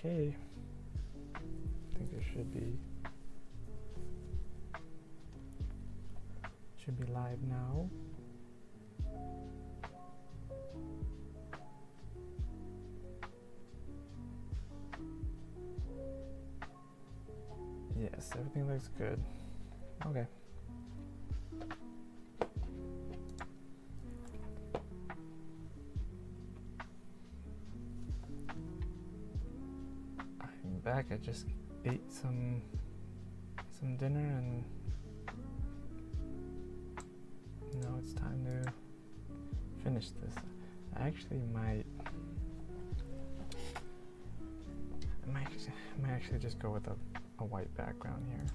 Okay. I think it should be live now. Yes, everything looks good. Okay. I'm back. I just ate some dinner and now it's time to finish this. I actually might actually just go with a white background here.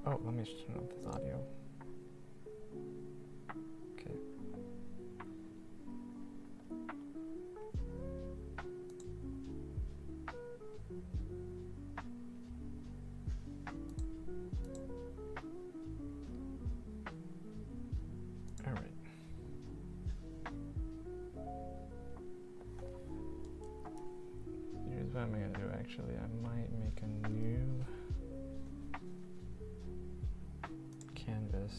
Oh, let me just turn off this audio. Okay. All right. Here's what I'm gonna do actually. I might make a new canvas.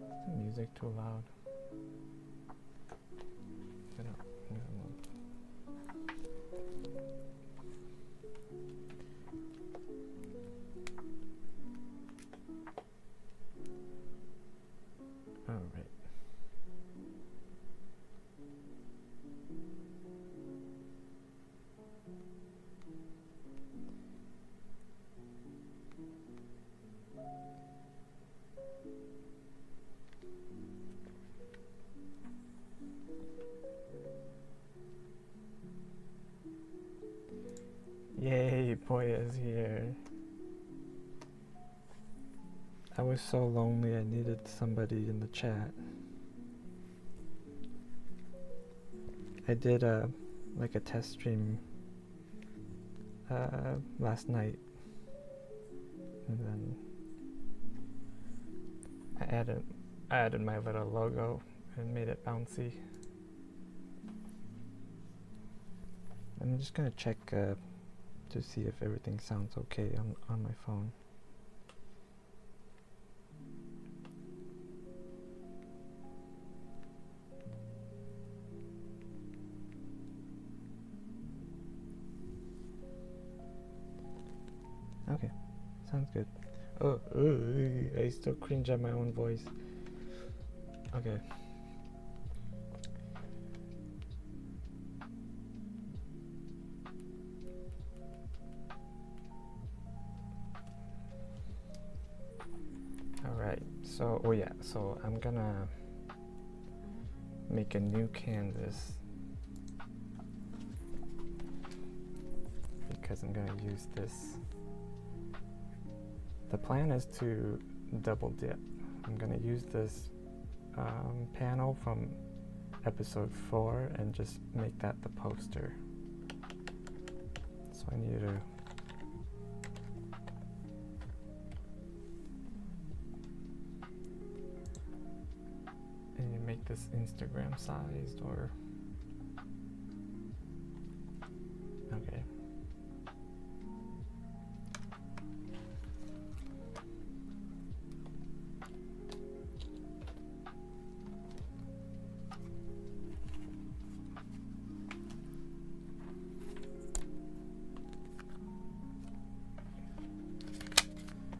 Is the music too loud? All right. Yay, Poya is here. I was so lonely I needed somebody in the chat. I did like a test stream last night, and then I added my little logo and made it bouncy. I'm just gonna check to see if everything sounds okay on my phone. Okay, sounds good. Oh, I still cringe at my own voice. Okay. Alright, so, so I'm gonna make a new canvas because I'm gonna use this. The plan is to double dip. I'm gonna use this panel from episode 4 and just make that the poster. So I need to make this Instagram sized or okay.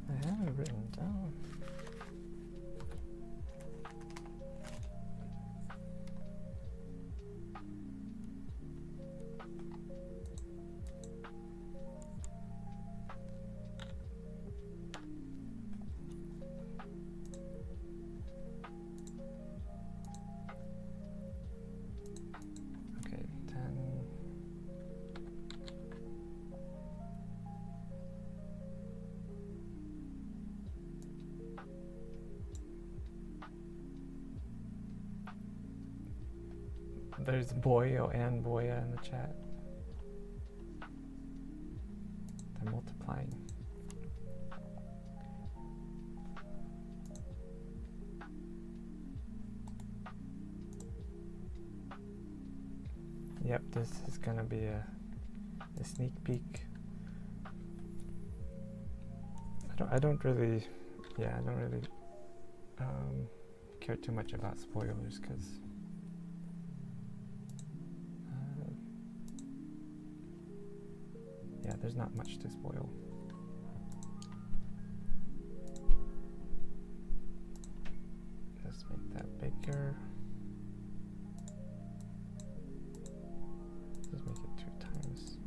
I have it written down. There's Boyo and Boya in the chat. They're multiplying. Yep, this is gonna be a sneak peek. I don't really care too much about spoilers because yeah, there's not much to spoil. Let's make that bigger. Let's make it 2 times.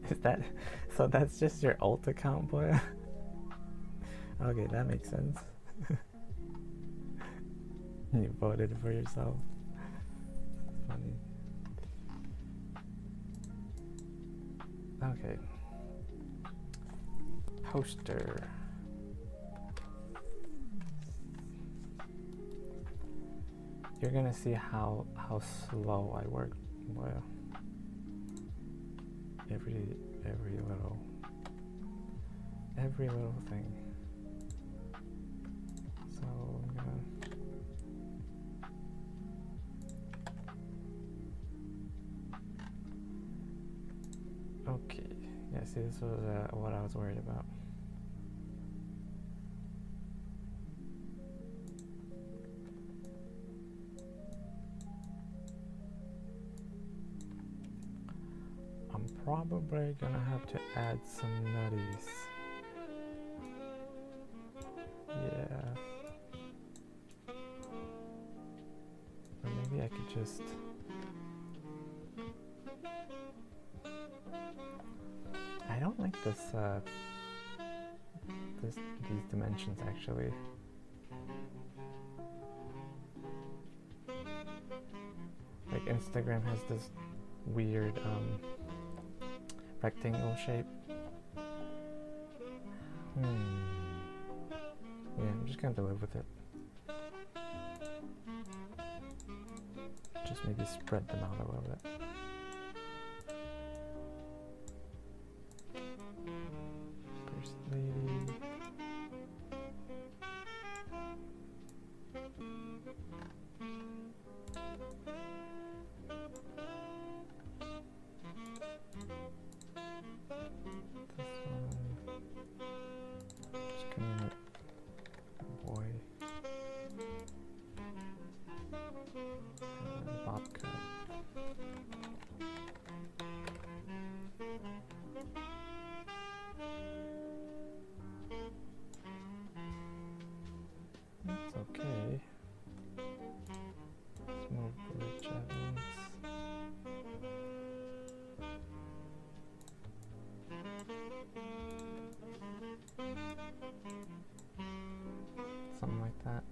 Is that so? That's just your alt account, boy. Okay, that makes sense. You voted for yourself. Funny. Okay. Poster. You're gonna see how slow I work. Well, every little thing. So I'm gonna okay. Yeah, see, this was what I was worried about. I'm probably gonna have to add some nutties. Yeah. Or maybe I could just... I don't like this, these dimensions actually. Like Instagram has this weird, rectangle shape. Yeah, I'm just gonna have to live with it. Just maybe spread them out a little bit. First lady. Okay. Let's move the rich Evans. Something like that.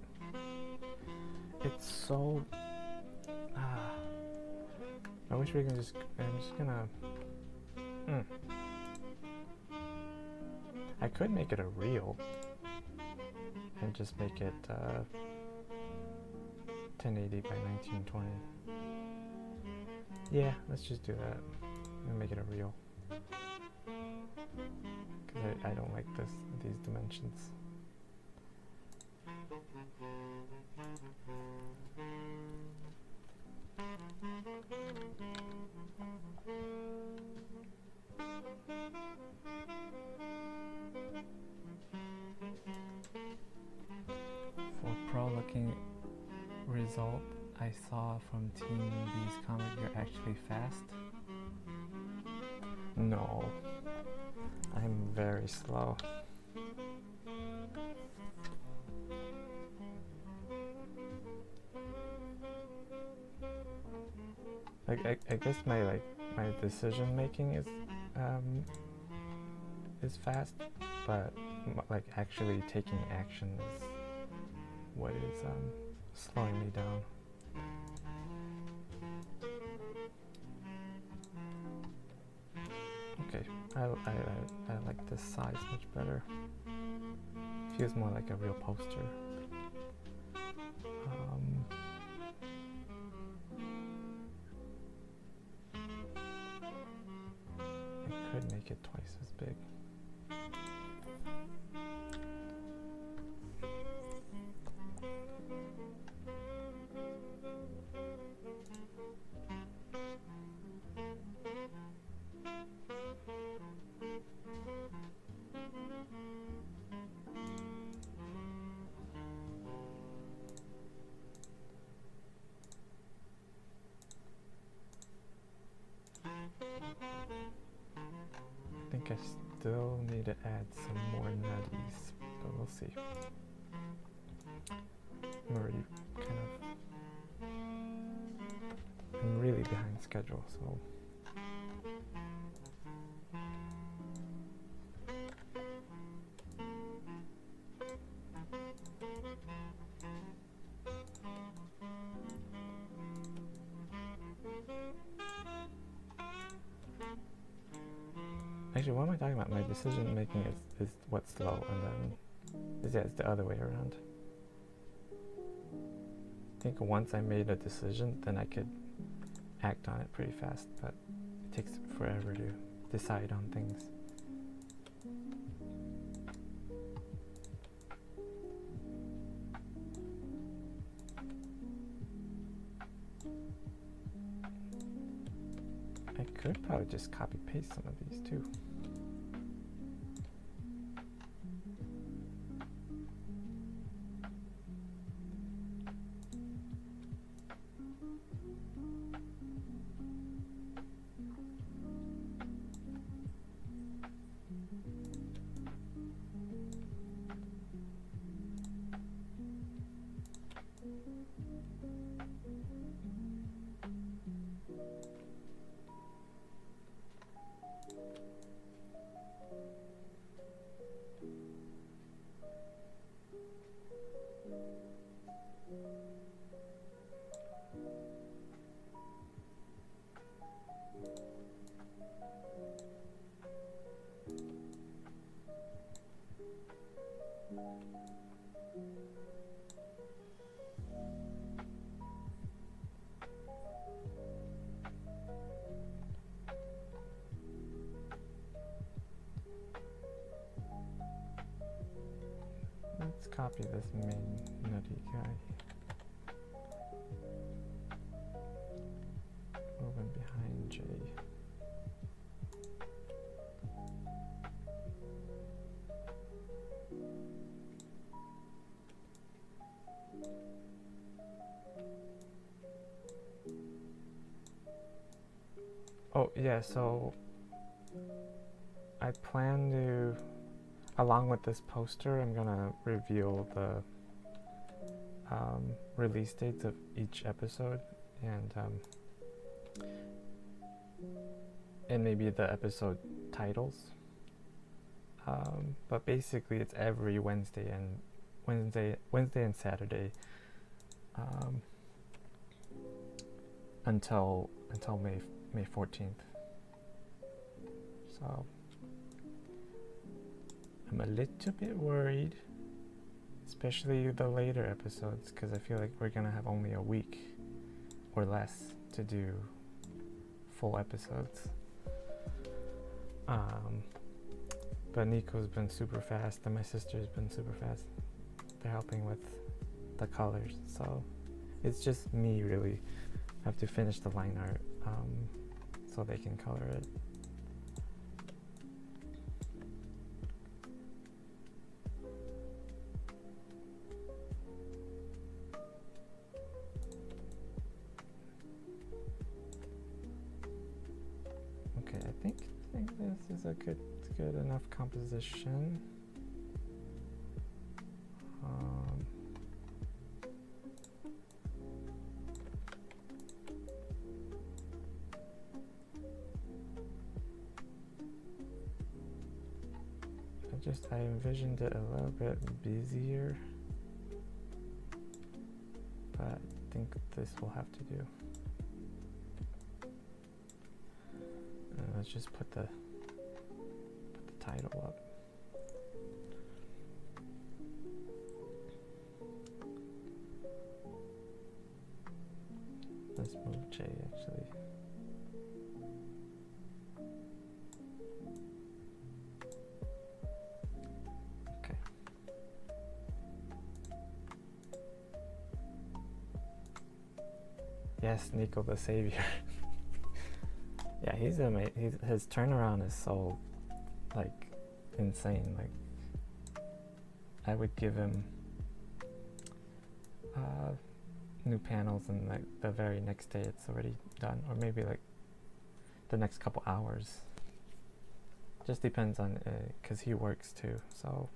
It's so... I wish we can just... I'm just gonna... I could make it a reel. And just make it 1080 by 1920. Yeah, let's just do that. And make it a reel. Because I don't like these dimensions. For pro-looking result I saw from Team B's comic, you're actually fast? No, I'm very slow. Like I guess my my decision making is fast, but like actually taking action is what is slowing me down. Okay, I like this size much better. Feels more like a real poster. I could make it twice as big. I think I still need to add some more nutties, but we'll see. I'm already I'm really behind schedule, so actually, what am I talking about? My decision making is what's slow, and then it's the other way around. I think once I made a decision, then I could act on it pretty fast, but it takes forever to decide on things. I could probably just copy paste some of these too. Let's copy this main nutty guy. Move him behind J. Oh yeah, so I plan to, along with this poster, I'm gonna reveal the release dates of each episode and maybe the episode titles. But basically, it's every Wednesday and Saturday until May 14th. So I'm a little bit worried, especially the later episodes, because I feel like we're gonna have only a week or less to do full episodes. But Nico's been super fast, and my sister's been super fast. They're helping with the colors, so it's just me really. I have to finish the line art so they can color it. Okay, I think this is a good enough composition. I envisioned it a little bit busier, but I think this will have to do. Let's just put the title up. Let's move J actually. Okay. Yes, Nico the Savior. Yeah, he's amazing. His turnaround is so, like, insane. Like, I would give him new panels and like the very next day it's already done, or maybe like the next couple hours. Just depends on, because he works too, so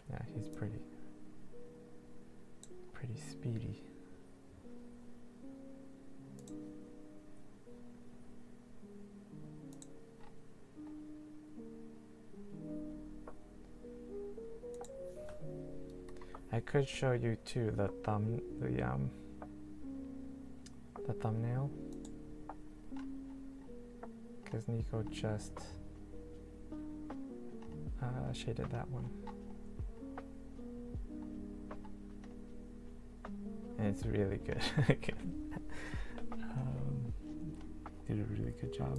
yeah, he's pretty speedy. I could show you too the thumbnail, because Nico just shaded that one, and it's really good. Did a really good job.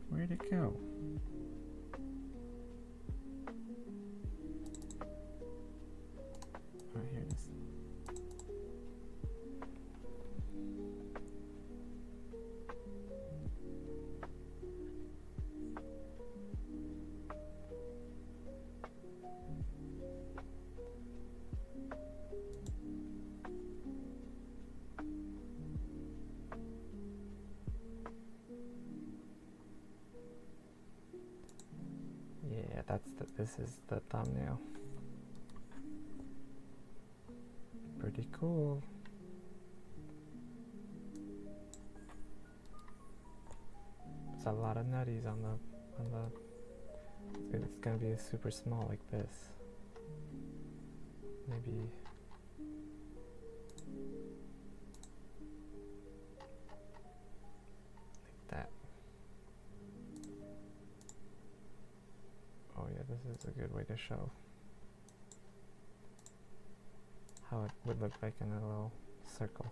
Where'd it go? Oh, here it is. Yeah, this is the thumbnail. Pretty cool. It's a lot of nutties on the it's gonna be super small like this. Maybe like that. Oh yeah, this is a good way to show how it would look like in a little circle.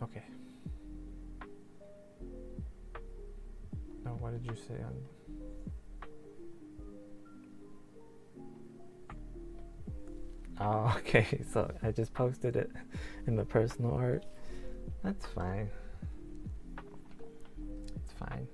Okay. Oh, what did you say on? Oh, okay, so I just posted it in the personal art. That's fine. It's fine.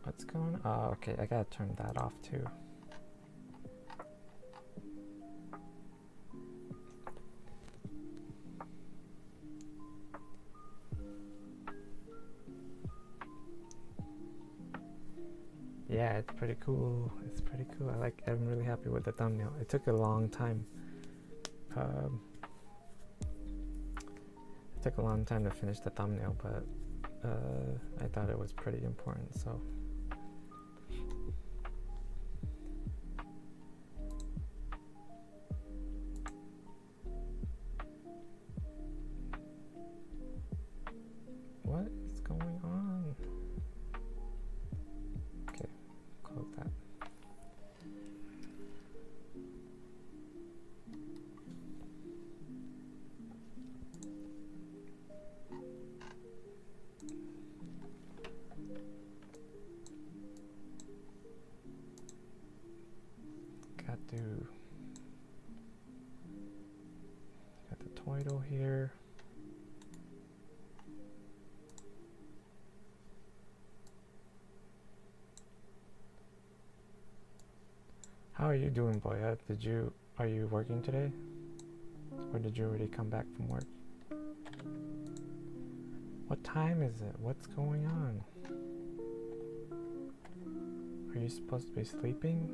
What's going on? Oh, okay, I gotta turn that off too. Yeah, it's pretty cool. It's pretty cool. I'm really happy with the thumbnail. It took a long time. It took a long time to finish the thumbnail, but I thought it was pretty important, so. What is going on? Okay, close that. Got the title here. How are you doing, Boya? Are you working today? Or did you already come back from work? What time is it? What's going on? Are you supposed to be sleeping?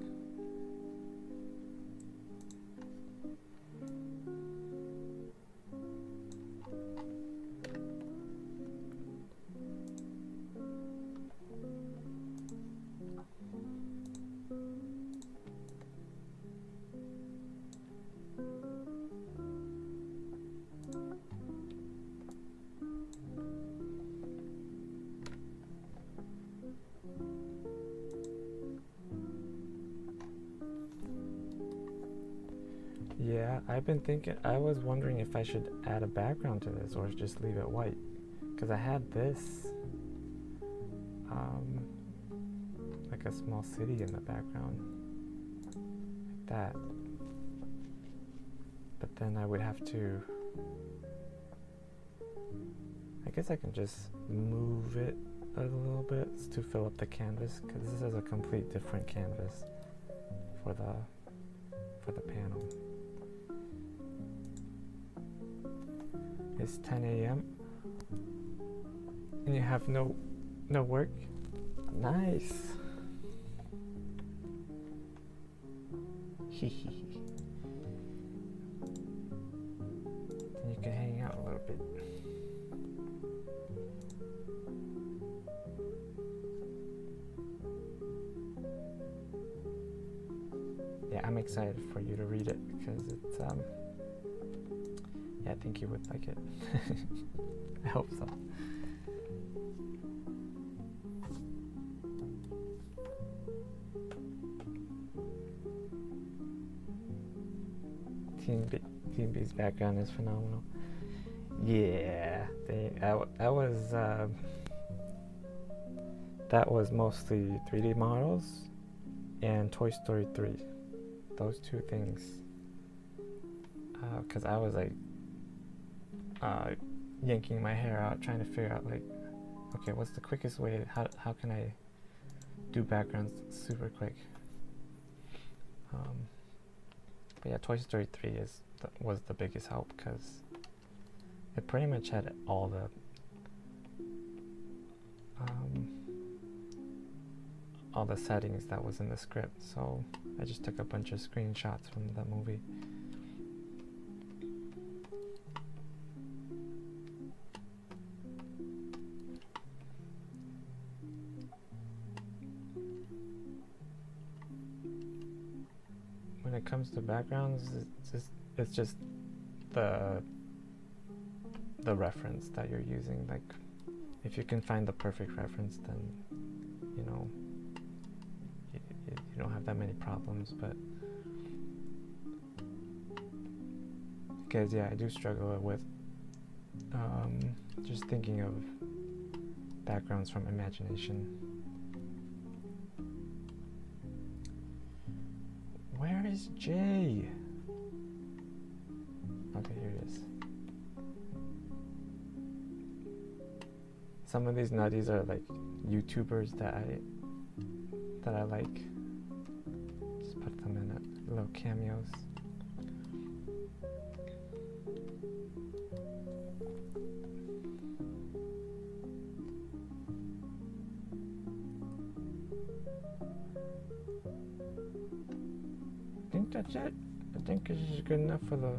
Yeah, I've been thinking, I was wondering if I should add a background to this or just leave it white. Because I had this, like a small city in the background, like that. But then I would have to, I guess I can just move it a little bit to fill up the canvas, because this is a complete different canvas for the panel. It's 10 a.m. and you have no work. Nice. Hee. And you can hang out a little bit. Yeah, I'm excited for you to read it because it's yeah, I think you would like it. I hope so. Team B's background is phenomenal. Yeah, that was mostly 3D models and Toy Story 3. Those two things. Because I was like yanking my hair out, trying to figure out like, okay, what's the quickest way? How can I do backgrounds super quick? But yeah, Toy Story 3 was the biggest help because it pretty much had all the settings that was in the script. So I just took a bunch of screenshots from the movie. When it comes to backgrounds, it's just the reference that you're using. Like, if you can find the perfect reference, then you know you don't have that many problems. But because yeah, I do struggle with just thinking of backgrounds from imagination. Where is Jay? Okay, here it is. Some of these nutties are like YouTubers that I like. Just put them in little cameos. I think that's it. I think this is good enough for the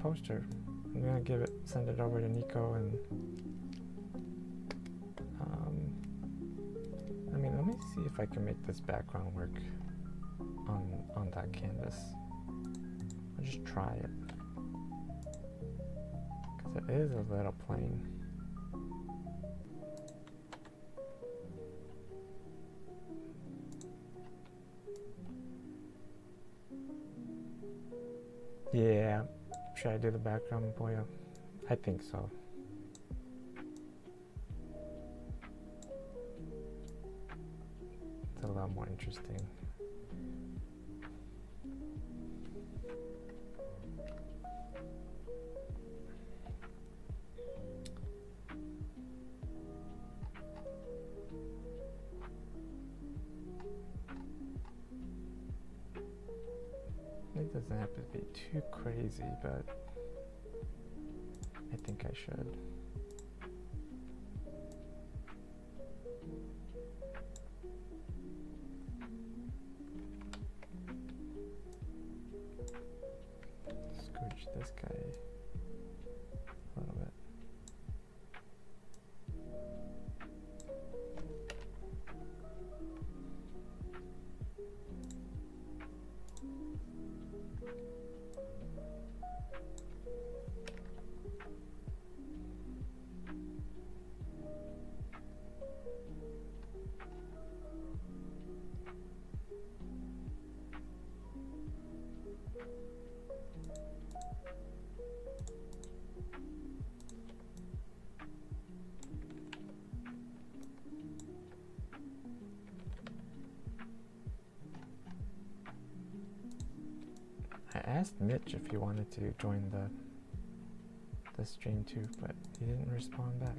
poster. I'm gonna send it over to Nico and I mean, let me see if I can make this background work on that canvas. I'll just try it because it is a little plain. Yeah, should I do the background, Boya? I think so. It's a lot more interesting. Doesn't have to be too crazy, but I think I should. Scooch this guy a little bit. I asked Mitch if he wanted to join the stream too, but he didn't respond back.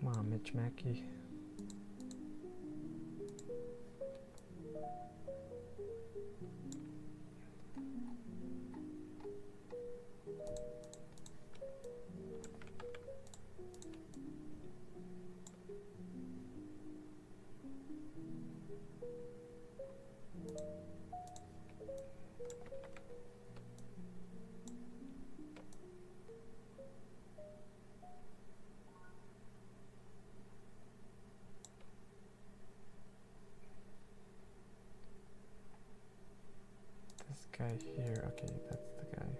Come on, Mitch Mackey. This guy here, okay, that's the guy.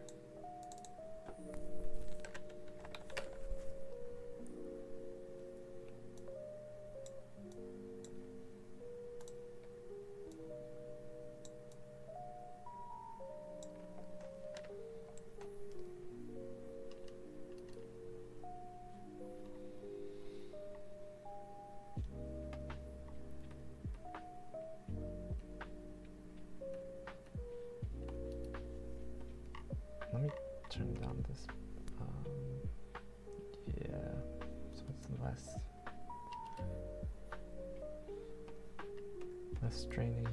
Let me turn down this. Yeah, so it's less straining.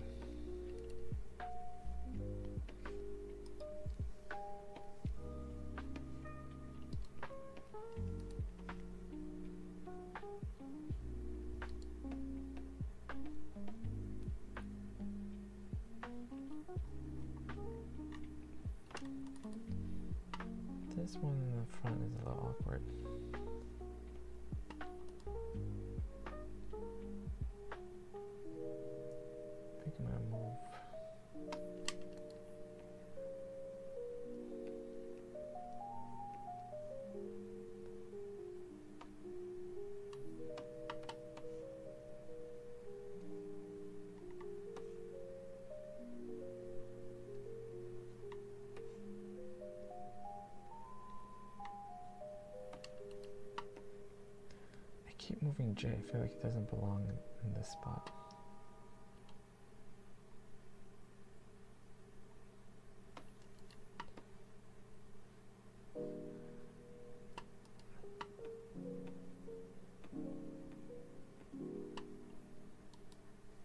This one in the front is a little awkward. I think I'm gonna move. Keep moving J. I feel like it doesn't belong in this spot.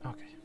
Okay.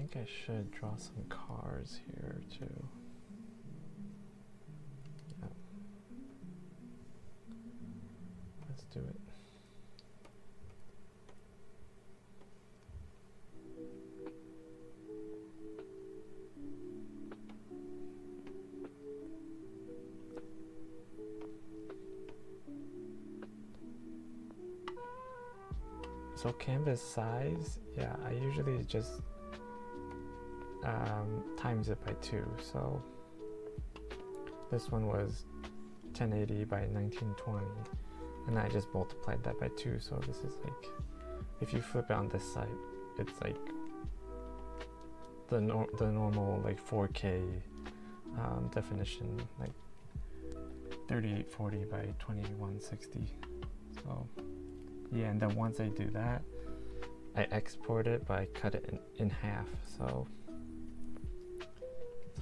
think I should draw some cars here too. Yeah. Let's do it. So canvas size, yeah, I usually just times it by 2. So this one was 1080 by 1920, and I just multiplied that by 2. So this is like, if you flip it on this side, it's like the normal like 4K definition, like 3840 by 2160. So yeah, and then once I do that, I export it, but I cut it in half, so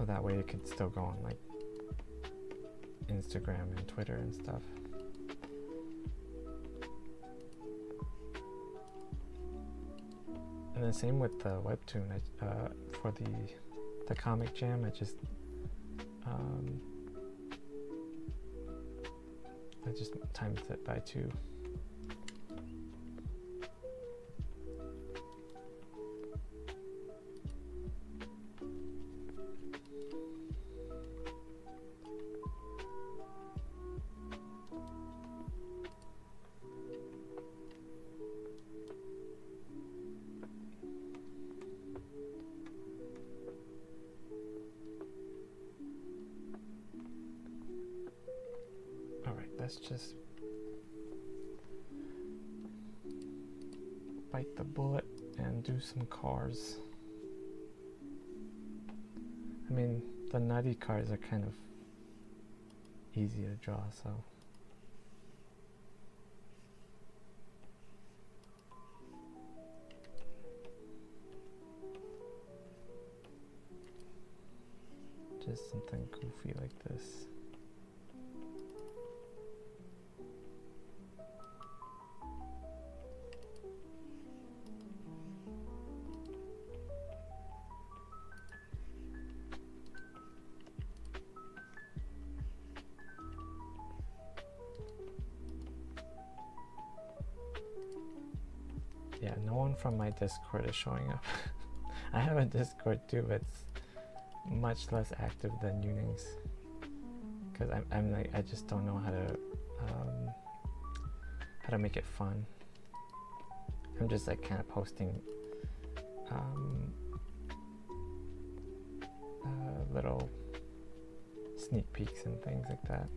that way it could still go on like Instagram and Twitter and stuff. And the same with the webtoon. For the comic jam, I just times it by 2. Let's just bite the bullet and do some cars. I mean, the nutty cars are kind of easy to draw, so. Just something goofy like this. Yeah, no one from my Discord is showing up. I have a Discord too, but it's much less active than Uning's, because I'm like, I just don't know how to make it fun. I'm just like kind of posting little sneak peeks and things like that.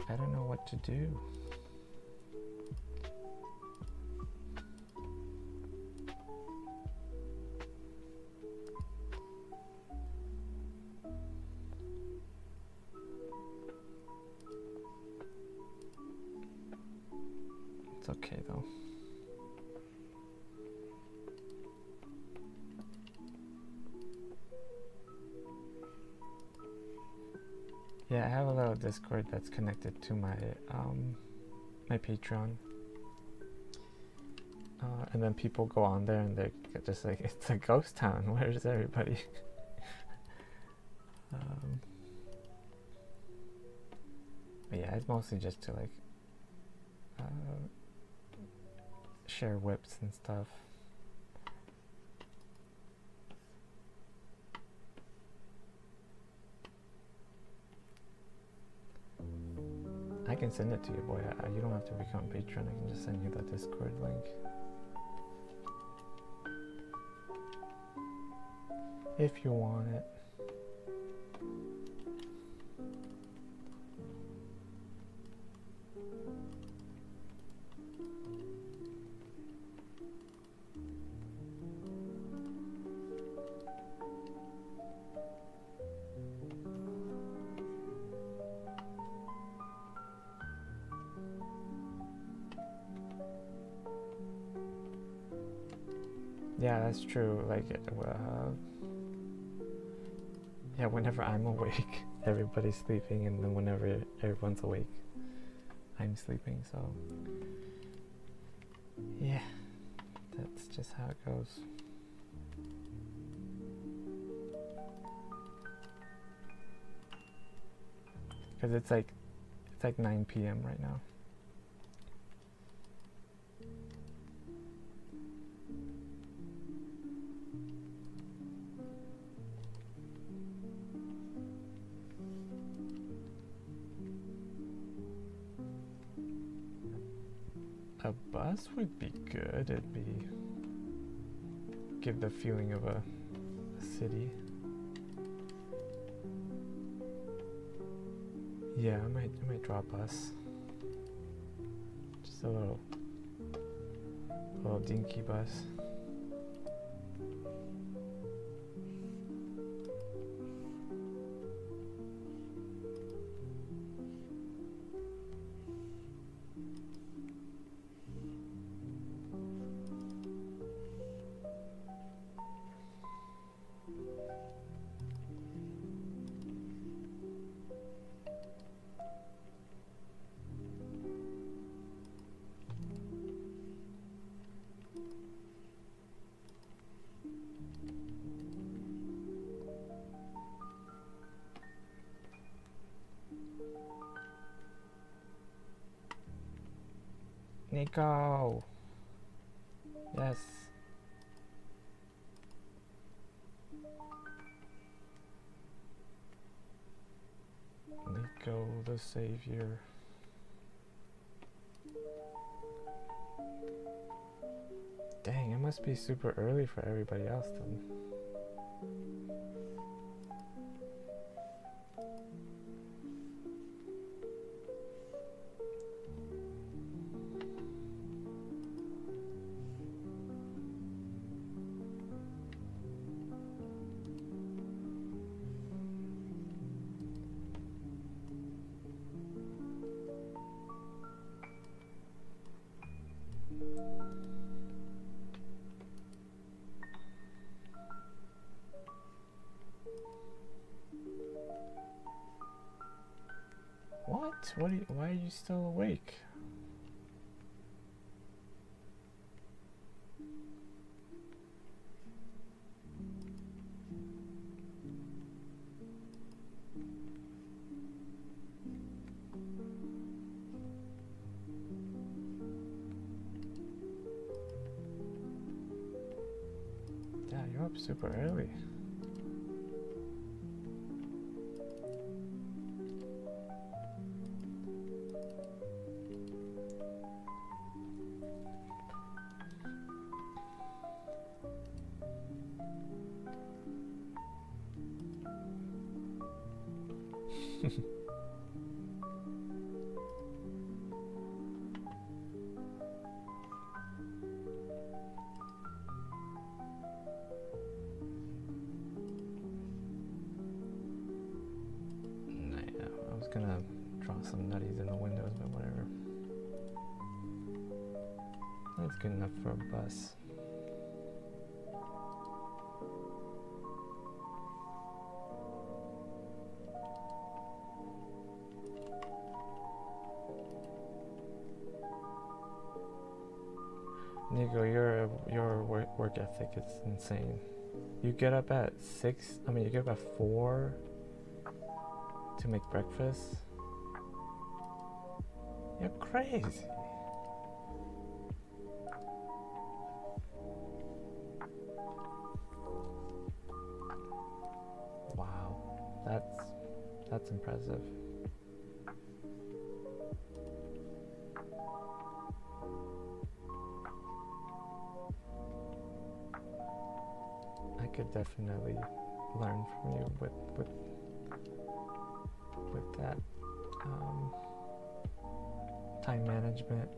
I don't know what to do. It's okay though. Yeah, I have a little Discord that's connected to my my Patreon, and then people go on there and they're just like, it's a ghost town. Where's everybody? But yeah, it's mostly just to like share whips and stuff. I can send it to you, boy. You don't have to become a patron. I can just send you the Discord link. If you want it. Yeah, that's true. Like, yeah, whenever I'm awake, everybody's sleeping, and then whenever everyone's awake, I'm sleeping, so yeah, that's just how it goes. because it's like 9 p.m. right now. A bus would be good. It'd be give the feeling of a city. Yeah, I might draw a bus. Just a little dinky bus. Nico! Yes. Nico the Savior. Dang, it must be super early for everybody else then. What? Why are you still awake? Yeah, you're up super early. I was gonna draw some nutties in the windows, but whatever. That's good enough for a bus. Nico, your work ethic is insane. You get up at 6, you get up at 4 to make breakfast. You're crazy. Wow, that's impressive. I could definitely learn from you with that time management.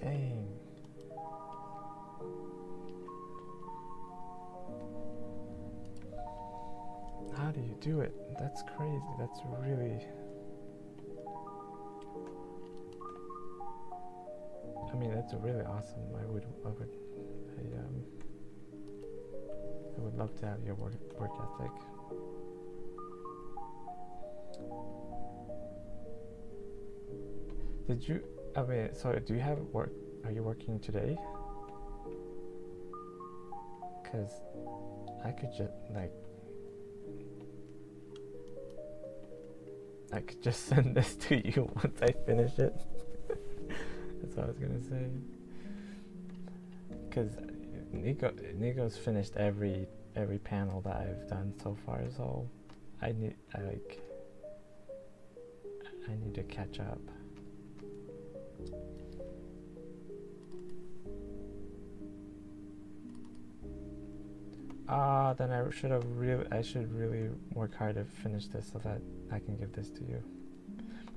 Dang. How do you do it? That's crazy. That's really... that's really awesome. I I would love to have your work ethic. Did you? I mean, so do you have work? Are you working today? Cause I could just I could just send this to you once I finish it. That's what I was gonna say. Cause Nico's finished every panel that I've done so far, so I need to catch up. Then I should really work hard to finish this so that I can give this to you.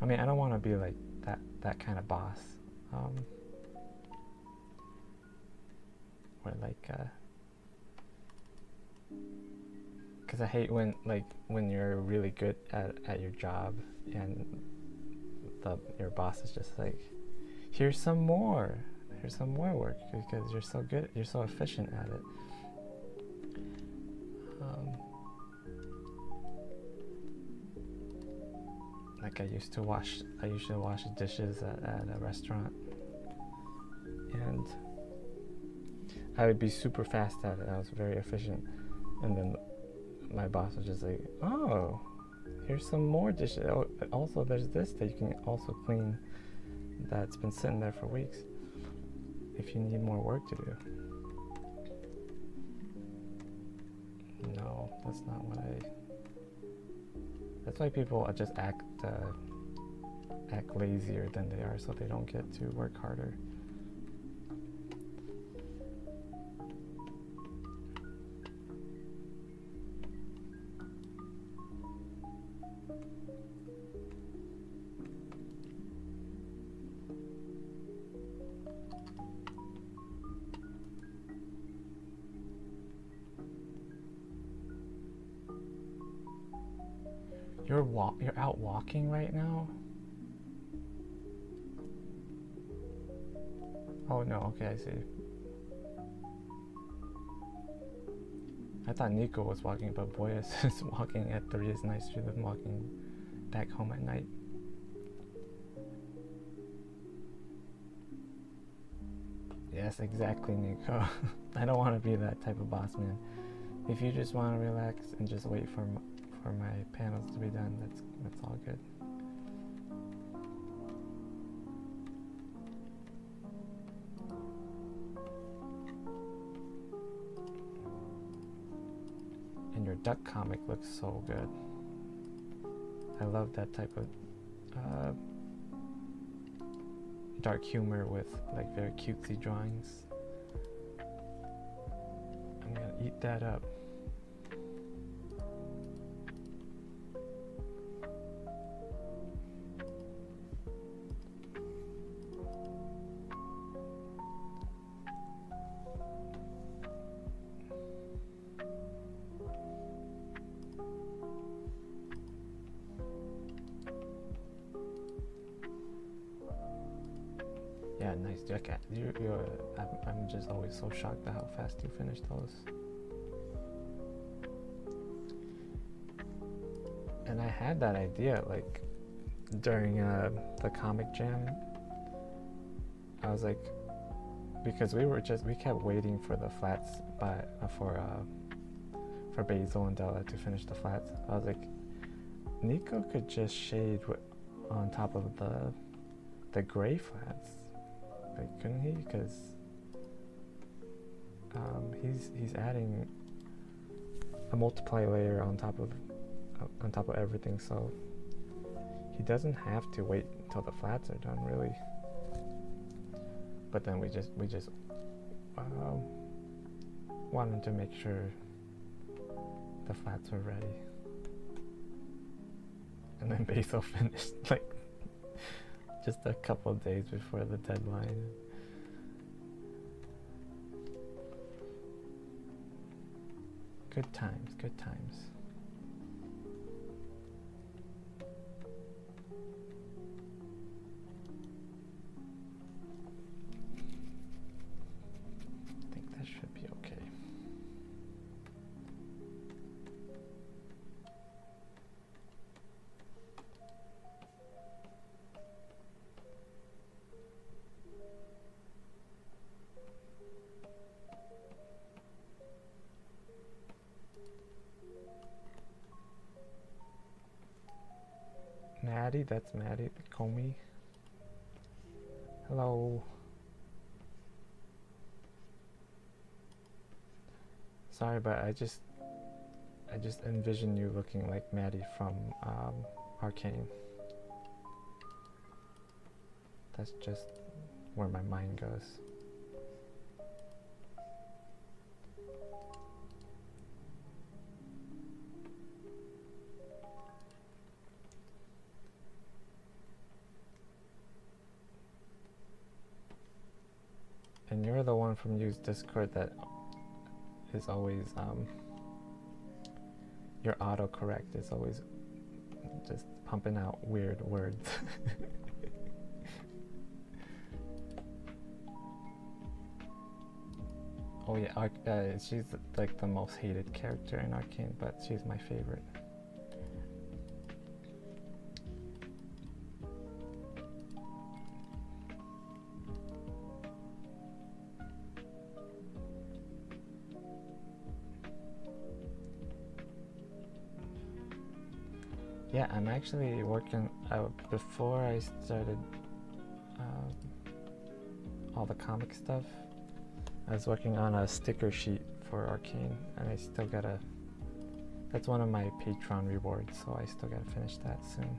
I mean, I don't want to be like that kind of boss. Or like, cause I hate when you're really good at your job and your boss is just like, here's some more work because you're so good, you're so efficient at it. Like I used to wash dishes at a restaurant, and I would be super fast at it. I was very efficient, and then my boss was just like, "Oh, here's some more dishes. Oh, also, there's this that you can also clean. That's been sitting there for weeks. If you need more work to do." No, that's not what I. That's why people just act lazier than they are, so they don't get to work harder. You're out walking right now? Oh no, okay, I see. I thought Nico was walking, but Boyas is walking at 30th Night Street and walking back home at night. Yes, exactly, Nico. I don't want to be that type of boss, man. If you just want to relax and just wait for my panels to be done, that's all good. And your duck comic looks so good. I love that type of dark humor with like very cutesy drawings. I'm gonna eat that up. Yeah, nice. I'm just always so shocked at how fast you finish those. And I had that idea like during the comic jam. I was like, because we kept waiting for the flats for Basil and Della to finish the flats. I was like, Nico could just shade on top of the gray flats. Like, couldn't he? Because he's adding a multiply layer on top of everything, so he doesn't have to wait until the flats are done, really. But then we just wanted to make sure the flats were ready, and then Basil finished like just a couple of days before the deadline. Good times, good times. I think that should be okay. Maddie, that's Maddie, Comey. Hello. Sorry, but I just envision you looking like Maddie from Arcane. That's just where my mind goes. And you're the one from Use Discord that is always your autocorrect is always just pumping out weird words. Oh yeah, she's like the most hated character in Arcane, but she's my favorite. Yeah, I'm actually working before I started all the comic stuff. I was working on a sticker sheet for Arcane, and I still gotta. That's one of my Patreon rewards, so I still gotta finish that soon.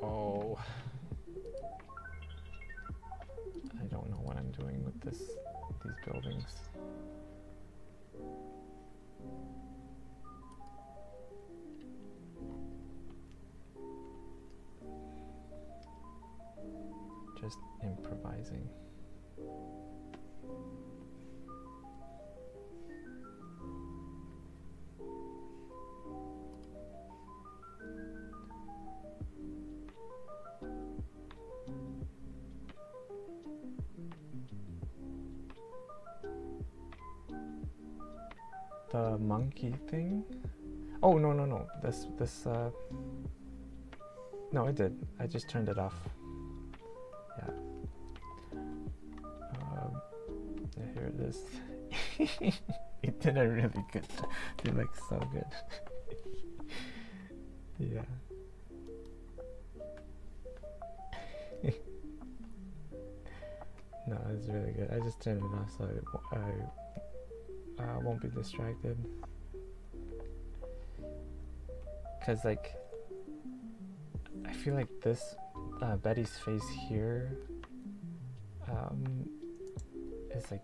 Oh, I don't know what I'm doing with these buildings. Just improvising. The monkey thing? Oh, no. No, it did. I just turned it off. Yeah. Here it is. You did a really good job. You look so good. Yeah. No, it's really good. I just turned it off so I won't be distracted. Cause like, I feel like this Betty's face here is like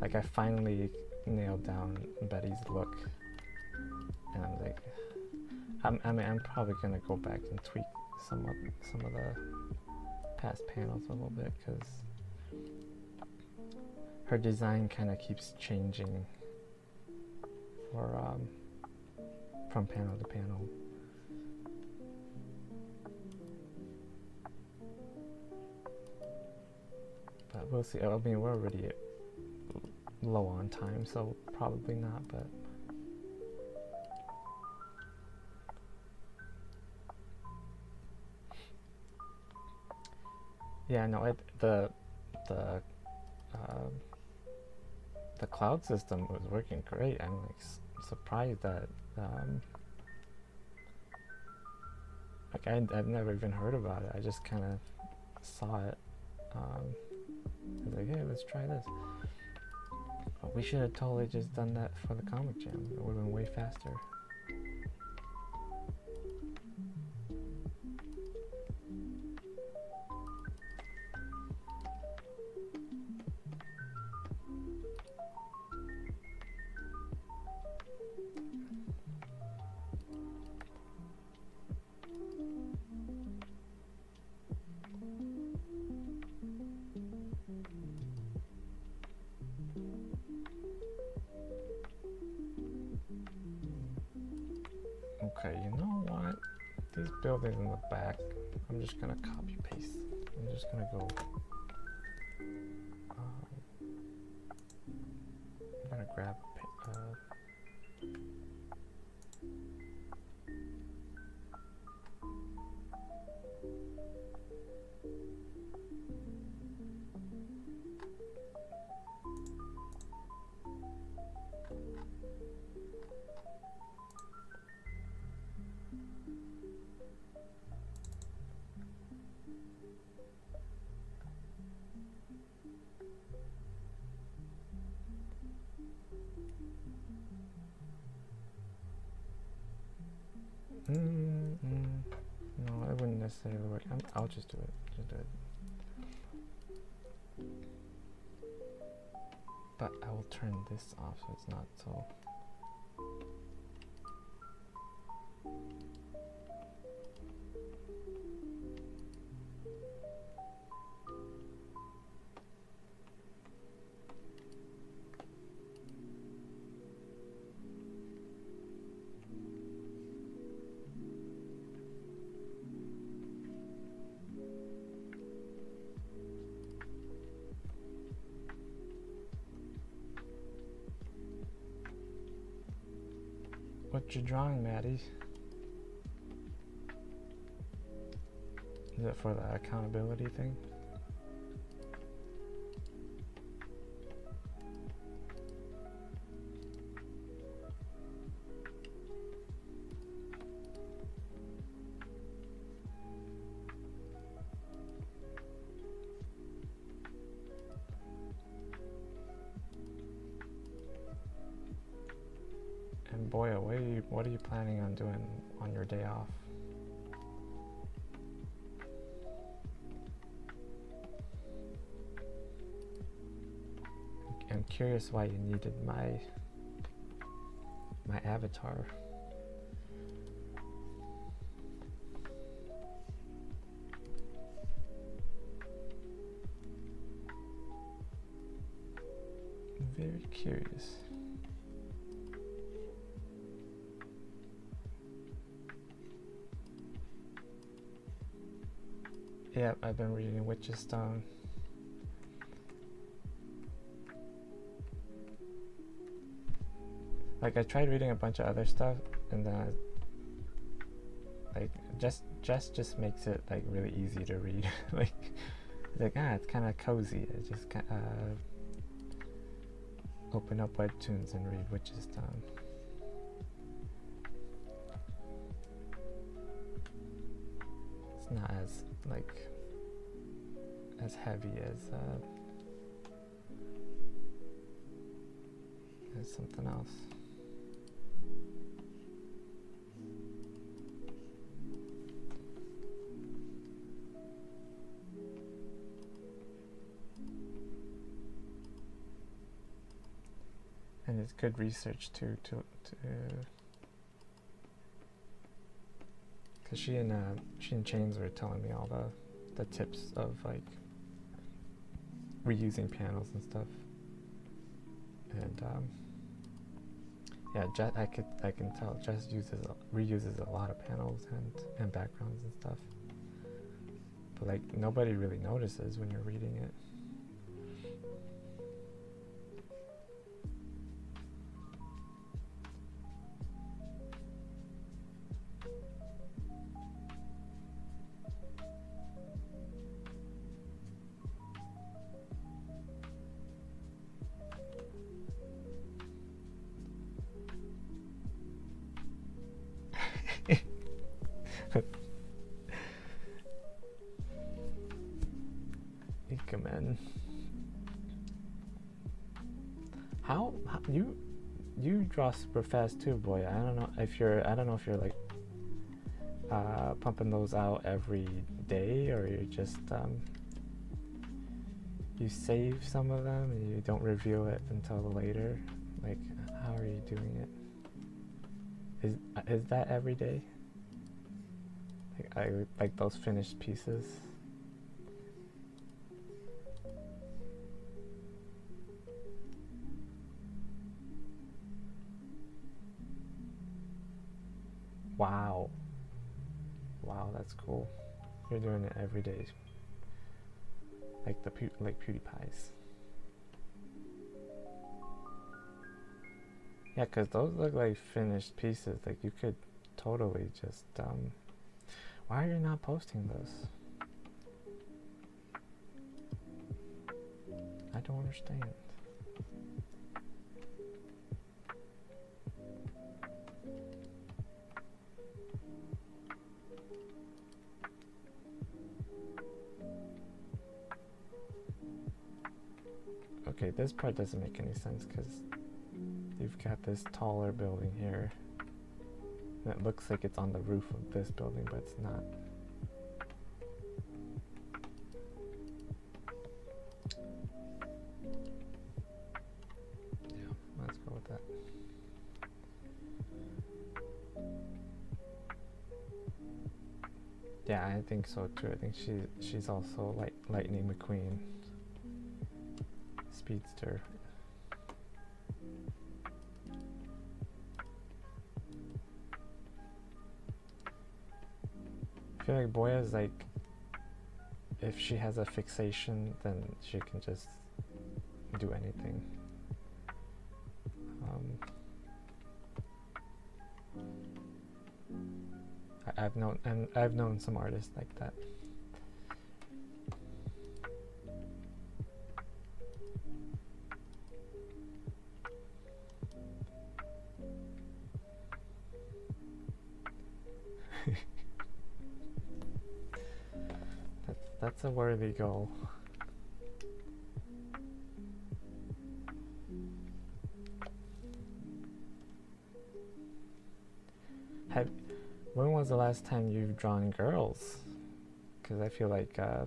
like I finally nailed down Betty's look, and I'm like, I'm probably gonna go back and tweak some of the past panels a little bit, because her design kind of keeps changing for from panel to panel. But we'll see. I mean, we're already low on time, so probably not, but yeah, no, the cloud system was working great. I'm like surprised that like I've never even heard about it. I just kind of saw it. I was like, hey, let's try this. Oh We should have totally just done that for the comic jam. It would have been way faster. Okay, you know what? These buildings in the back, I'm just gonna copy paste. I'm just gonna go. I'm gonna grab. No, it wouldn't necessarily work. I'll just do it. Just do it. But I will turn this off so it's not so. What you drawing, Maddie? Is it for the accountability thing? And boy, what are you planning on doing on your day off? I'm curious why you needed my avatar. I'm very curious. Yep, I've been reading Witch's Stone. Like, I tried reading a bunch of other stuff, and then like just makes it like really easy to read. like it's kind of cozy. I just open up webtoons and read Witch's Stone. It's not as as heavy as something else. And it's good research too, because she and Chains were telling me all the tips of like reusing panels and stuff, and yeah, I can tell Jess reuses a lot of panels and backgrounds and stuff, but like nobody really notices when you're reading it. Come in. You you draw super fast too, boy. I don't know if you're like pumping those out every day, or you're just you save some of them and you don't reveal it until later. Like, how are you doing it? Is that every day? Like, I like those finished pieces. Wow. Wow, that's cool. You're doing it every day. Like like PewDiePie's. Yeah, because those look like finished pieces. Like, you could totally just why are you not posting this? I don't understand. Okay, this part doesn't make any sense because you've got this taller building here. And it looks like it's on the roof of this building, but it's not. Yeah, let's go with that. Yeah, I think so too. I think she's also like Lightning McQueen. Speedster. I feel like Boya's like, if she has a fixation, then she can just do anything. I've known some artists like that. That's a worthy goal. When was the last time you've drawn girls? Because I feel like I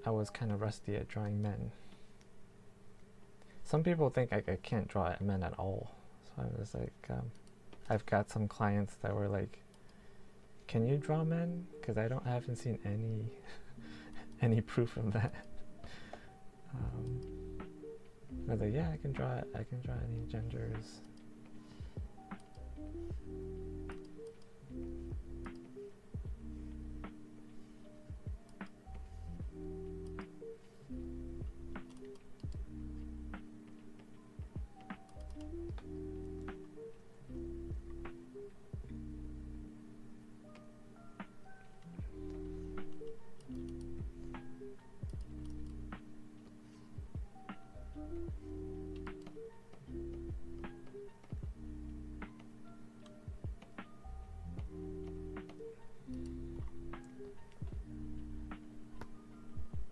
was kind of rusty at drawing men. Some people think I can't draw men at all. So I was like, I've got some clients that were like, "Can you draw men?" Because I haven't seen any proof of that. I was like, "Yeah, I can draw it. I can draw any genders."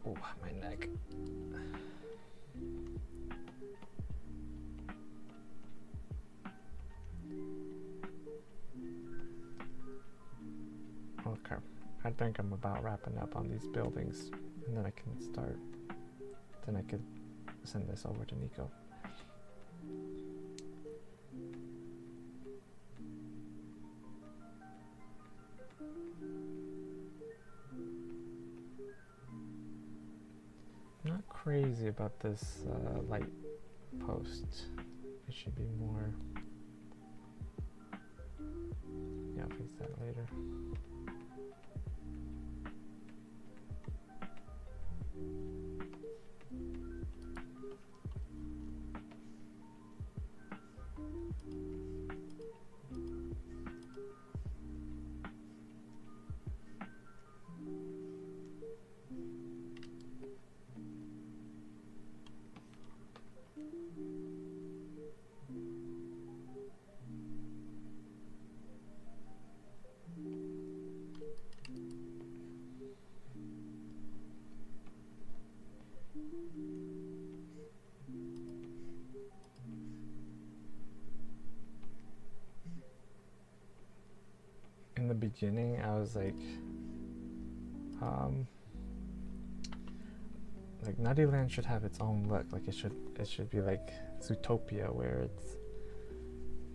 Oh, my neck. Okay, I think I'm about wrapping up on these buildings, and then I can start. Then I could send this over to Nico. Not crazy about this light post. It should be more. Yeah, I'll fix that later. beginning, I was like Nuttyland should have its own look. Like it should be like Zootopia, where it's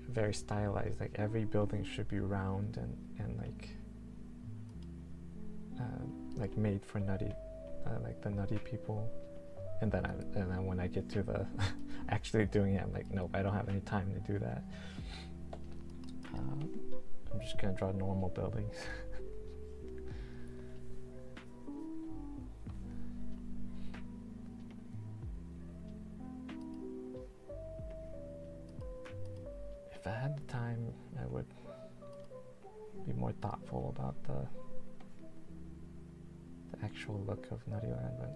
very stylized. Like every building should be round and like made for nutty, like the nutty people. And then when I get to the actually doing it, I'm like, nope, I don't have any time to do that. I'm just gonna draw normal buildings. If I had the time, I would be more thoughtful about the actual look of Nuttyland, but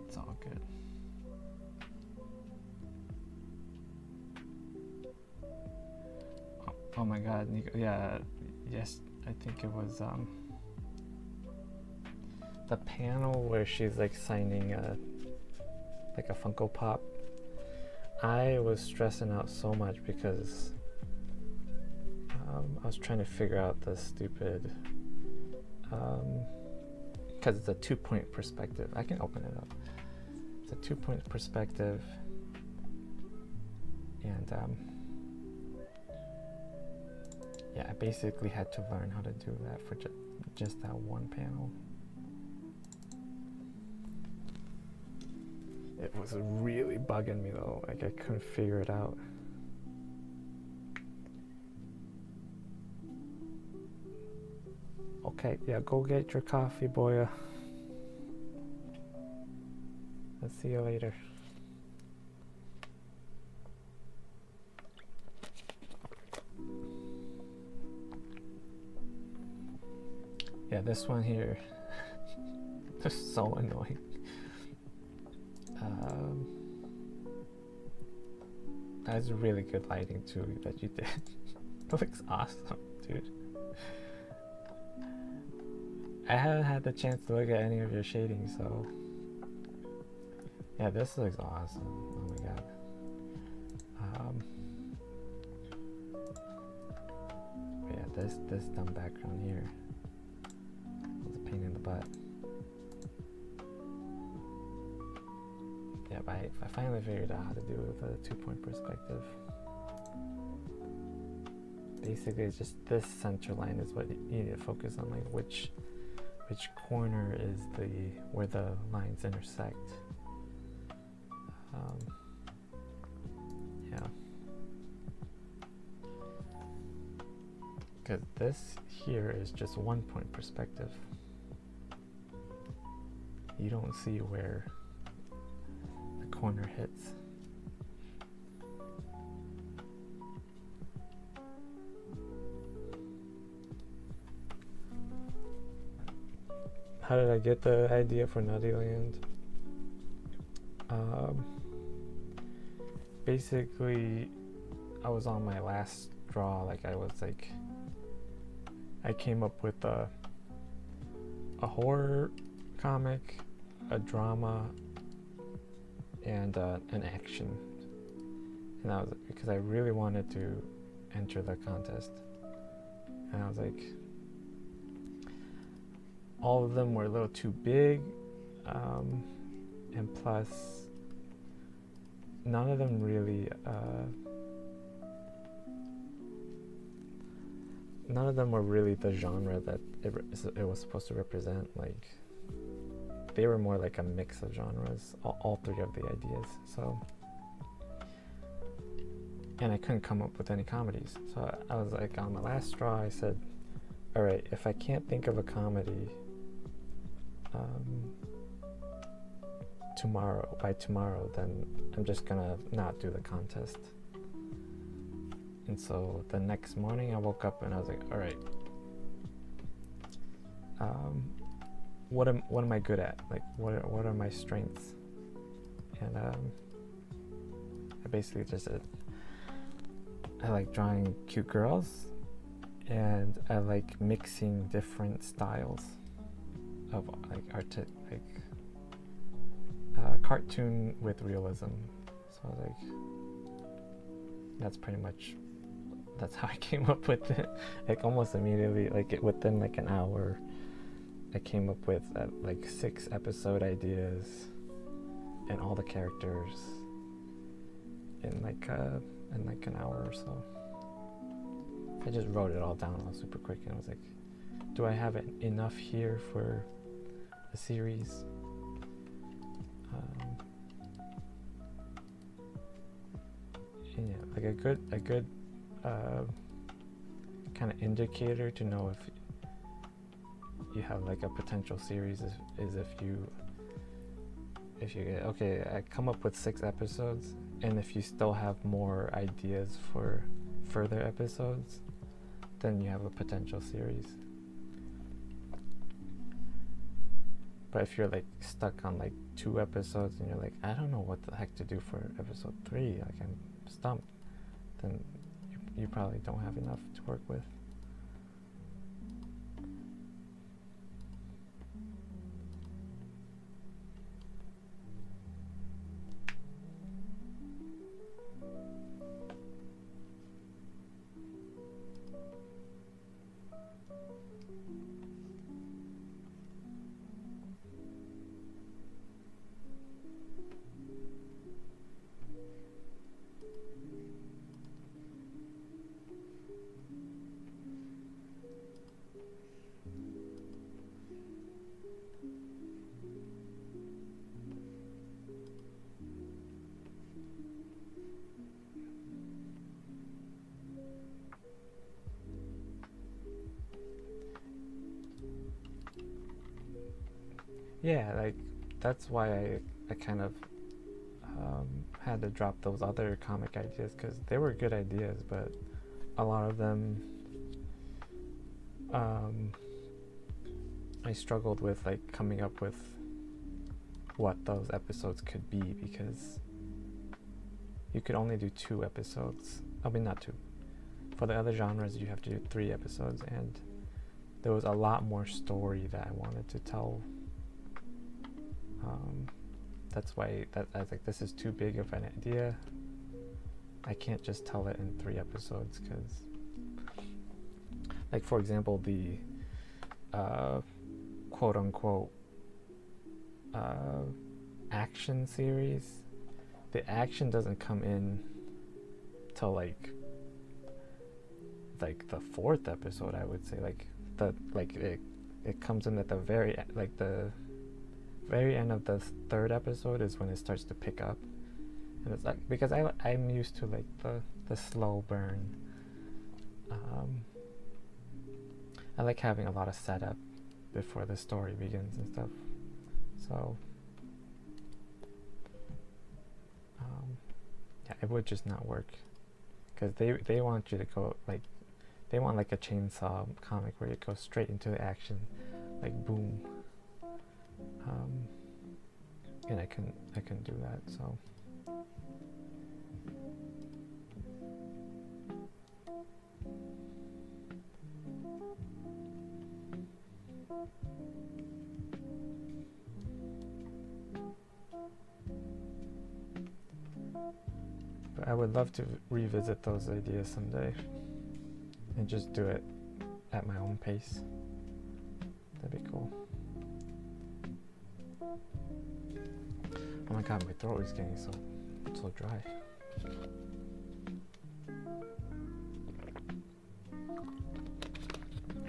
it's all good. Oh my God, Nico, yeah, yes, I think it was the panel where she's like signing like a Funko Pop. I was stressing out so much because I was trying to figure out the stupid, because it's a 2-point perspective. I can open it up. It's a 2-point perspective, and yeah, I basically had to learn how to do that for just that one panel. It was really bugging me though, like I couldn't figure it out. Okay, yeah, go get your coffee, boya. I'll see you later. Yeah, this one here is so annoying. That's really good lighting too that you did. It looks awesome, dude. I haven't had the chance to look at any of your shading, so yeah, this looks awesome. Oh my God. Yeah, this dumb background here was a pain in the butt. Yeah, but I finally figured out how to do it with a 2-point perspective. Basically, it's just this center line is what you need to focus on, like which corner is where the lines intersect. Yeah, because this here is just 1-point perspective. You don't see where the corner hits. How did I get the idea for Nuttyland? Basically, I was on my last draw. Like I came up with a horror comic, a drama, and an action. And that was because I really wanted to enter the contest. And I was like, all of them were a little too big, and plus none of them really were really the genre that it was supposed to represent. Like they were more like a mix of genres, all three of the ideas. So, and I couldn't come up with any comedies, so I was like, on my last straw I said, all right, if I can't think of a comedy by tomorrow, then I'm just gonna not do the contest. And so the next morning I woke up and I was like, all right, what am I good at? Like what are my strengths? And I basically just said, I like drawing cute girls and I like mixing different styles of like cartoon with realism. So like that's pretty much how I came up with it. Like almost immediately, like within like an hour, I came up with like 6 episode ideas and all the characters in like an hour or so. I just wrote it all down all super quick, and I was like, do I have enough here for a series? And yeah, like a good kind of indicator to know if you have like a potential series is if you get, okay, I come up with 6 episodes, and if you still have more ideas for further episodes, then you have a potential series. But if you're like stuck on like 2 episodes and you're like, I don't know what the heck to do for episode 3, like I'm stumped, then you probably don't have enough to work with. Yeah, like that's why I kind of had to drop those other comic ideas, because they were good ideas, but a lot of them I struggled with like coming up with what those episodes could be, because you could only do 2 episodes. I mean, not 2. For the other genres, you have to do 3 episodes, and there was a lot more story that I wanted to tell. That's why I was like, this is too big of an idea. I can't just tell it in 3 episodes, because, like, for example, the quote-unquote action series, the action doesn't come in till like the 4th episode, I would say. It comes in at the very end of the 3rd episode is when it starts to pick up. And it's like, because I'm used to like the slow burn. I like having a lot of setup before the story begins and stuff. So yeah, it would just not work, because they want you to go like, they want like a chainsaw comic where you go straight into the action, like boom. And I can do that, so. But I would love to revisit those ideas someday and just do it at my own pace. That'd be cool. Oh my god, my throat is getting so dry.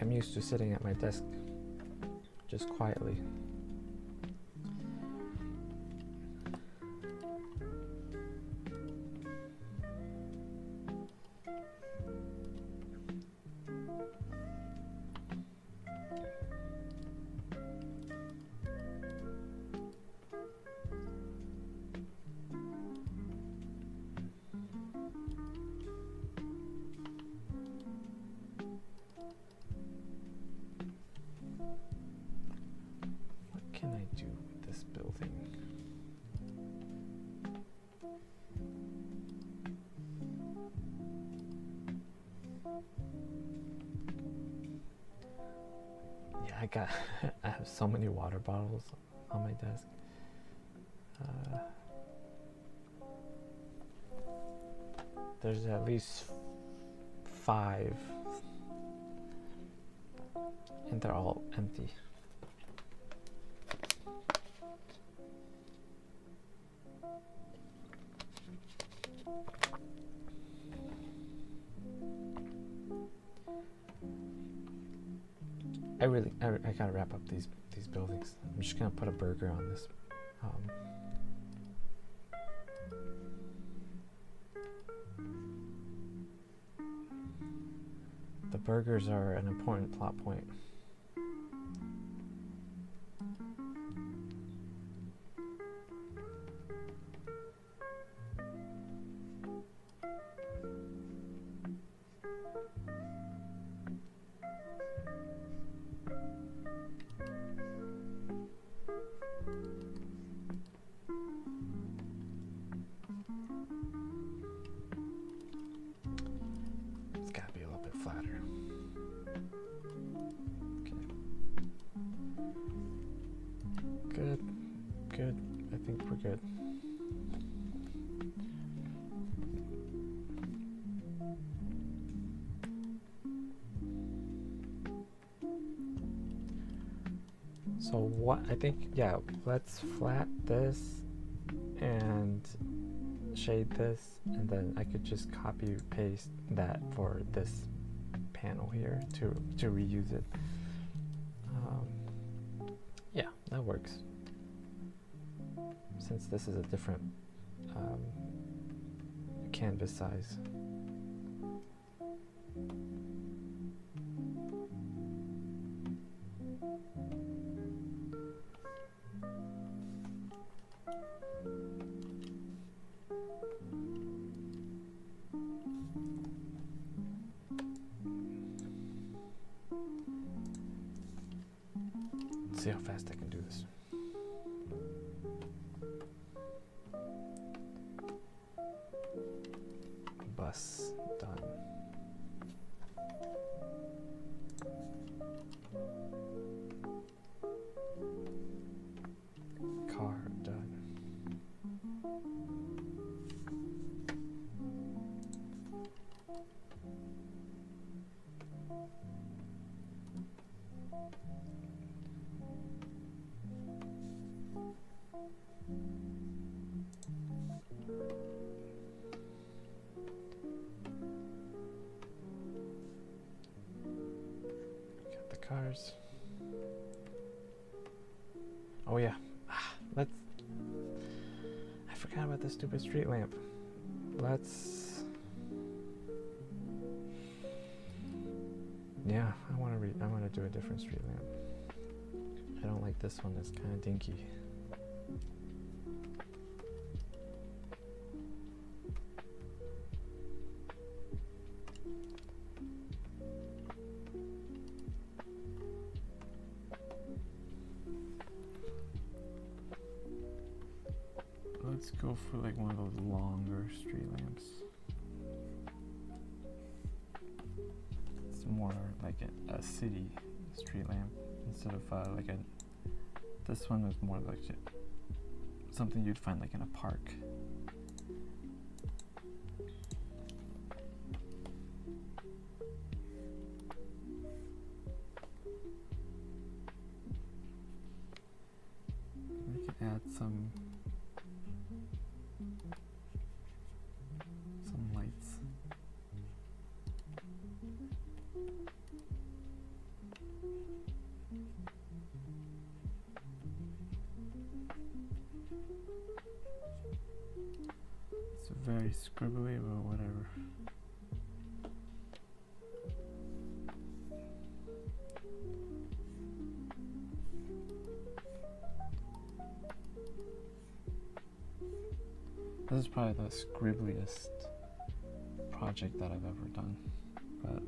I'm used to sitting at my desk just quietly. I have so many water bottles on my desk. There's at least 5, and they're all empty. I gotta wrap up these buildings. I'm just gonna put a burger on this. The burgers are an important plot point. It's gotta be a little bit flatter. Okay. Good. I think we're good. So what I think, yeah, let's flat this and shade this, and then I could just copy paste that for this panel here to reuse it. Yeah, that works. Since this is a different canvas size. Let's see how fast I can do this. Bus done. Car done. Got the cars. Oh yeah, I forgot about the stupid street lamp. Yeah, I want to do a different street lamp. I don't like this one, it's kind of dinky. Let's go for like one of those longer street lamps. It's more like a city street lamp instead of this one was more like something you'd find like in a park. We can add some lights. It's very scribbly, but whatever. This is probably the scribbliest project that I've ever done, but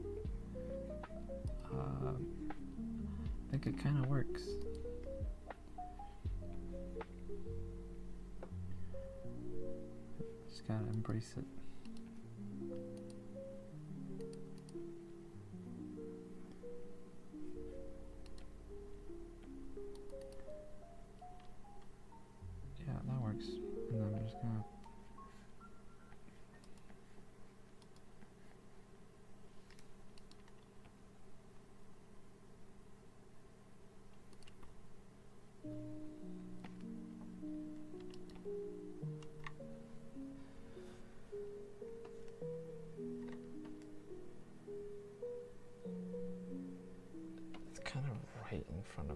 I think it kind of works. Just gotta embrace it.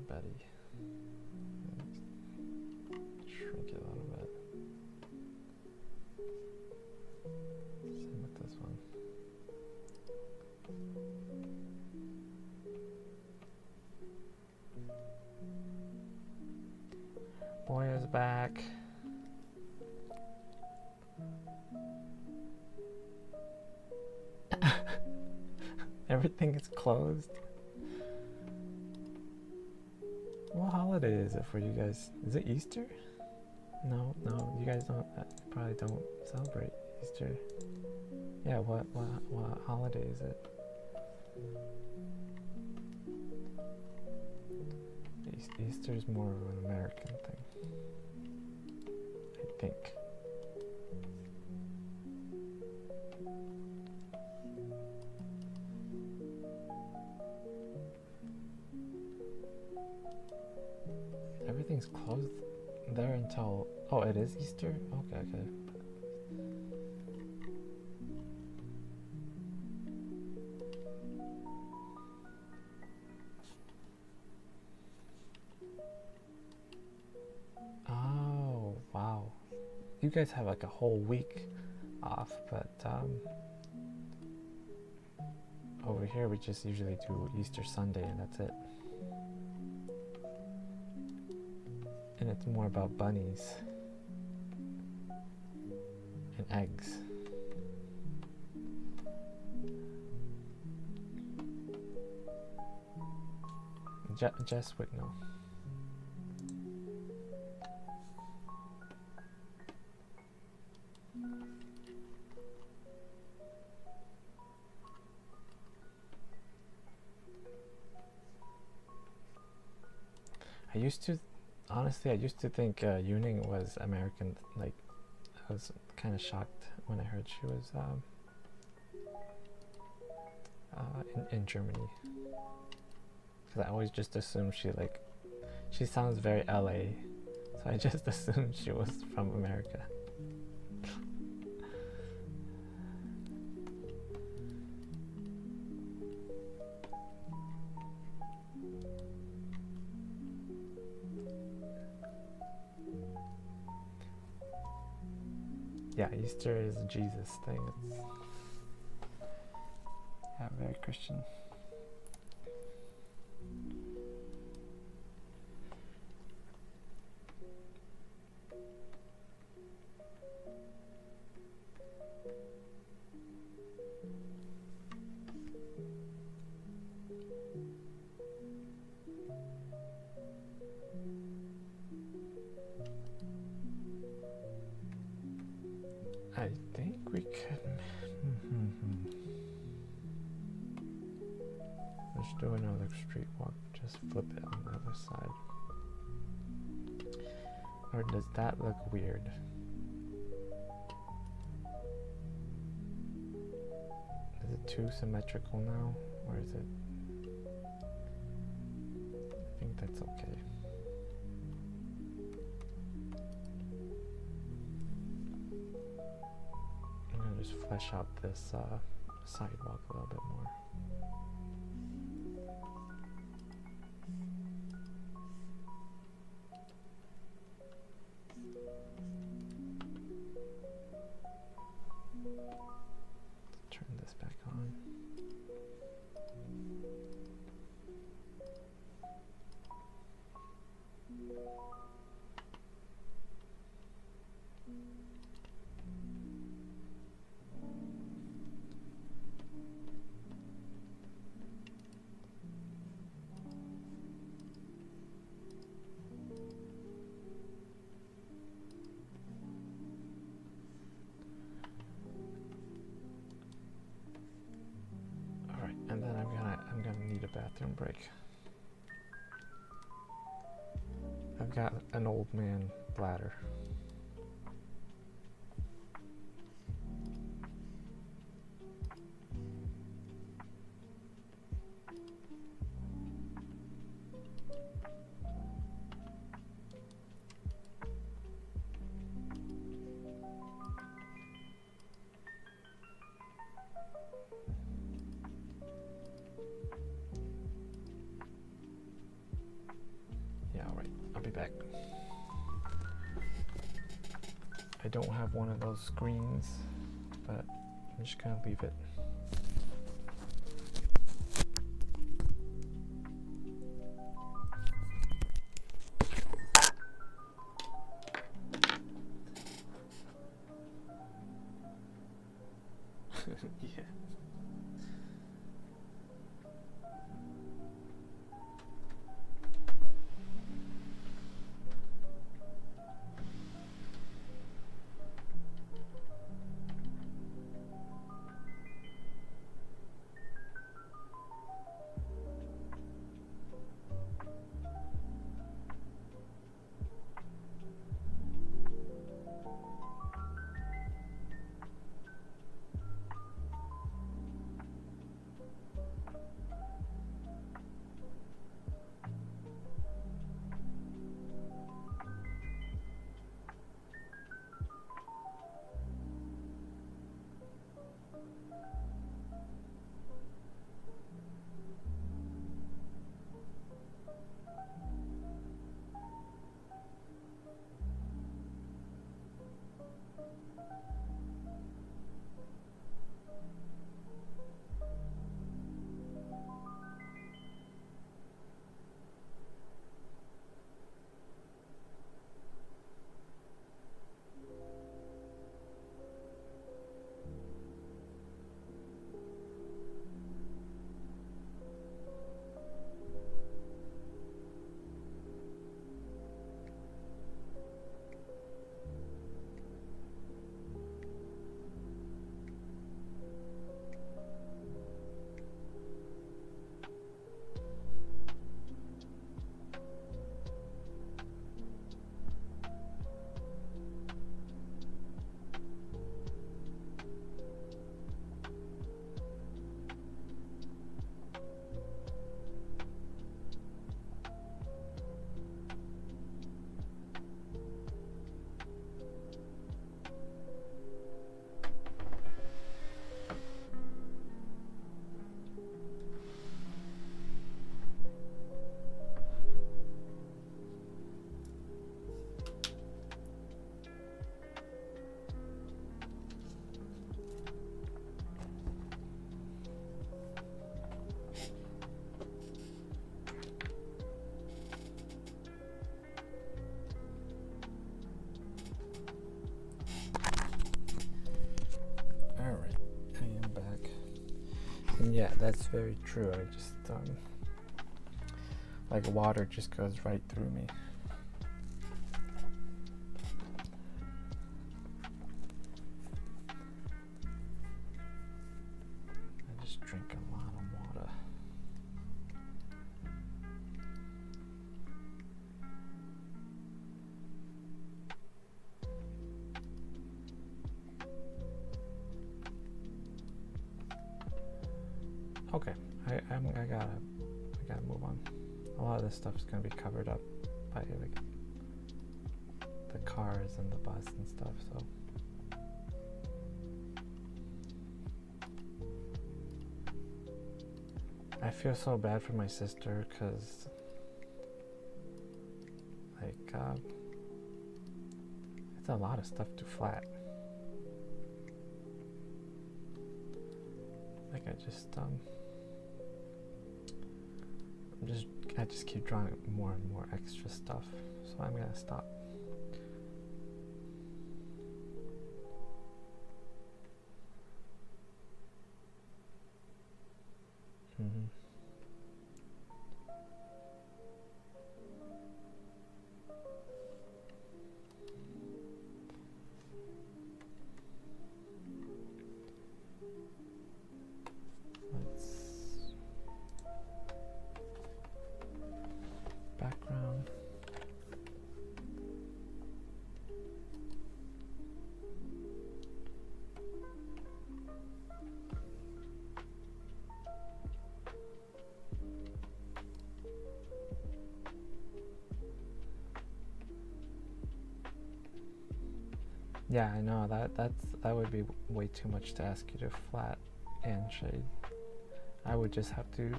Betty. Shrink it a little bit. Same with this one. Boy is back. Everything is closed. What holiday is it for you guys? Is it Easter? No, you guys don't. Probably don't celebrate Easter. Yeah, what holiday is it? Easter is more of an American thing, I think. Everything's closed there until... Oh, it is Easter? Okay. Oh, wow. You guys have like a whole week off, but over here we just usually do Easter Sunday and that's it. And it's more about bunnies and eggs. Jess would know. Honestly, I used to think Yuning was American. Like, I was kind of shocked when I heard she was in Germany. Because I always just assumed she sounds very LA. So I just assumed she was from America. Yeah, Easter is a Jesus thing. It's very Christian. I think we could... Let's do another street walk. Just flip it on the other side. Or does that look weird? Is it too symmetrical now? Or is it... I think that's okay. I'm gonna just flesh out this sidewalk a little bit more. Turn this back on. And then I'm gonna need a bathroom break. I've got an old man bladder. back. I don't have one of those screens, but I'm just gonna leave it. Yeah. Yeah, that's very true. I just, like water just goes right through me. I just drink a lot of water. Okay, I gotta move on. A lot of this stuff is gonna be covered up by like the cars and the bus and stuff. So I feel so bad for my sister because like it's a lot of stuff to flat. Like I just keep drawing more and more extra stuff, so I'm gonna stop. Background. Yeah, I know that would be way too much to ask you to flat and shade. I would just have to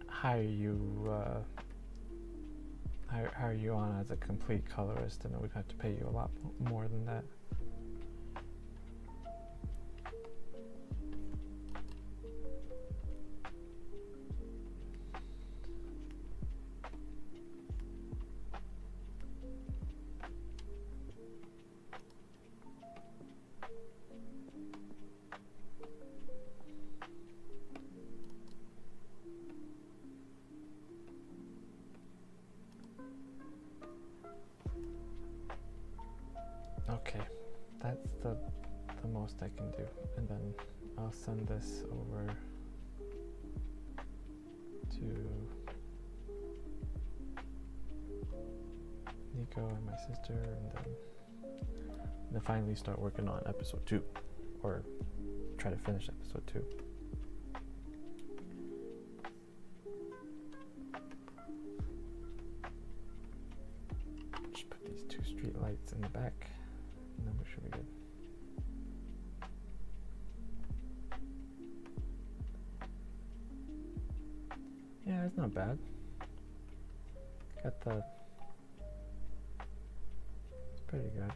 hire you hire you on as a complete colorist, and we'd have to pay you a lot more than that. Okay, that's the most I can do, and then I'll send this over to Nico and my sister, and then finally start working on episode 2, or try to finish episode 2. Just put these 2 street lights in the back, and then we should be good. Yeah, it's not bad. Got the... It's pretty good.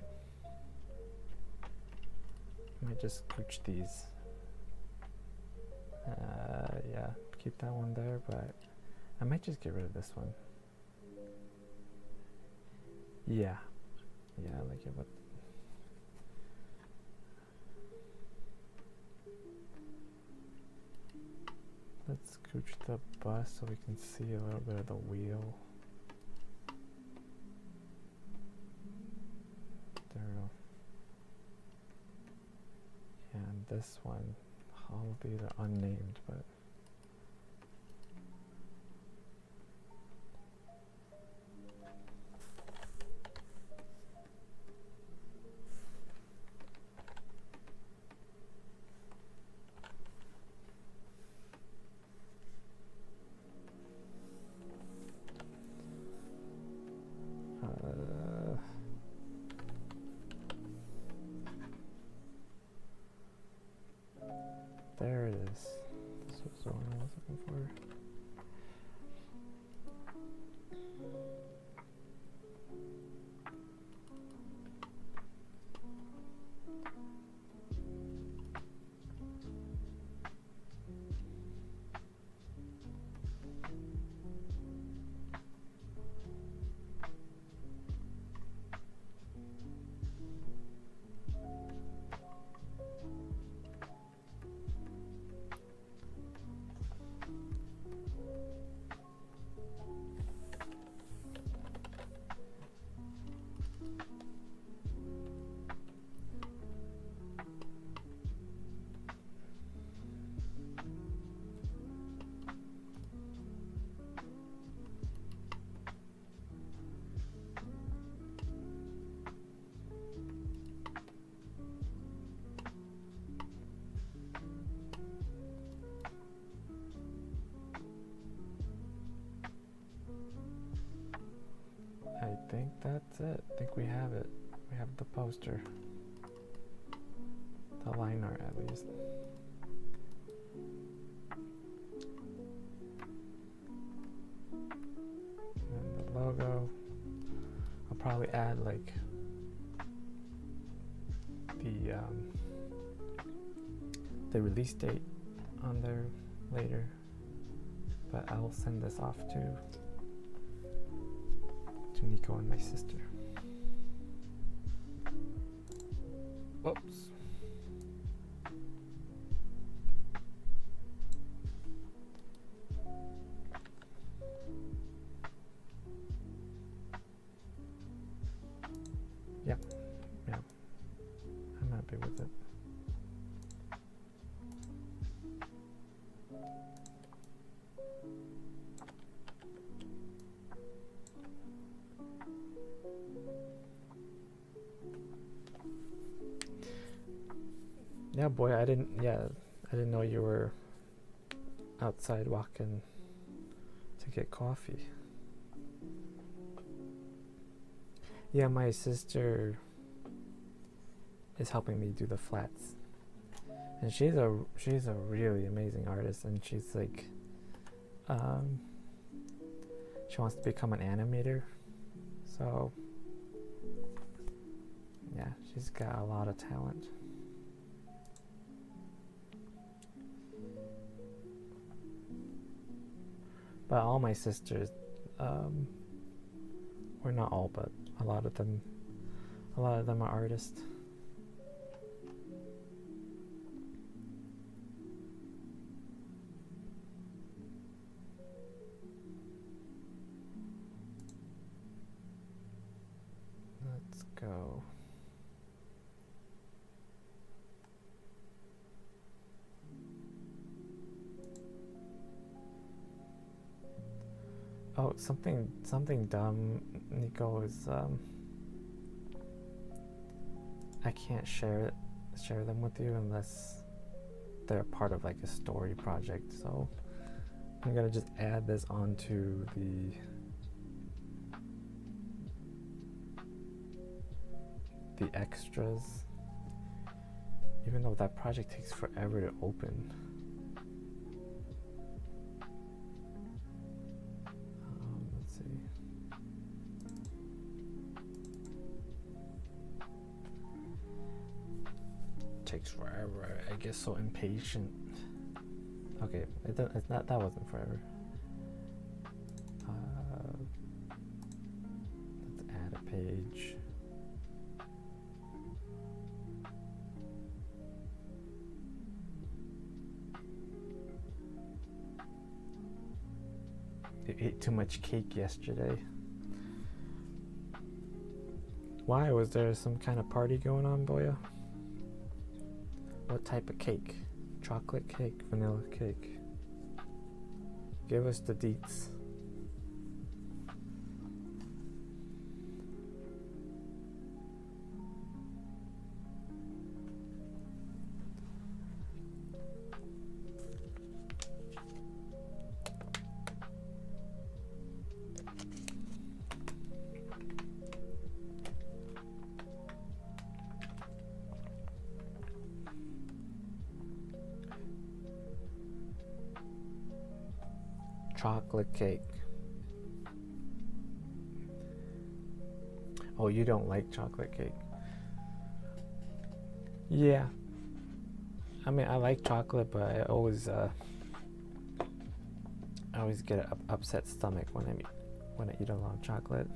Might just scooch these. Yeah, keep that one there, but I might just get rid of this one. Yeah. Yeah, I like it, but... Let's scooch the bus so we can see a little bit of the wheel. There we go. And this one, I'll be the unnamed, but... There it is. This was the one I was looking for. I think that's it. I think we have it. We have the poster. The line art, at least. And the logo. I'll probably add like the release date on there later. But I'll send this off to Nico and my sister. Whoops. Yeah, I'm happy with it. Yeah, boy, I didn't know you were outside walking to get coffee. Yeah, my sister is helping me do the flats. And she's a really amazing artist, and she's like she wants to become an animator, So yeah, she's got a lot of talent. But all my sisters, or not all, but a lot of them are artists. Let's go. Oh, something dumb, Nico, is I can't share them with you unless they're part of like a story project. So I'm gonna just add this onto the extras, even though that project takes forever to open. Let's see. Takes forever. I get so impatient. Okay, it's not. That wasn't forever. Let's add a page. You ate too much cake yesterday. Why? Was there some kind of party going on, Boya? What type of cake? Chocolate cake, vanilla cake? Give us the deets. Chocolate cake. Oh, you don't like chocolate cake? Yeah. I mean, I like chocolate, but I always get an upset stomach when I eat a lot of chocolate.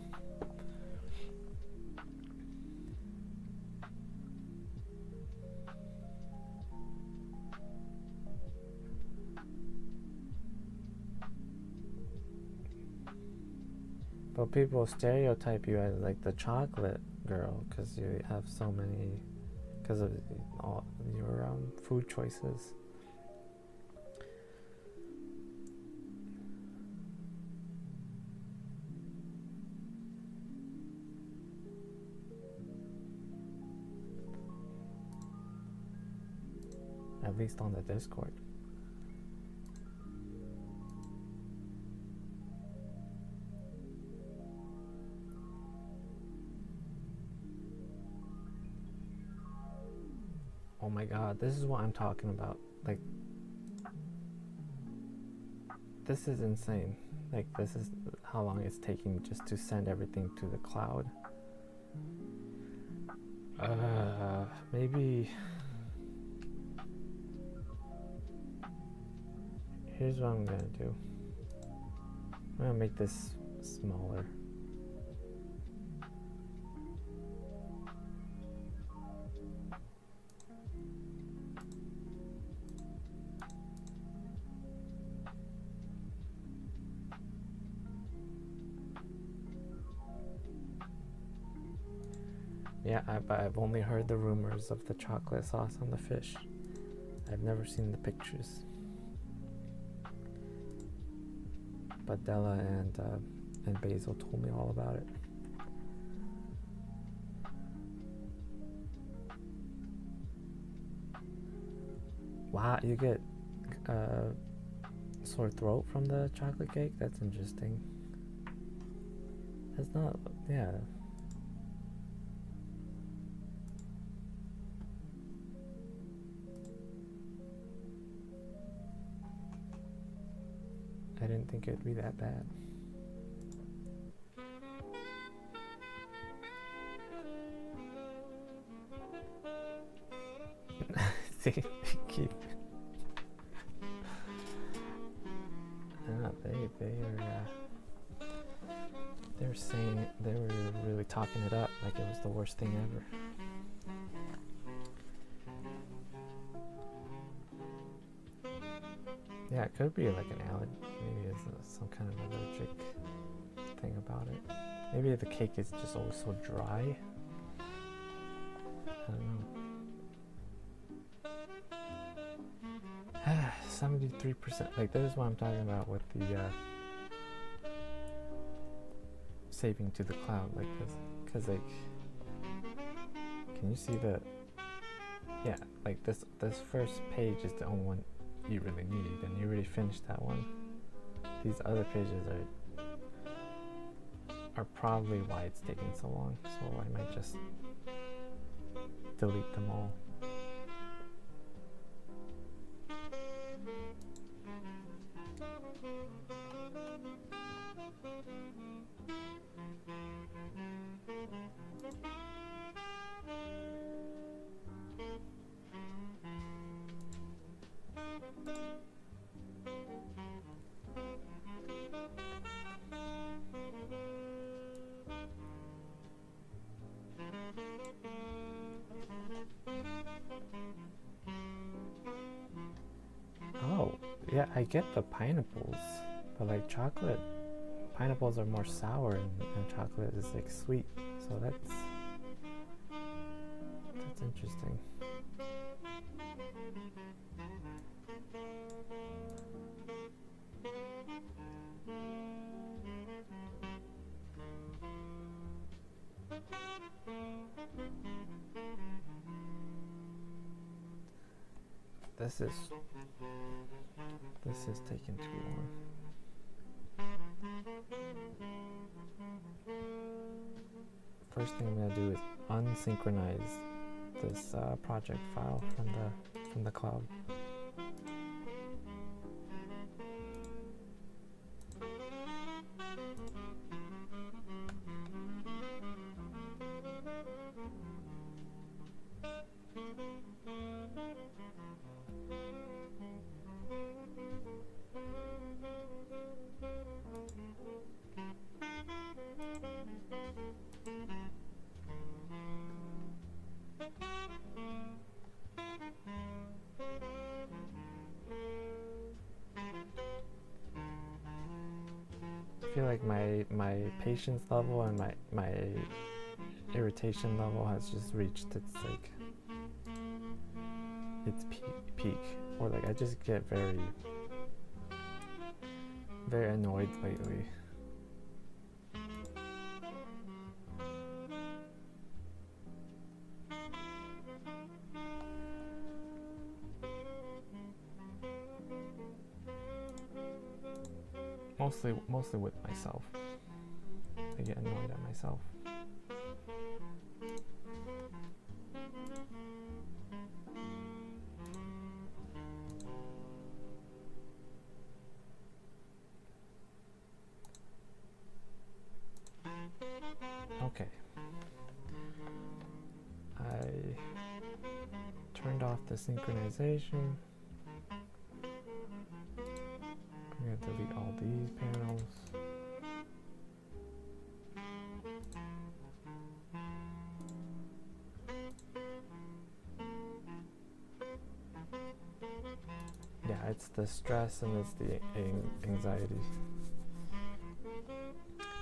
But people stereotype you as like the chocolate girl because you have so many, because of all your food choices. At least on the Discord. Oh my god, this is what I'm talking about. Like, this is insane. Like, this is how long it's taking just to send everything to the cloud. Maybe... Here's what I'm gonna do. I'm gonna make this smaller. Yeah, I've only heard the rumors of the chocolate sauce on the fish. I've never seen the pictures. But Della and Basil told me all about it. Wow, you get sore throat from the chocolate cake? That's interesting. That's not, yeah. I didn't think it'd be that bad. See, they keep. They're saying they were really talking it up like it was the worst thing ever. Yeah, it could be like an allergy. Maybe it's some kind of allergic thing about it. Maybe the cake is just always so dry. I don't know. 73%. Like, this is what I'm talking about with the saving to the cloud, like this. Because, like, can you see the? Yeah, like this first page is the only one you really need, and you already finished that one. These other pages are probably why it's taking so long, so I might just delete them all. Yeah, I get the pineapples, but like chocolate, pineapples are more sour and chocolate is like sweet, so that's interesting. This is taking too long. First thing I'm gonna do is unsynchronize this project file from the cloud. I feel like my patience level and my irritation level has just reached its peak, or like I just get very annoyed lately. Mostly with myself. I get annoyed at myself. Okay. I turned off the synchronization. I'm going to delete all these panels. Yeah, it's the stress and it's the anxiety.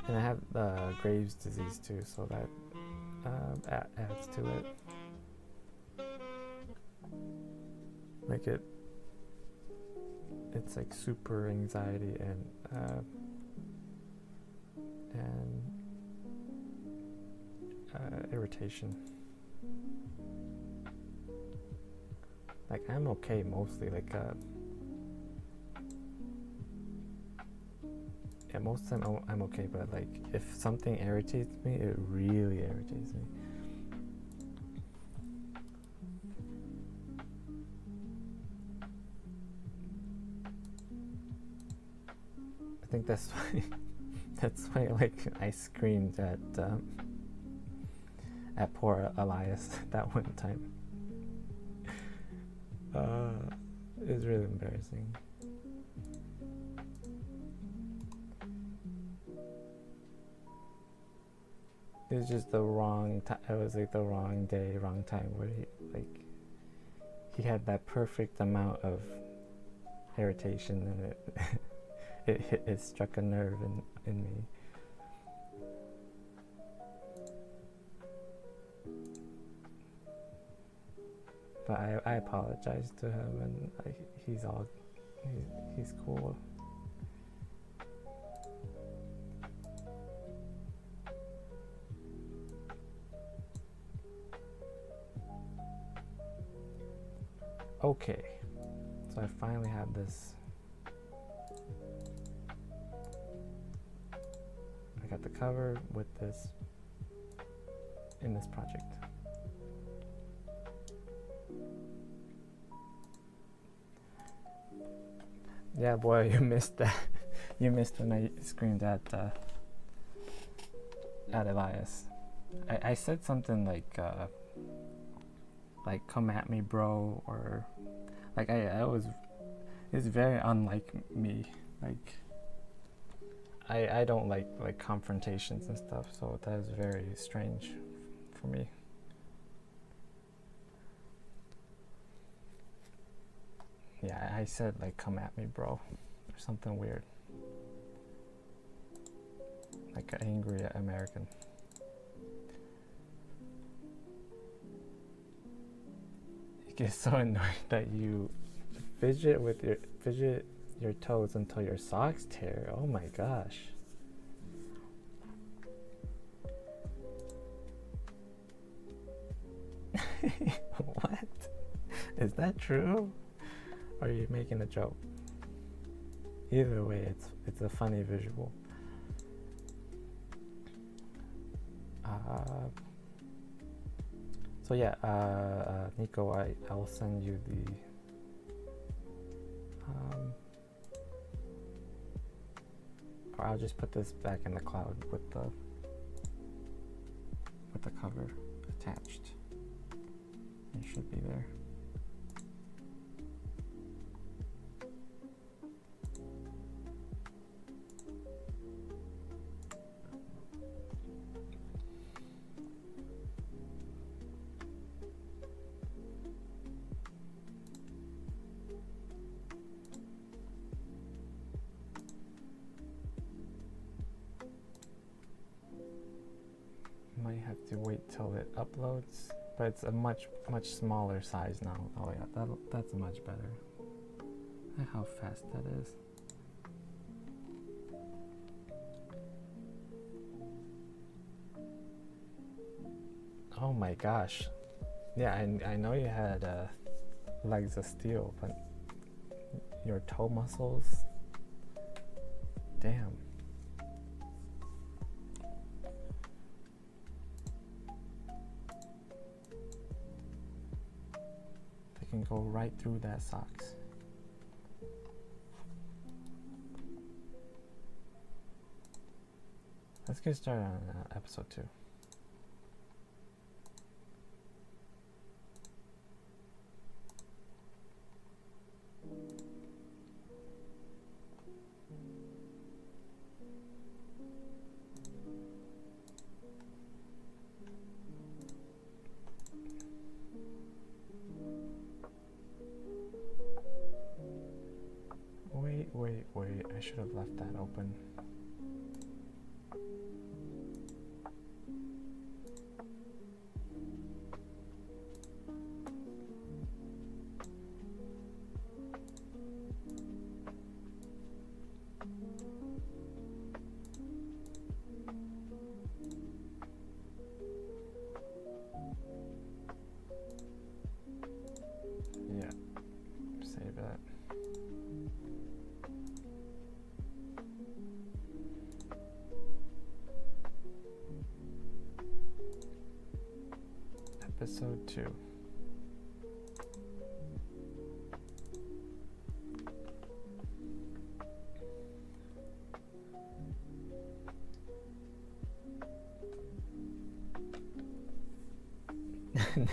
And I have Graves' disease too, so that adds to it. Like it's like super anxiety and irritation. Like I'm okay mostly, like yeah, most of the time I'm okay, but like if something irritates me, it really irritates me. I think that's why like I screamed at poor Elias that one time. It's really embarrassing. It's just the wrong time. It was like the wrong day, wrong time where he had that perfect amount of irritation, and it struck a nerve in me. But I apologized to him, and he's cool. Okay, so I finally have this. I got the cover with this in this project. Yeah, boy, you missed that. You missed when I screamed at Elias. I said something like "come at me, bro," or like it's very unlike me. Like I don't like confrontations and stuff, so that was very strange for me. Yeah, I said like "come at me, bro," or something weird, like an angry American. You get so annoyed that you fidget your toes until your socks tear. Oh my gosh. What? Is that true? Or are you making a joke? Either way, it's a funny visual. So yeah, Nico, I'll send you the or I'll just put this back in the cloud with the cover attached. It should be there. Might have to wait till it uploads, but it's a much smaller size now. Oh yeah, that's much better. Look how fast that is. Oh my gosh. Yeah, I know you had legs of steel, but your toe muscles, damn. Can go right through that socks. Let's get started on episode 2. Wait, I should have left that open. Yeah, save that. Episode 2.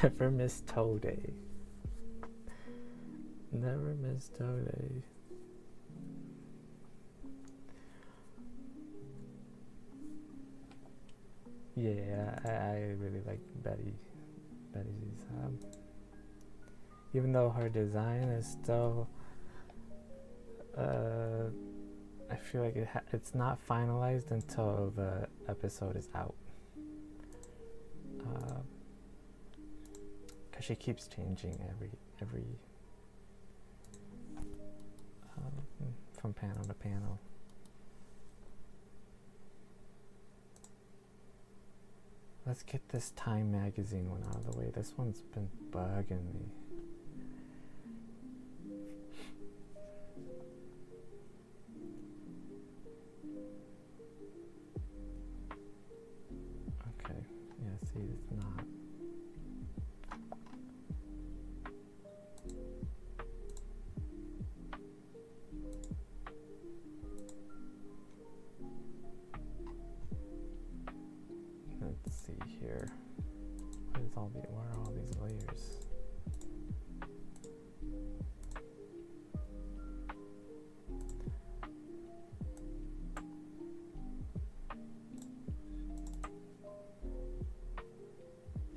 Never miss toe day. Never miss Today. Yeah, I really like Betty's. Even though her design is still, I feel like it's not finalized until the episode is out. Cause she keeps changing every from panel to panel. Let's get this Time magazine one out of the way. This one's been bugging me. Okay, yeah, see, it's not. Let's see here. Where are all these layers?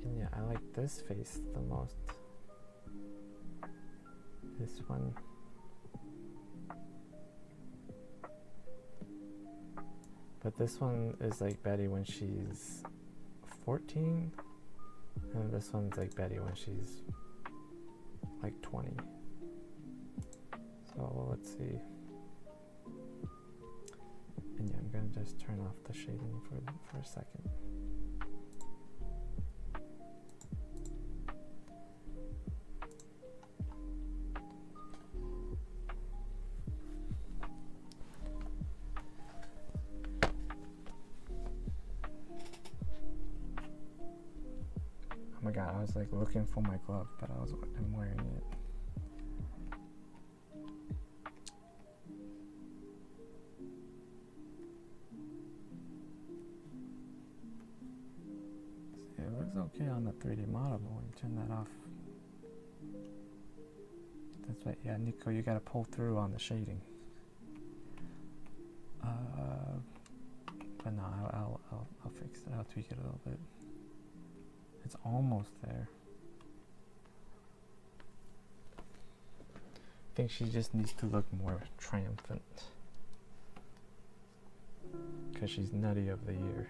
And yeah, I like this face the most. This one. But this one is like Betty when she's 14, and this one's like Betty when she's like 20. So let's see. And yeah, I'm gonna just turn off the shading for a second. Oh my god, I was like looking for my glove, but I'm wearing it. See, it looks okay on the 3D model, but when you turn that off, that's right. Yeah, Nico, you gotta pull through on the shading. But no, I'll fix it. I'll tweak it a little bit. It's almost there. I think she just needs to look more triumphant. Because she's Nutty of the Year.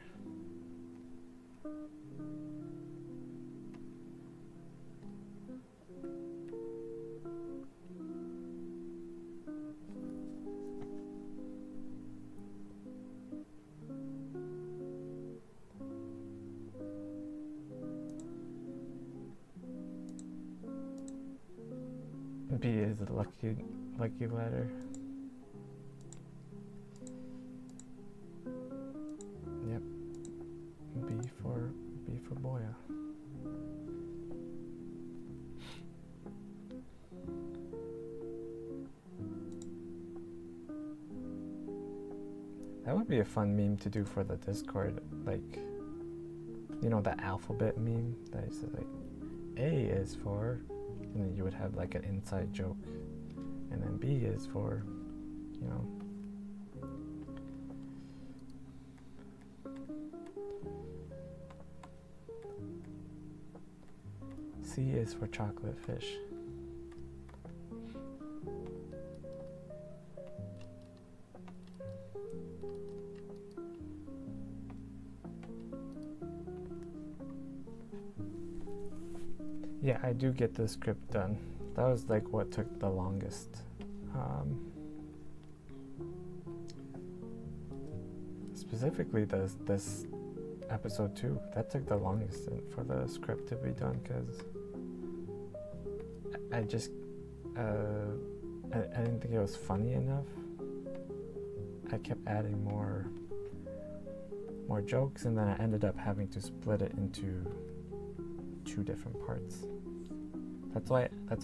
B is the lucky letter. Yep. B for Boya. That would be a fun meme to do for the Discord, like, you know, the alphabet meme that is like A is for, and then you would have like an inside joke, and then B is for, you know, C is for chocolate fish. Yeah, I do get the script done. That was like what took the longest. Specifically this episode 2, that took the longest for the script to be done, because I just I didn't think it was funny enough. I kept adding more jokes, and then I ended up having to split it into 2 different parts. That's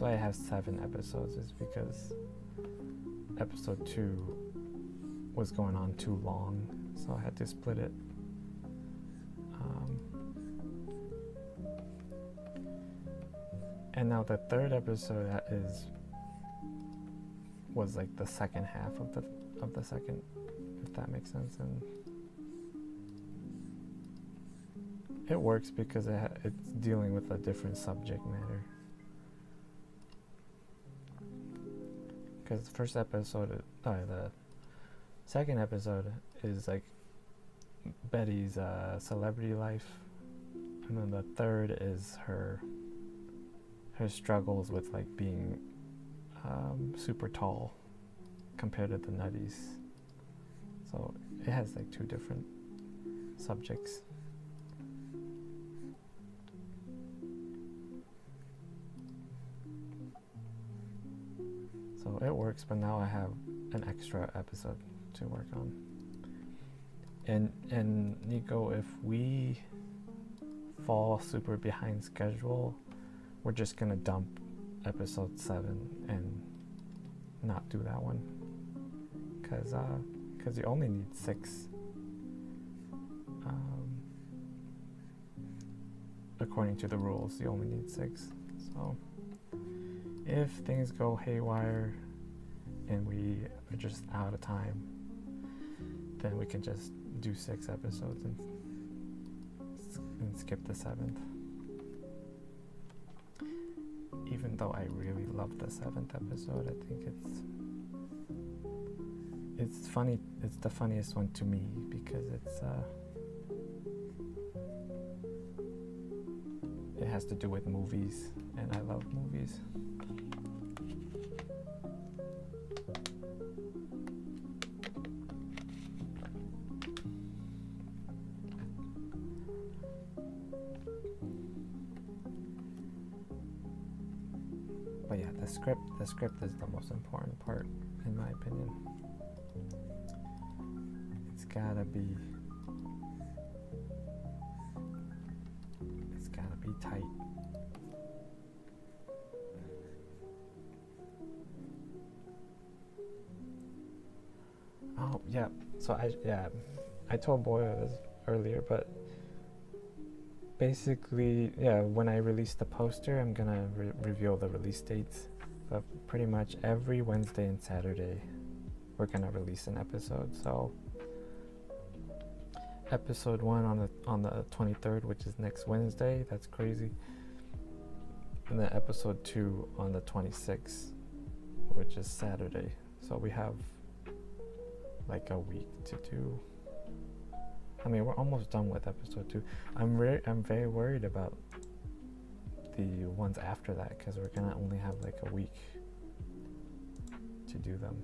why I have 7 episodes, is because episode 2 was going on too long, so I had to split it. And now the 3rd episode is was like the second half of the second, if that makes sense. And it works because it's dealing with a different subject matter. Because the second episode is like Betty's celebrity life, and then the third is her struggles with like being super tall compared to the Nutties. So it has like two different subjects. So it works, but now I have an extra episode to work on. And Nico, if we fall super behind schedule, we're just gonna dump episode 7 and not do that one, because you only need 6 according to the rules. You only need 6. So if things go haywire and we are just out of time, then we can just do 6 episodes and skip the 7th. Even though I really love the 7th episode, I think it's funny. It's the funniest one to me because it has to do with movies, and I love movies. But yeah, the script is the most important part, in my opinion. It's gotta be tight. Oh yeah, so I told Boya this earlier, but basically, when I release the poster, I'm gonna reveal the release dates. But pretty much every Wednesday and Saturday, we're gonna release an episode. So episode 1 on the 23rd, which is next Wednesday. That's crazy. And then episode 2 on the 26th, which is Saturday. So we have like a week to do. I mean, we're almost done with episode 2. I'm very worried about the ones after that, because we're gonna only have like a week to do them.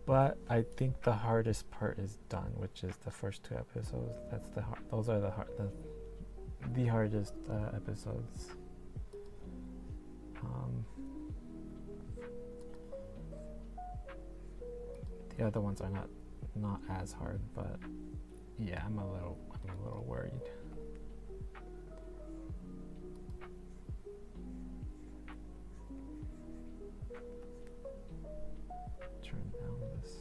But I think the hardest part is done, which is the first 2 episodes. Those are the hardest episodes. The other ones are not as hard, but yeah, I'm a little worried. Turn down this.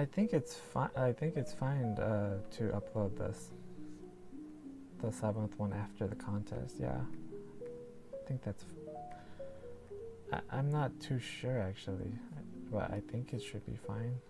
I think it's fine. I think it's fine to upload the 7th one after the contest. Yeah, I think that's. I'm not too sure actually, but I think it should be fine.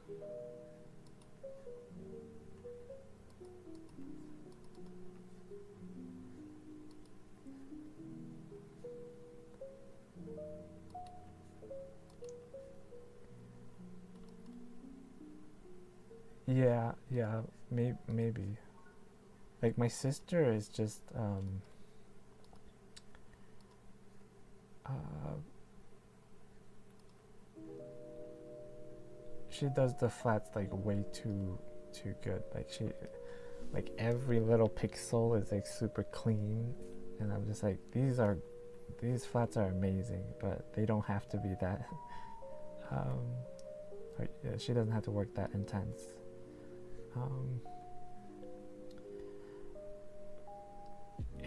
Yeah, maybe. Like my sister is just she does the flats like way too good. Like every little pixel is like super clean, and I'm just like, these flats are amazing, but they don't have to be that. She doesn't have to work that intense.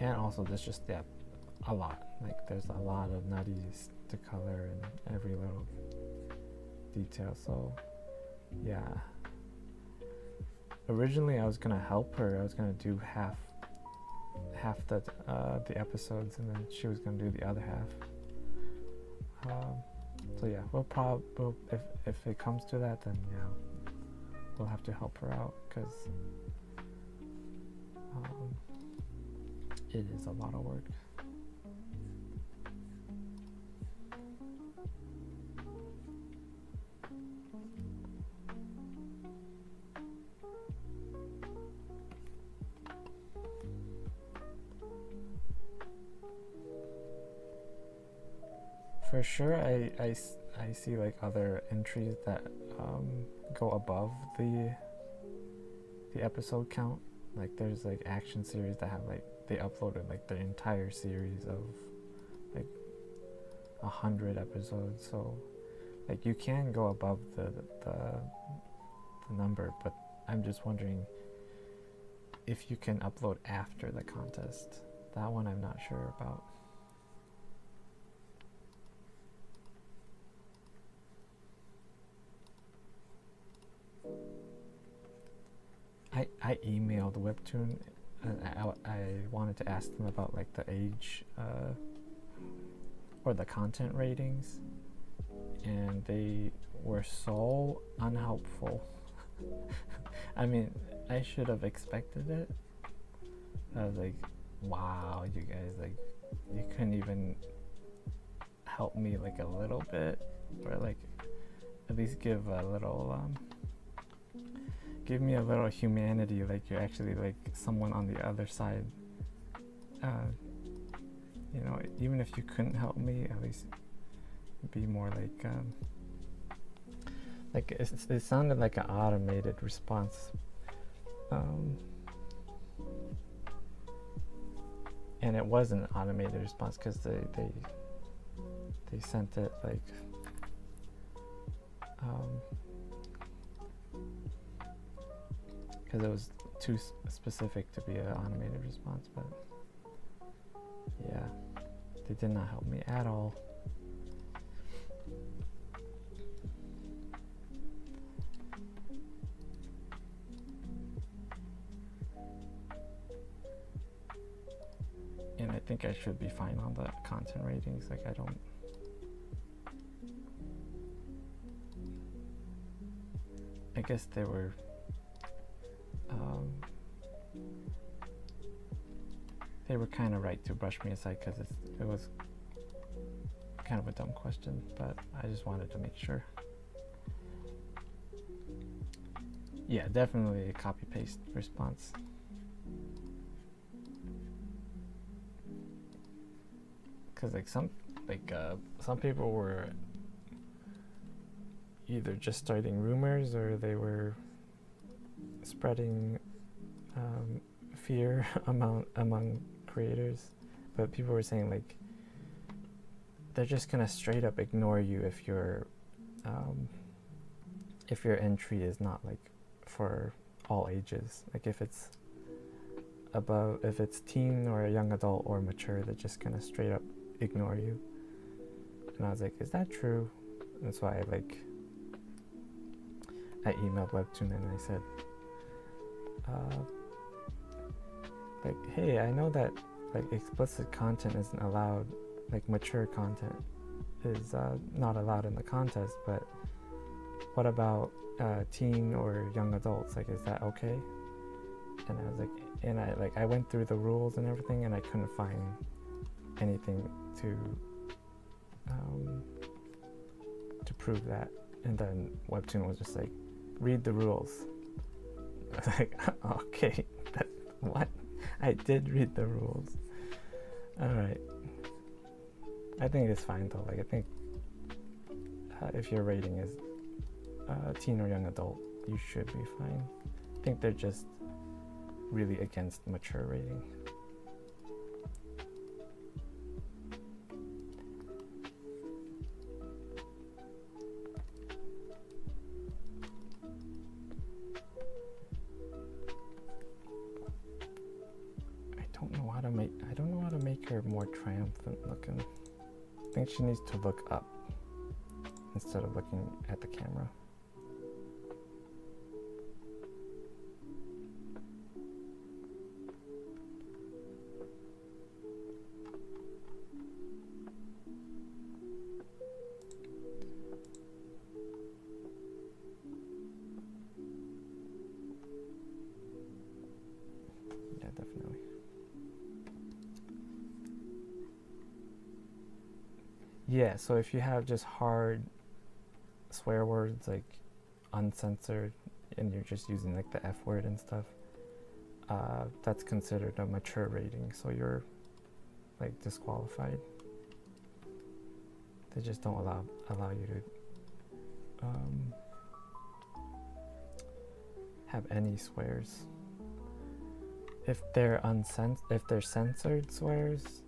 and also there's just a lot. Like there's a lot of nutties to color and every little detail. So yeah. Originally I was gonna help her. I was gonna do half the episodes, and then she was gonna do the other half. So yeah, we'll if it comes to that, then yeah, we'll have to help her out, because it is a lot of work. For sure, I see like other entries that go above the episode count. Like there's like action series that have like, they uploaded like the entire series of like 100 episodes. So like you can go above the number, but I'm just wondering if you can upload after the contest. That one I'm not sure about. I emailed Webtoon, and I wanted to ask them about like the age or the content ratings, and they were so unhelpful. I mean, I should have expected it. I was like, wow, you guys, like, you couldn't even help me like a little bit, or like at least give a little give me a little humanity, like you're actually like someone on the other side. You know, even if you couldn't help me, at least be more like it sounded like an automated response, and it was an automated response because they sent it like because it was too specific to be an automated response. But yeah, they did not help me at all. And I think I should be fine on the content ratings. Like I guess they were kind of right to brush me aside, because it was kind of a dumb question, but I just wanted to make sure. Yeah, definitely a copy paste response. Because like some people were either just starting rumors, or they were spreading fear among creators. But people were saying like they're just gonna straight up ignore you if your entry is not like for all ages. Like if it's teen or a young adult or mature, they're just gonna straight up ignore you. And I was like, is that true? That's why I emailed Webtoon and I said, like, hey, I know that like explicit content isn't allowed, like mature content is not allowed in the contest, but what about teen or young adults? Like, is that okay? And I was like, and I went through the rules and everything, and I couldn't find anything to prove that. And then Webtoon was just like, read the rules. I was like, okay, what? I did read the rules. Alright. I think it's fine though. Like, I think if your rating is teen or young adult, you should be fine. I think they're just really against mature rating. I don't know how to make her more triumphant looking. I think she needs to look up instead of looking at the camera. Yeah, definitely. Yeah, so if you have just hard swear words, like uncensored, and you're just using like the F word and stuff, that's considered a mature rating, so you're like disqualified. They just don't allow you to have any swears. If they're censored swears,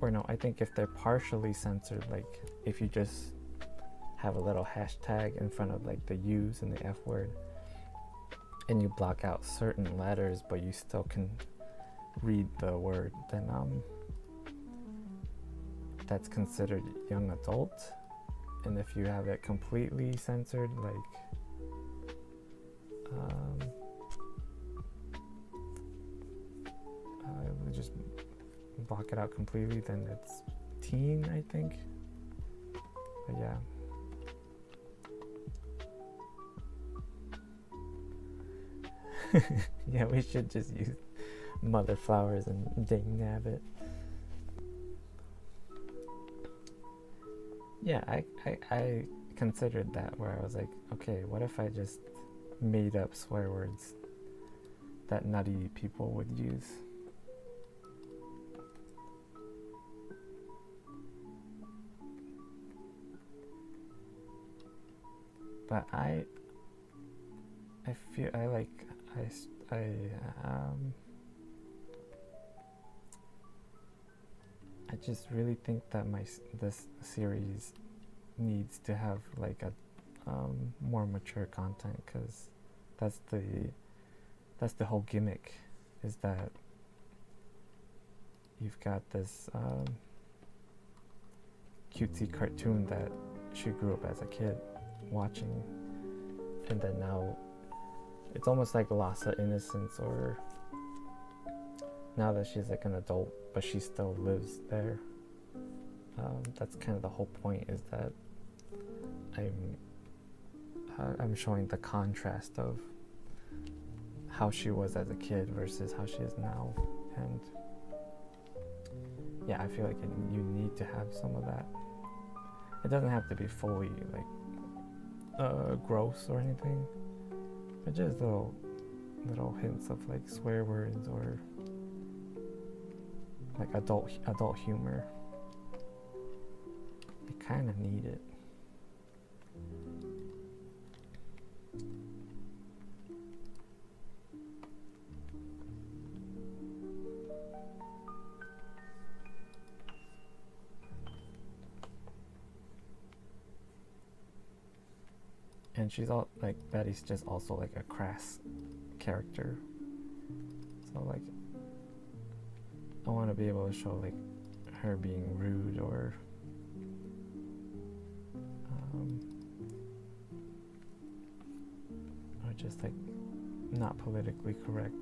or no, I think if they're partially censored, like if you just have a little hashtag in front of like the U's and the F word, and you block out certain letters, but you still can read the word, then that's considered young adult. And if you have it completely censored, like just block it out completely, then it's teen, I think. But yeah. Yeah, we should just use mother flowers and dang nabbit. Yeah, I considered that, where I was like, okay, what if I just made up swear words that nutty people would use? But I feel I just really think that this series needs to have like a more mature content, because that's the whole gimmick, is that you've got this cutesy cartoon that she grew up as a kid watching, and then now it's almost like loss of innocence, or now that she's like an adult but she still lives there. That's kind of the whole point, is that I'm showing the contrast of how she was as a kid versus how she is now. And yeah, I feel like you need to have some of that. It doesn't have to be fully like gross or anything, but just little hints of like swear words, or like adult humor. You kind of need it. And she's all like, Betty's just also like a crass character, so like I want to be able to show like her being rude, or just like not politically correct.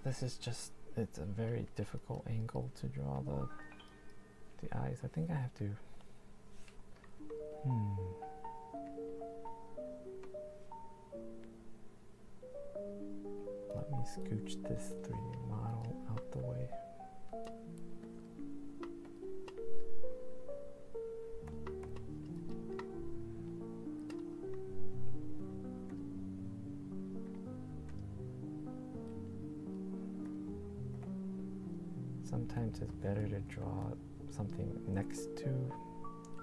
this is just, it's a very difficult angle to draw the eyes. I think I have to, let me scooch this 3D model out the way. Sometimes it's better to draw something next to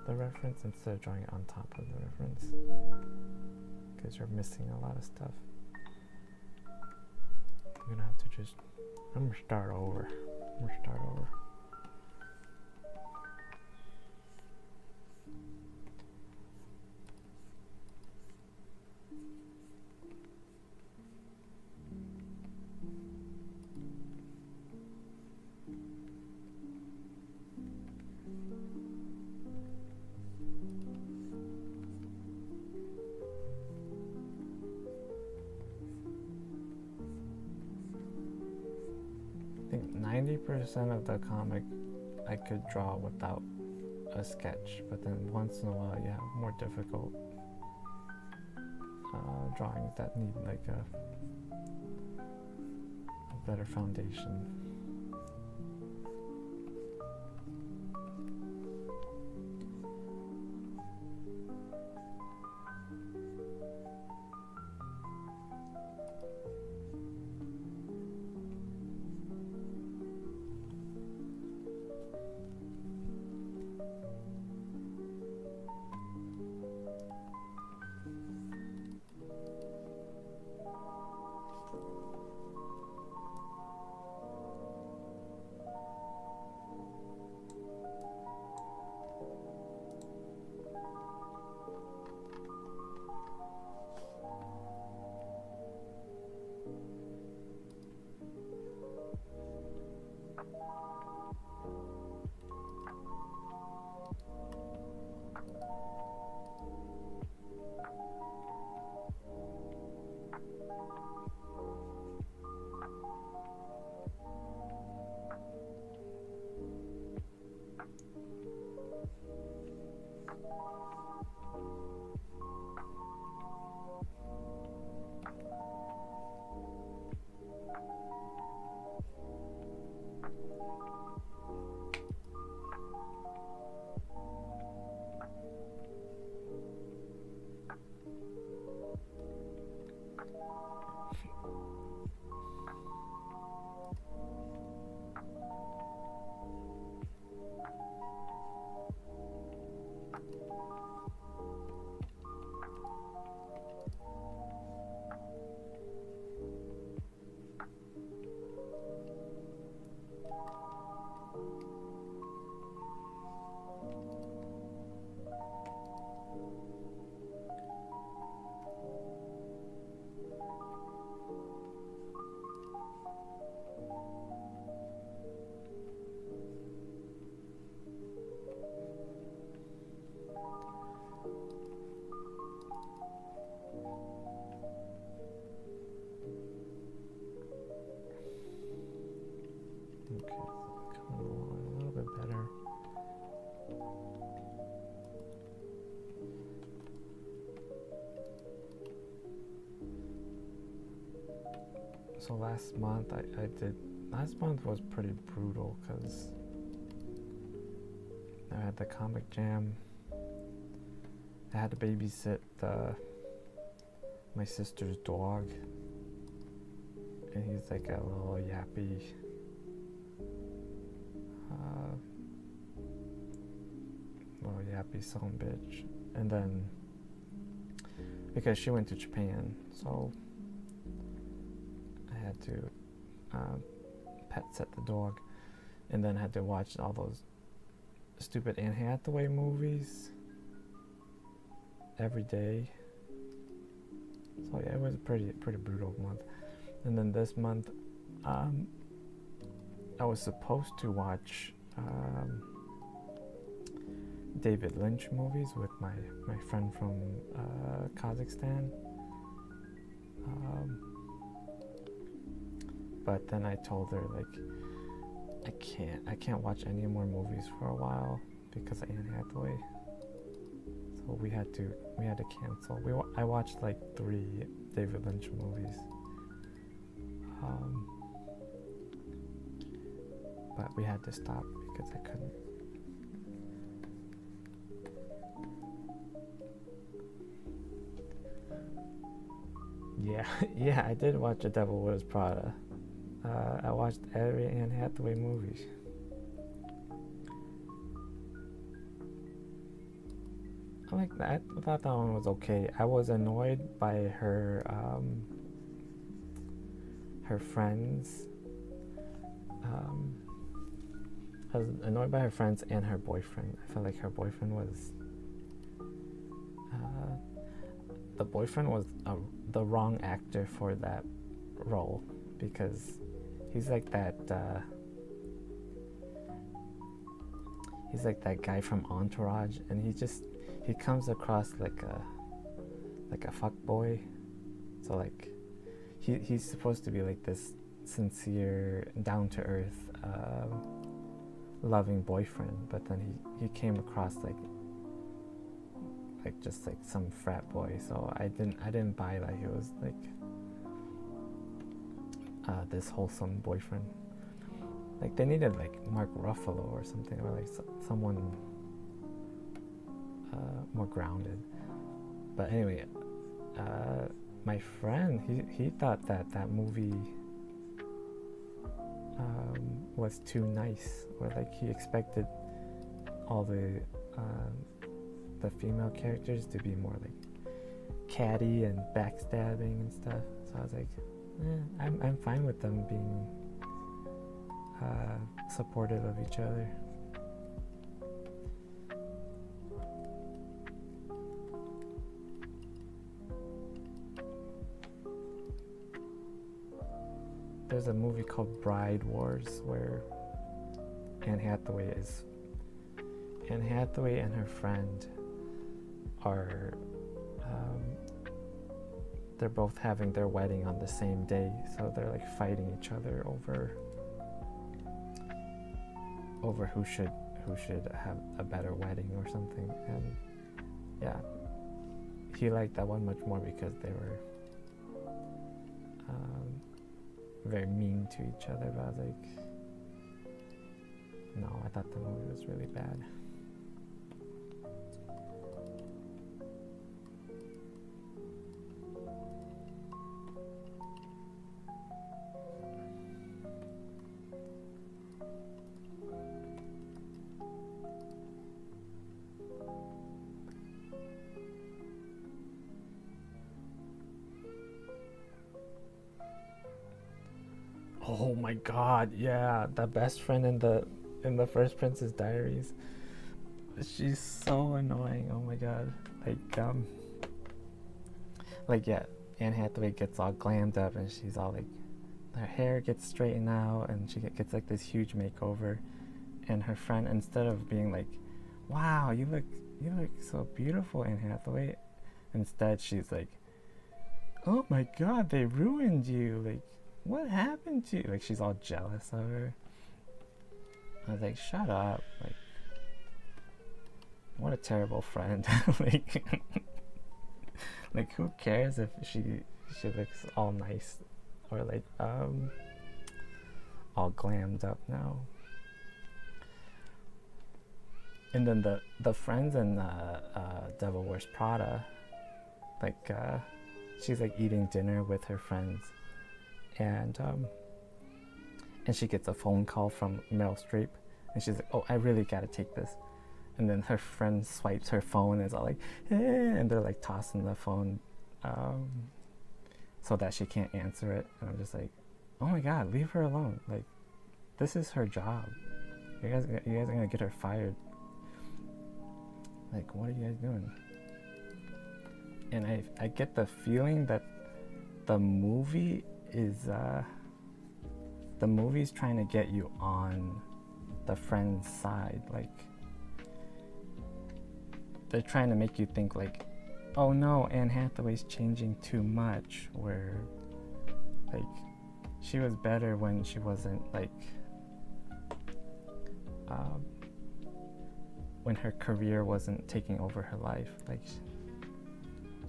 the reference instead of drawing it on top of the reference, because you're missing a lot of stuff. I'm gonna have to just, I'm gonna start over. I think 90% of the comic I could draw without a sketch, but then once in a while you have more difficult drawings that need like a better foundation. Okay, coming along a little bit better. So last month last month was pretty brutal because I had the comic jam. I had to babysit my sister's dog, and he's like a little yappy son bitch. And then because she went to Japan, so I had to pet sit the dog, and then had to watch all those stupid Anne Hathaway movies every day. So yeah, it was a pretty brutal month. And then this month, I was supposed to watch David Lynch movies with my friend from Kazakhstan, but then I told her like I can't watch any more movies for a while because of Anne Hathaway. So we had to cancel. I watched like 3 David Lynch movies. But we had to stop because I couldn't. Yeah, I did watch The Devil Wears Prada. I watched every Anne Hathaway movie. I thought that one was okay. I was annoyed by her friends. I was annoyed by her friends and her boyfriend. I felt like her boyfriend was the wrong actor for that role, because he's like that guy from Entourage, and he comes across like a fuck boy. So like he's supposed to be like this sincere, down to earth, loving boyfriend, but then he came across like just like some frat boy. So I didn't buy that he was like this wholesome boyfriend. Like they needed like Mark Ruffalo or something, or like someone more grounded. But anyway, my friend, he thought that movie was too nice, or like he expected all the female characters to be more like catty and backstabbing and stuff. So I was like, I'm fine with them being supportive of each other. There's a movie called Bride Wars where Anne Hathaway and her friend are they're both having their wedding on the same day, so they're like fighting each other over who should have a better wedding or something. And yeah, he liked that one much more because they were very mean to each other. But I was like, no, I thought the movie was really bad. Oh my god, yeah, the best friend in the First Princess Diaries. She's so annoying. Oh my god. Like yeah, Anne Hathaway gets all glammed up and she's all like, her hair gets straightened out and she gets like this huge makeover, and her friend, instead of being like, wow, you look so beautiful, Anne Hathaway, instead she's like, oh my god, they ruined you, like what happened to you? Like she's all jealous of her. I was like, shut up, like what a terrible friend. like who cares if she looks all nice or like all glammed up now. And then the friends in Devil Wears Prada, like she's like eating dinner with her friends, and she gets a phone call from Meryl Streep, and she's like, oh, I really gotta take this. And then her friend swipes her phone and is all like, eh, and they're like tossing the phone so that she can't answer it. And I'm just like, oh my god, leave her alone. Like, this is her job. You guys are gonna get her fired. Like, what are you guys doing? And I get the feeling that the movie is the movie's trying to get you on the friend's side. Like, they're trying to make you think like, oh no, Anne Hathaway's changing too much, where like she was better when she wasn't like when her career wasn't taking over her life. Like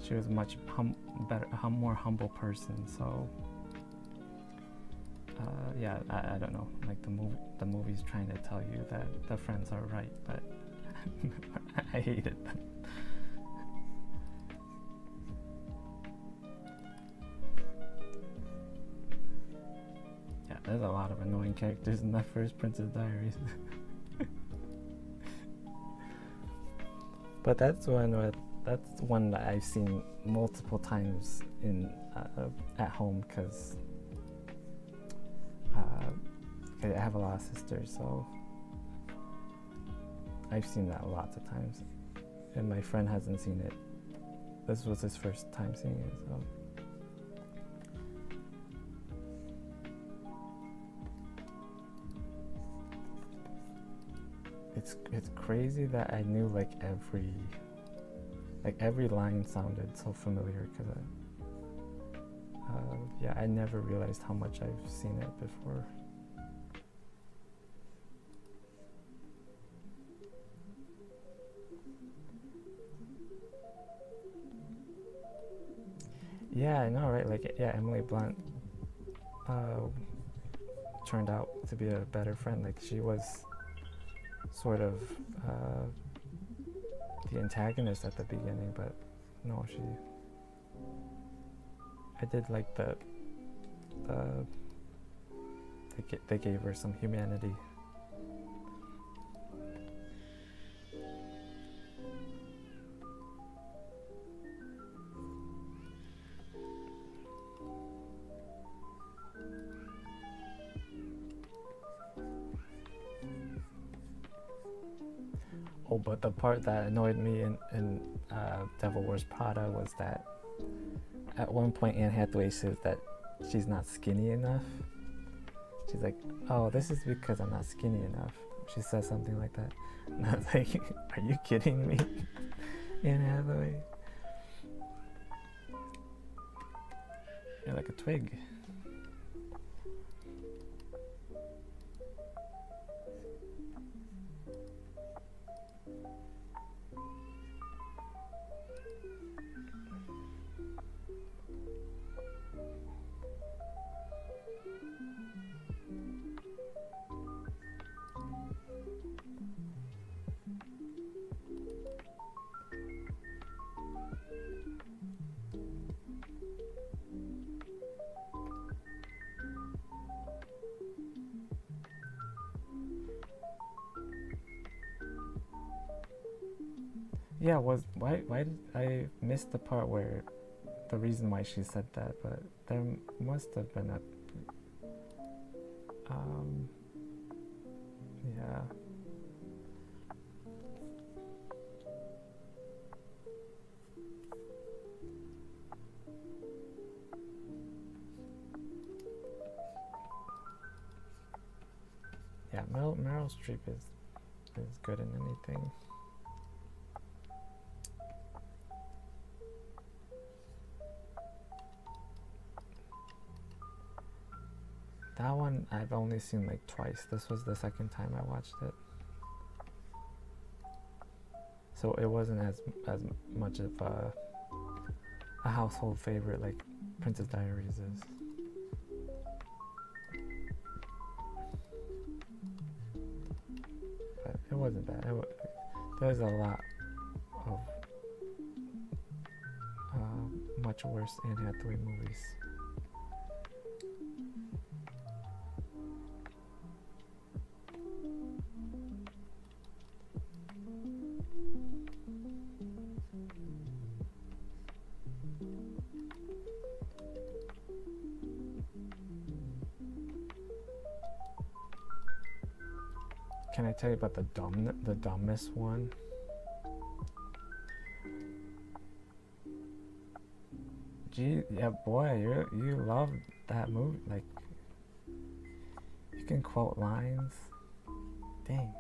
she was much better, a more humble person. So yeah, I don't know. Like the movie's trying to tell you that the friends are right, but I hated them. Yeah, there's a lot of annoying characters in that first Princess Diaries. But that's one that I've seen multiple times in at home because I have a lot of sisters, so I've seen that lots of times. And my friend hasn't seen it. This was his first time seeing it, so. It's crazy that I knew like every line sounded so familiar because yeah, I never realized how much I've seen it before. Yeah, I know, right? Like, yeah, Emily Blunt turned out to be a better friend. Like, she was sort of the antagonist at the beginning, but no, I did like they gave her some humanity. Oh, but the part that annoyed me in Devil Wears Prada was that at one point Anne Hathaway says that she's not skinny enough. She's like, oh, this is because I'm not skinny enough. She says something like that. And I was like, are you kidding me? Anne Hathaway. You're like a twig. Yeah, why did I miss the part where the reason why she said that, but there must have been a yeah. Yeah, Meryl Streep is good in anything. That one I've only seen like twice. This was the second time I watched it. So it wasn't as much of a household favorite like Princess Diaries is. But it wasn't bad. There's a lot of much worse Anne Hathaway movies. Can I tell you about the dumbest one? Gee, yeah, boy, you love that movie. Like, you can quote lines. Dang.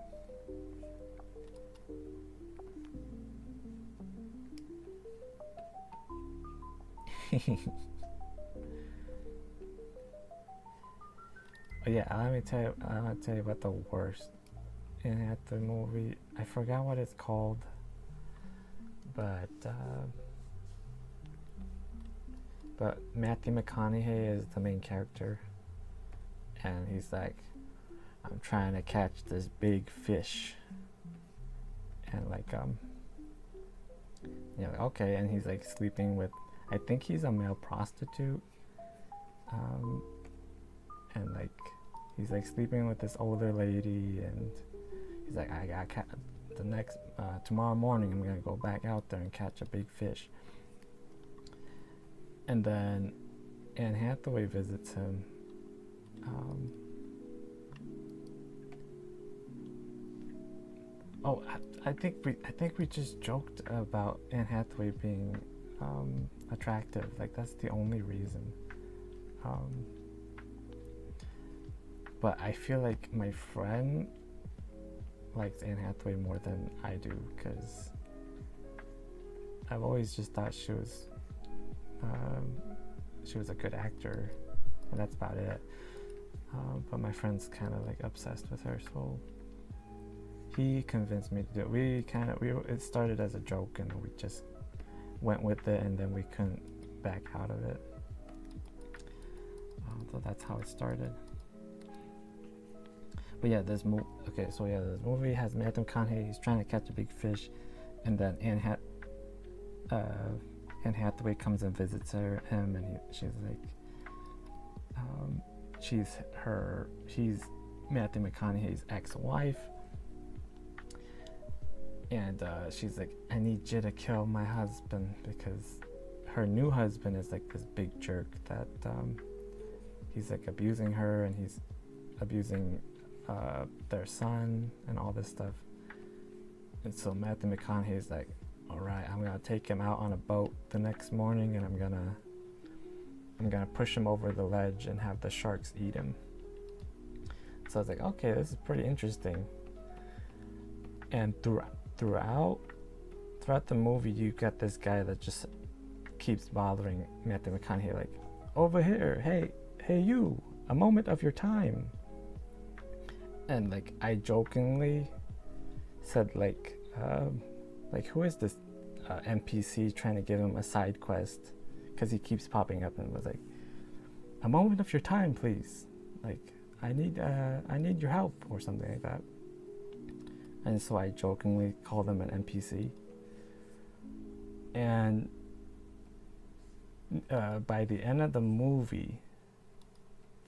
Yeah, let me tell you. I'm gonna tell you about the worst Anne Hathaway movie. I forgot what it's called, but but Matthew McConaughey is the main character, and he's like, I'm trying to catch this big fish, and like yeah, like, okay, and he's like sleeping with, I think he's a male prostitute, and like he's like sleeping with this older lady, and he's like, I got the next tomorrow morning I'm gonna go back out there and catch a big fish. And then Anne Hathaway visits him. Oh, I think we just joked about Anne Hathaway being attractive. Like that's the only reason. But I feel like my friend likes Anne Hathaway more than I do, because I've always just thought she was a good actor, and that's about it. But my friend's kind of like obsessed with her, so he convinced me to do it. It started as a joke, and we just went with it, and then we couldn't back out of it. So that's how it started. But yeah, this movie has Matthew McConaughey. He's trying to catch a big fish, and then Anne Hathaway comes and visits him, and she's like, she's Matthew McConaughey's ex-wife, and she's like, I need you to kill my husband, because her new husband is like this big jerk that he's like abusing her, and he's abusing their son and all this stuff. And so Matthew McConaughey is like, all right, I'm gonna take him out on a boat the next morning, and I'm gonna push him over the ledge and have the sharks eat him. So I was like, okay, this is pretty interesting. And throughout the movie, you got this guy that just keeps bothering Matthew McConaughey, like, over here, hey you, a moment of your time. And like I jokingly said, like who is this NPC trying to give him a side quest, because he keeps popping up, and was like, a moment of your time please, like I need your help or something like that. And so I jokingly called him an NPC, and by the end of the movie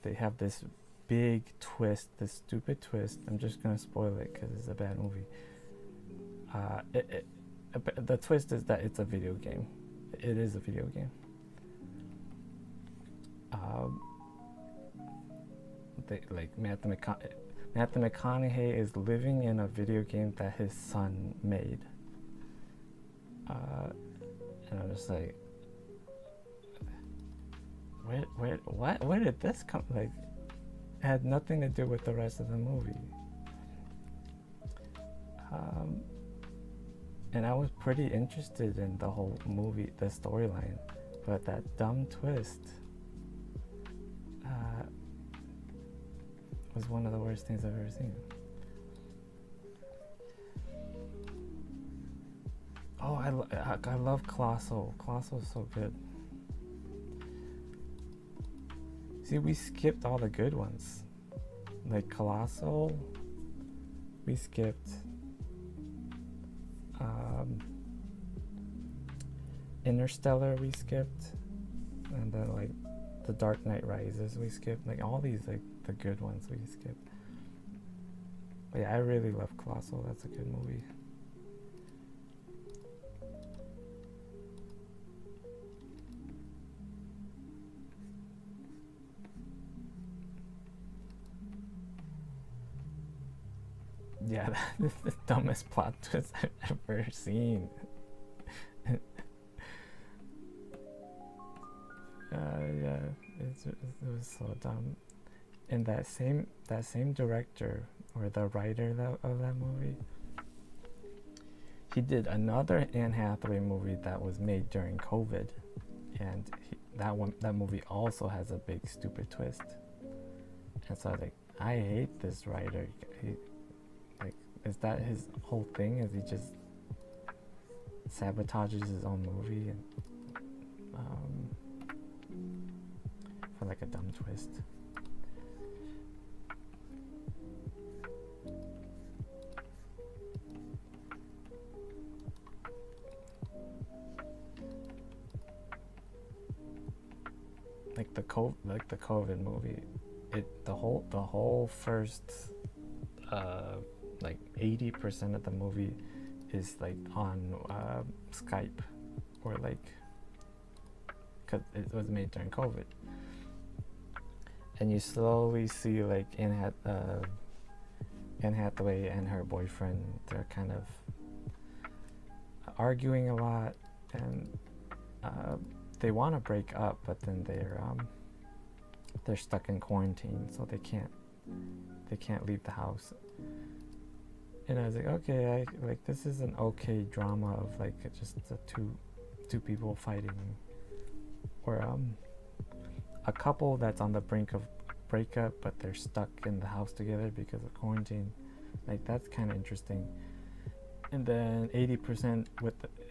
they have this big twist, this stupid twist. I'm just gonna spoil it because it's a bad movie. The twist is that it's a video game. It is a video game. Matthew McConaughey is living in a video game that his son made. And I'm just like, where did this come? Like, it had nothing to do with the rest of the movie. And I was pretty interested in the whole movie, the storyline, but that dumb twist was one of the worst things I've ever seen. Oh, I love Colossal. Colossal is so good. See, we skipped all the good ones. Like Colossal, we skipped. Interstellar, we skipped. And then like The Dark Knight Rises, we skipped. Like all these, like the good ones, we skipped. But yeah, I really love Colossal. That's a good movie. Yeah, that's the dumbest plot twist I've ever seen. Yeah, it was so dumb. And that same director, or the writer of that movie, he did another Anne Hathaway movie that was made during COVID, and that movie also has a big stupid twist. And so I was like, I hate this writer. Like, is that his whole thing? Is he just sabotages his own movie and for like a dumb twist? Like the COVID movie, the whole first like 80% of the movie is like on Skype, or like, because it was made during COVID, and you slowly see like Anne Hathaway and her boyfriend, they're kind of arguing a lot, and they want to break up, but then they're stuck in quarantine, so they can't leave the house. And I was like, okay, like this is an okay drama of like just two people fighting, or a couple that's on the brink of breakup, but they're stuck in the house together because of quarantine. Like, that's kind of interesting. And then 80%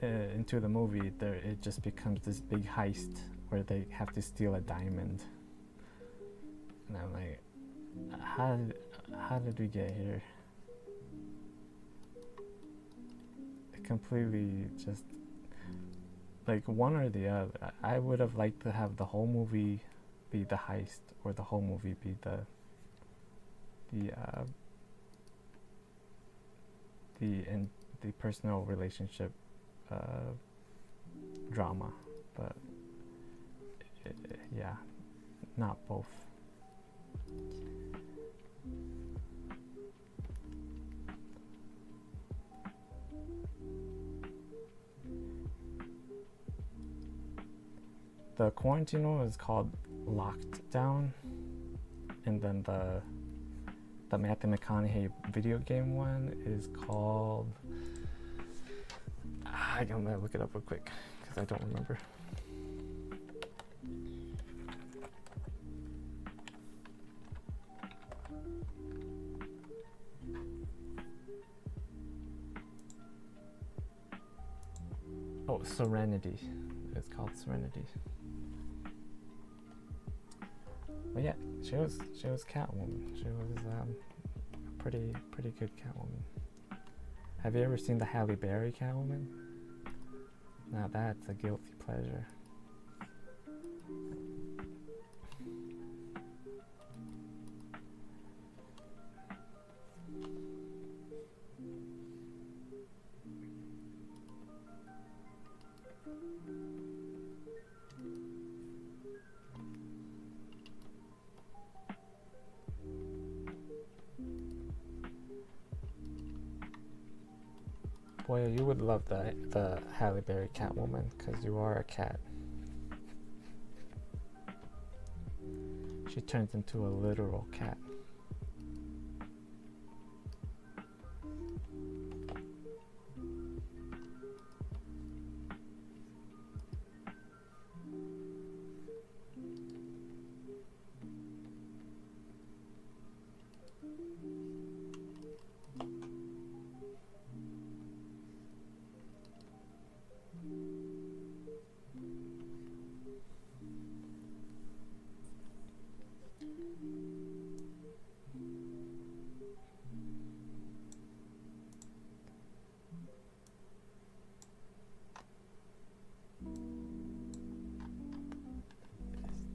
into the movie, it just becomes this big heist where they have to steal a diamond. And I'm like, how did we get here? It completely just like one or the other. I would have liked to have the whole movie be the heist, or the whole movie be the personal relationship drama, but yeah, not both. The quarantine one is called Locked Down, and then the Matthew McConaughey video game one is called, I'm gonna look it up real quick because I don't remember. Oh, Serenity. It's called Serenity. But yeah, she was Catwoman. She was a pretty good Catwoman. Have you ever seen the Halle Berry Catwoman? Now that's a guilty pleasure. Boy, you would love the Halle Berry Catwoman, because you are a cat. She turns into a literal cat.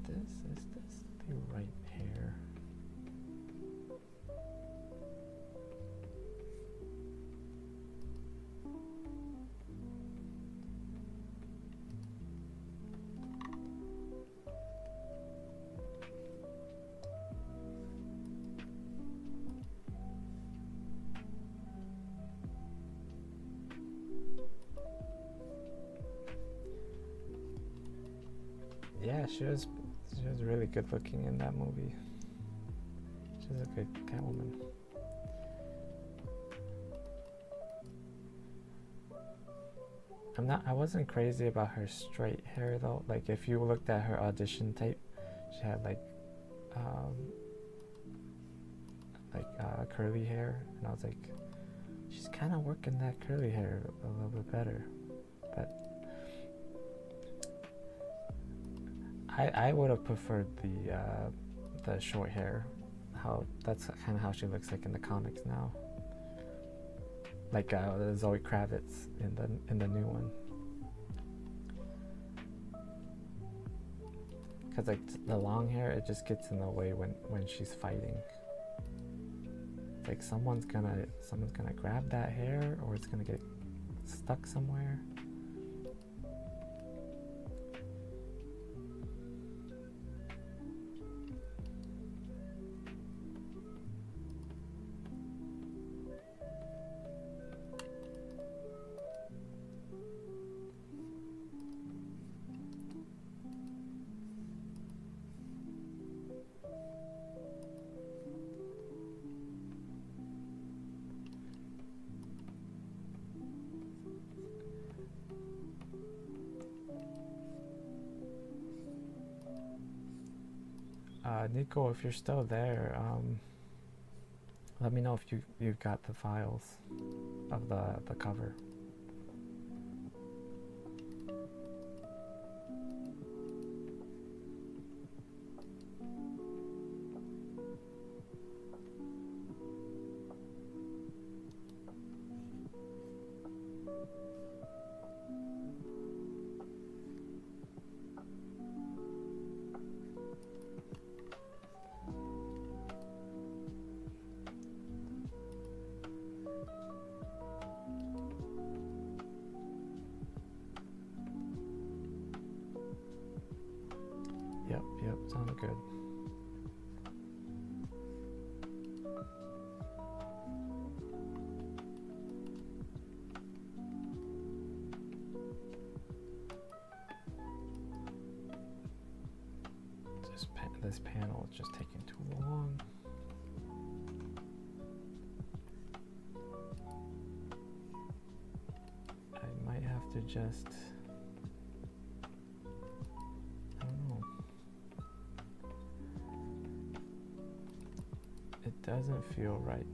Is this the right hair? Yeah, she was really good looking in that movie. She's a good Catwoman. I wasn't crazy about her straight hair though. Like, if you looked at her audition tape, she had like like curly hair, and I was like, she's kind of working that curly hair a little bit better. But I would have preferred the short hair. That's kind of how she looks like in the comics now. Like Zoe Kravitz in the new one. Because like the long hair, it just gets in the way when she's fighting. It's like someone's gonna grab that hair, or it's gonna get stuck somewhere. Nico, if you're still there, let me know if you've got the files of the cover. Yep, sounds good. This panel is just taking too long. I might have to just, I don't know. It doesn't feel right.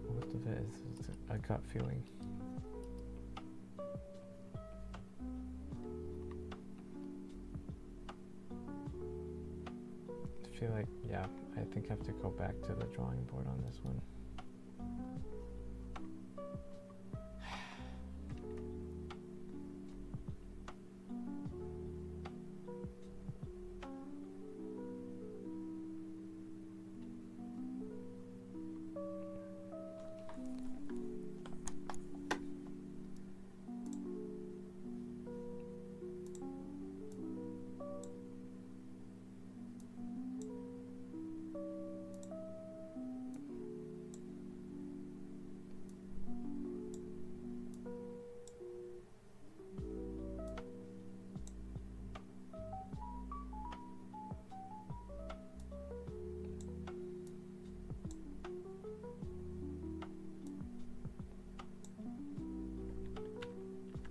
What if it is? It's a gut feeling. I feel like, yeah, I think I have to go back to the drawing board on this one.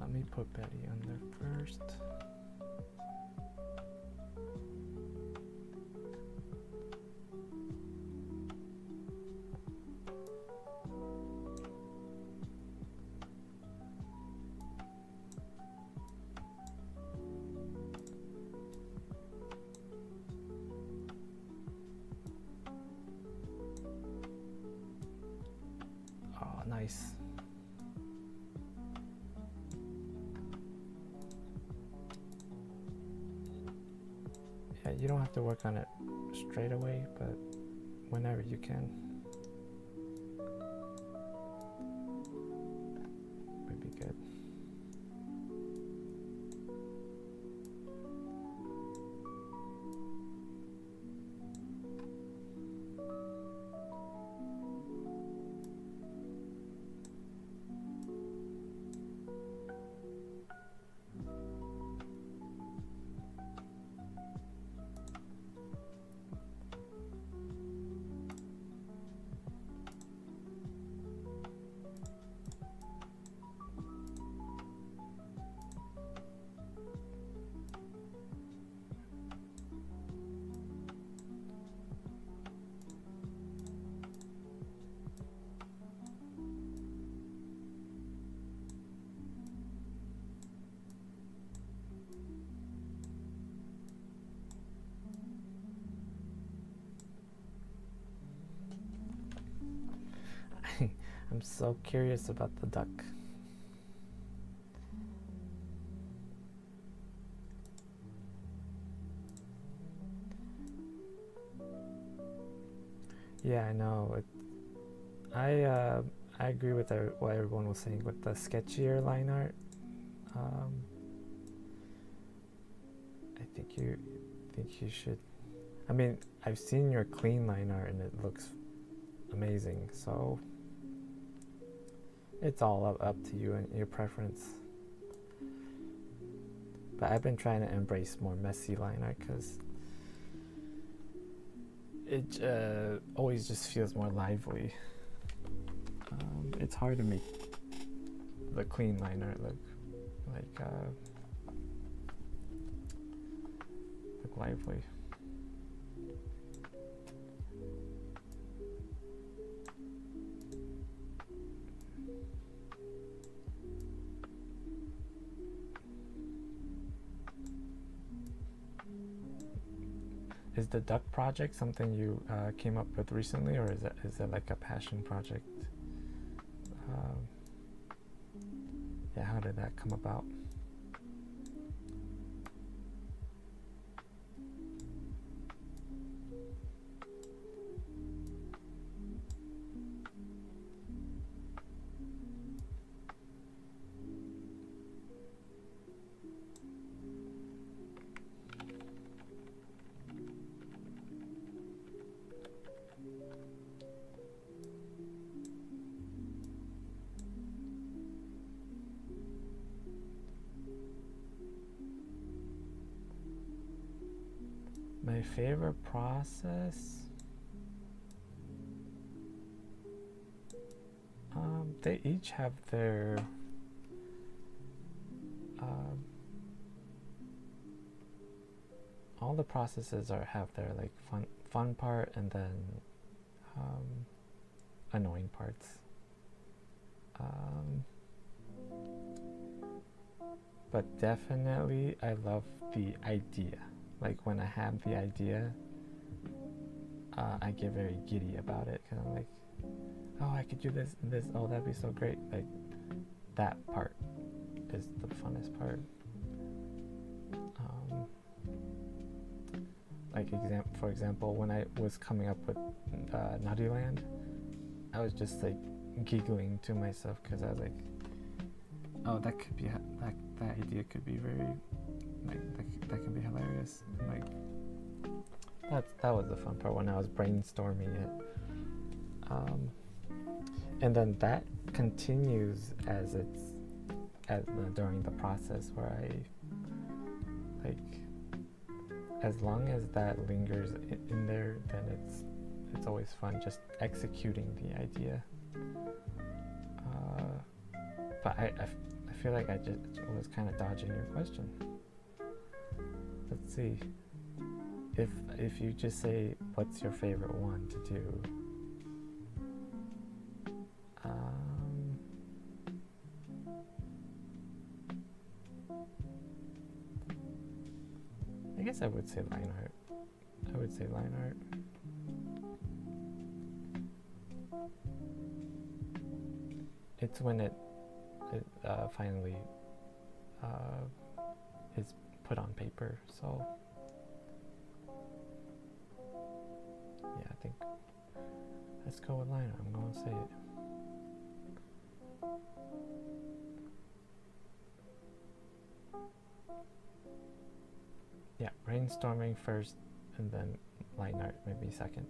Let me put Betty on there first. Oh, nice. Yeah, you don't have to work on it straight away, but whenever you can. Would be good. I'm so curious about the duck. Yeah, I know. I agree with what everyone was saying with the sketchier line art. I think you should. I mean, I've seen your clean line art and it looks amazing. So it's all up to you and your preference. But I've been trying to embrace more messy line art because it always just feels more lively. It's hard to make the clean line art look lively. Is the duck project something you came up with recently, or is it like a passion project? Yeah, how did that come about? My favorite process? They each have their all the processes have their like fun part and then annoying parts. But definitely I love the idea. Like when I have the idea, I get very giddy about it because I'm like, oh, I could do this and this. Oh, that'd be so great. Like that part is the funnest part. For example, when I was coming up with Naughty Land, I was just like giggling to myself because I was like, oh, that could be that idea could be very that can be hilarious. Like that was the fun part when I was brainstorming it. And then that continues during the process where I like, as long as that lingers in there, then it's always fun just executing the idea. But I feel like I just was kind of dodging your question. Let's see. If you just say what's your favorite one to do, I guess I would say line art. It's when it finally is put on paper. So yeah, I think let's go with line art. I'm going to say it. Yeah, brainstorming first and then line art maybe second.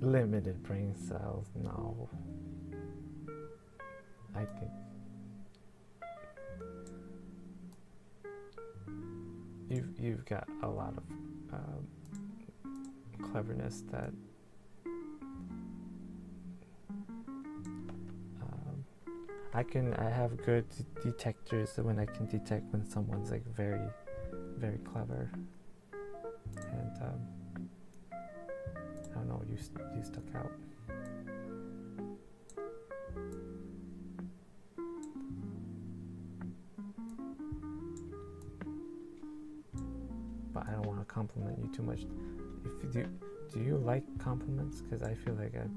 Limited brain cells, no. I think you've got a lot of cleverness that I have good detectors when I can detect when someone's like very, very clever, and I don't know, you stuck out. But I don't want to compliment you too much. if you do you like compliments? Because I feel like I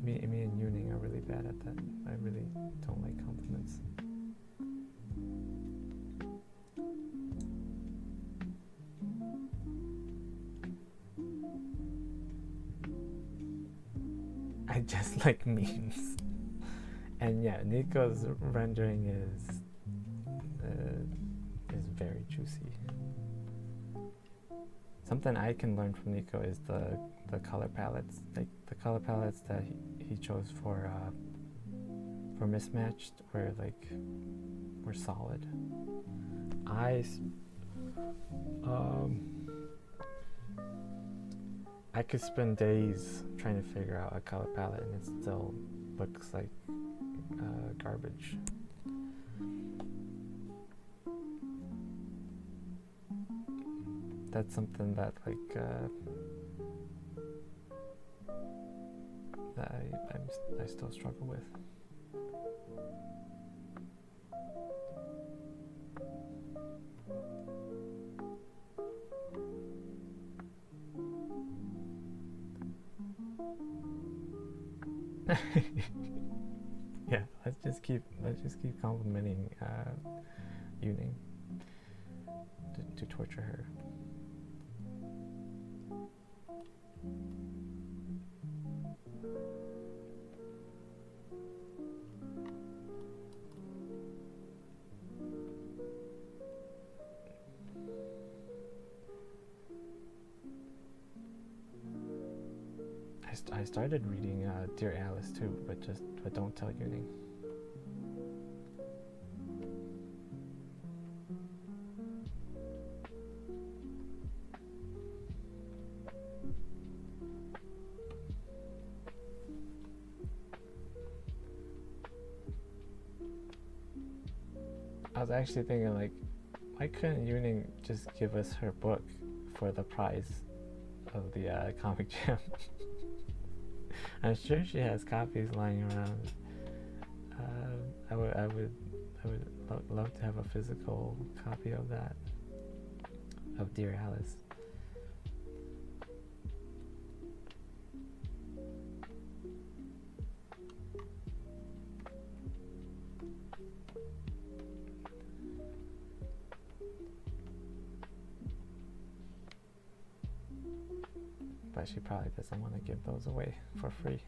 me and Yuning are really bad at that. I really don't like compliments. I just like memes. And yeah, Nico's rendering is very juicy. Something I can learn from Nico is the color palettes. Like the color palettes that he chose for Mismatched were solid. I could spend days trying to figure out a color palette and it still looks like garbage. That's something that that I still struggle with. Yeah, let's just keep complimenting Yuning to torture her. I started reading Dear Alice too, but don't tell Yuning. I was actually thinking why couldn't Yuning just give us her book for the prize of the comic jam? I'm sure she has copies lying around. I would love to have a physical copy of that, of Dear Alice. But she probably doesn't want to give those away for free.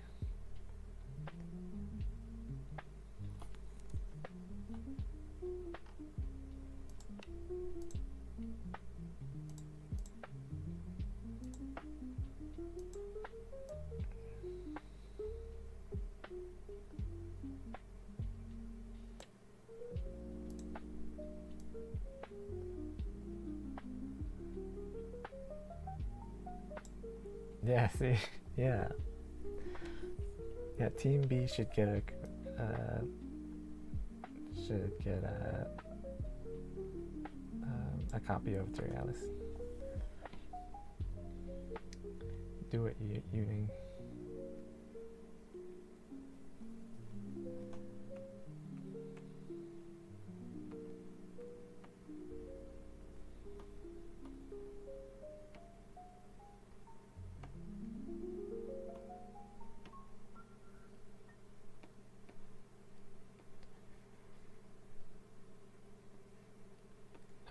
Yeah, see, yeah. Team B should get a copy of Dear Alice. Do it, Yuning.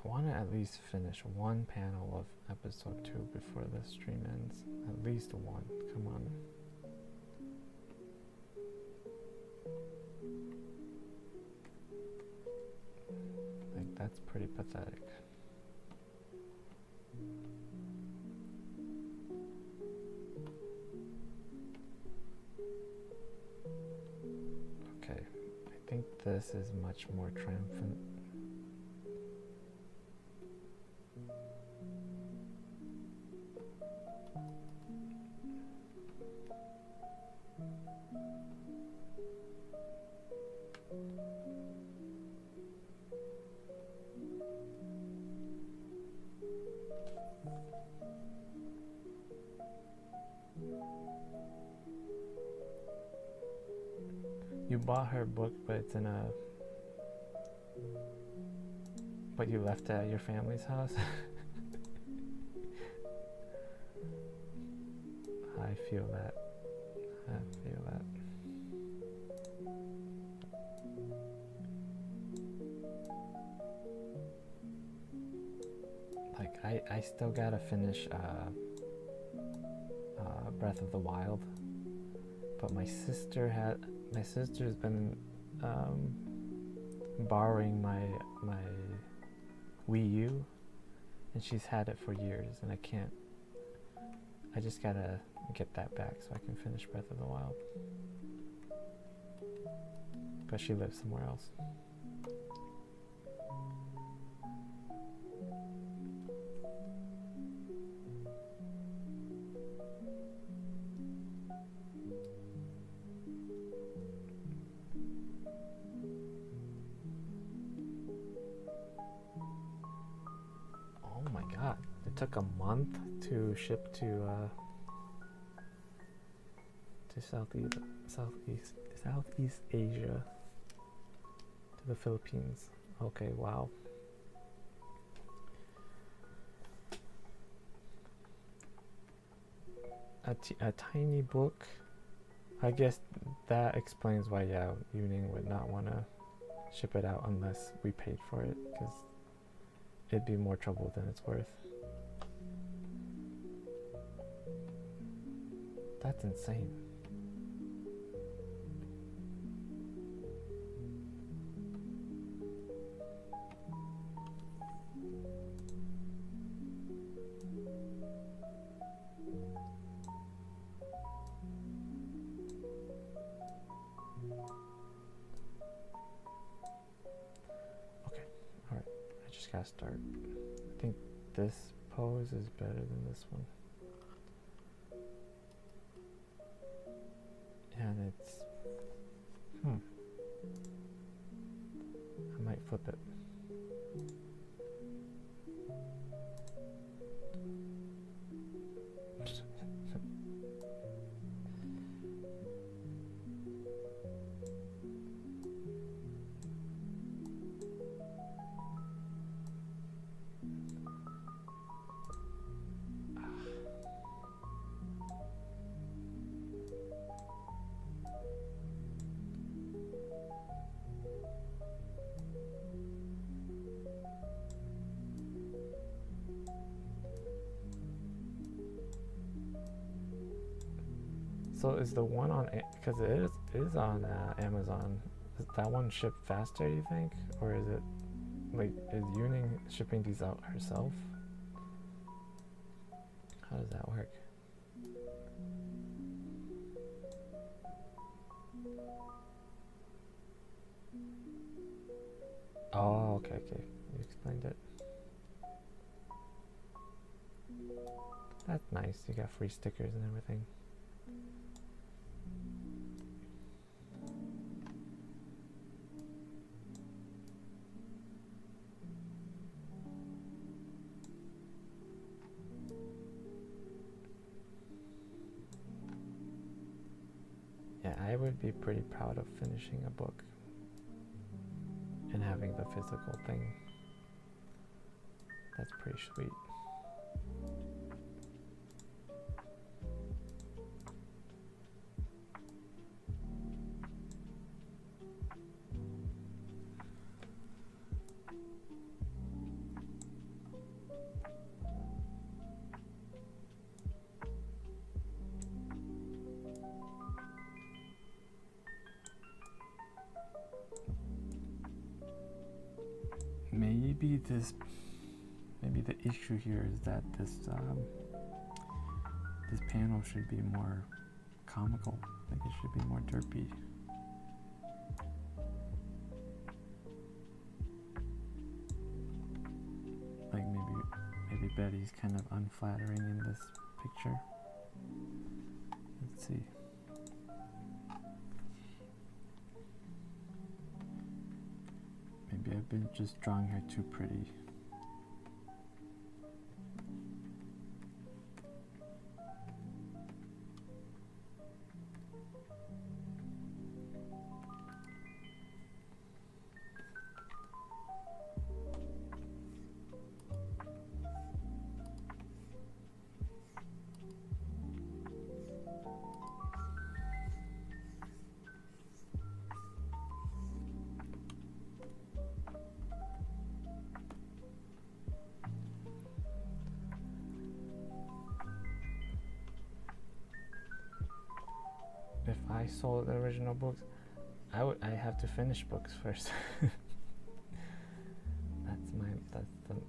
I want to at least finish one panel of episode 2 before the stream ends. At least one. Come on. That's pretty pathetic. Okay, I think this is much more triumphant. You bought her book, but it's in a what you left at your family's house. I feel that. I feel that. Like I still gotta finish Breath of the Wild, but my sister's been borrowing my Wii U, and she's had it for years, and I just gotta get that back so I can finish Breath of the Wild. But she lives somewhere else. Oh my god, it took a month to ship to Southeast Asia, to the Philippines. Okay, wow. A tiny book. I guess that explains why, yeah, Yuning would not want to ship it out unless we paid for it, because it'd be more trouble than it's worth. That's insane. Okay, alright, I just gotta start. I think this pose is better than this one. And it's, I might flip it. So is the one on, because it is on Amazon, is that one shipped faster, you think? Or is it, like, is Yuning shipping these out herself? How does that work? Oh, okay, you explained it. That's nice, you got free stickers and everything. Yeah, I would be pretty proud of finishing a book and having the physical thing. That's pretty sweet. Maybe the issue here is that this panel should be more comical. Like it should be more derpy. Like maybe Betty's kind of unflattering in this picture. Let's see. Maybe I've been just drawing her too pretty. If I sold the original books, I have to finish books first. That's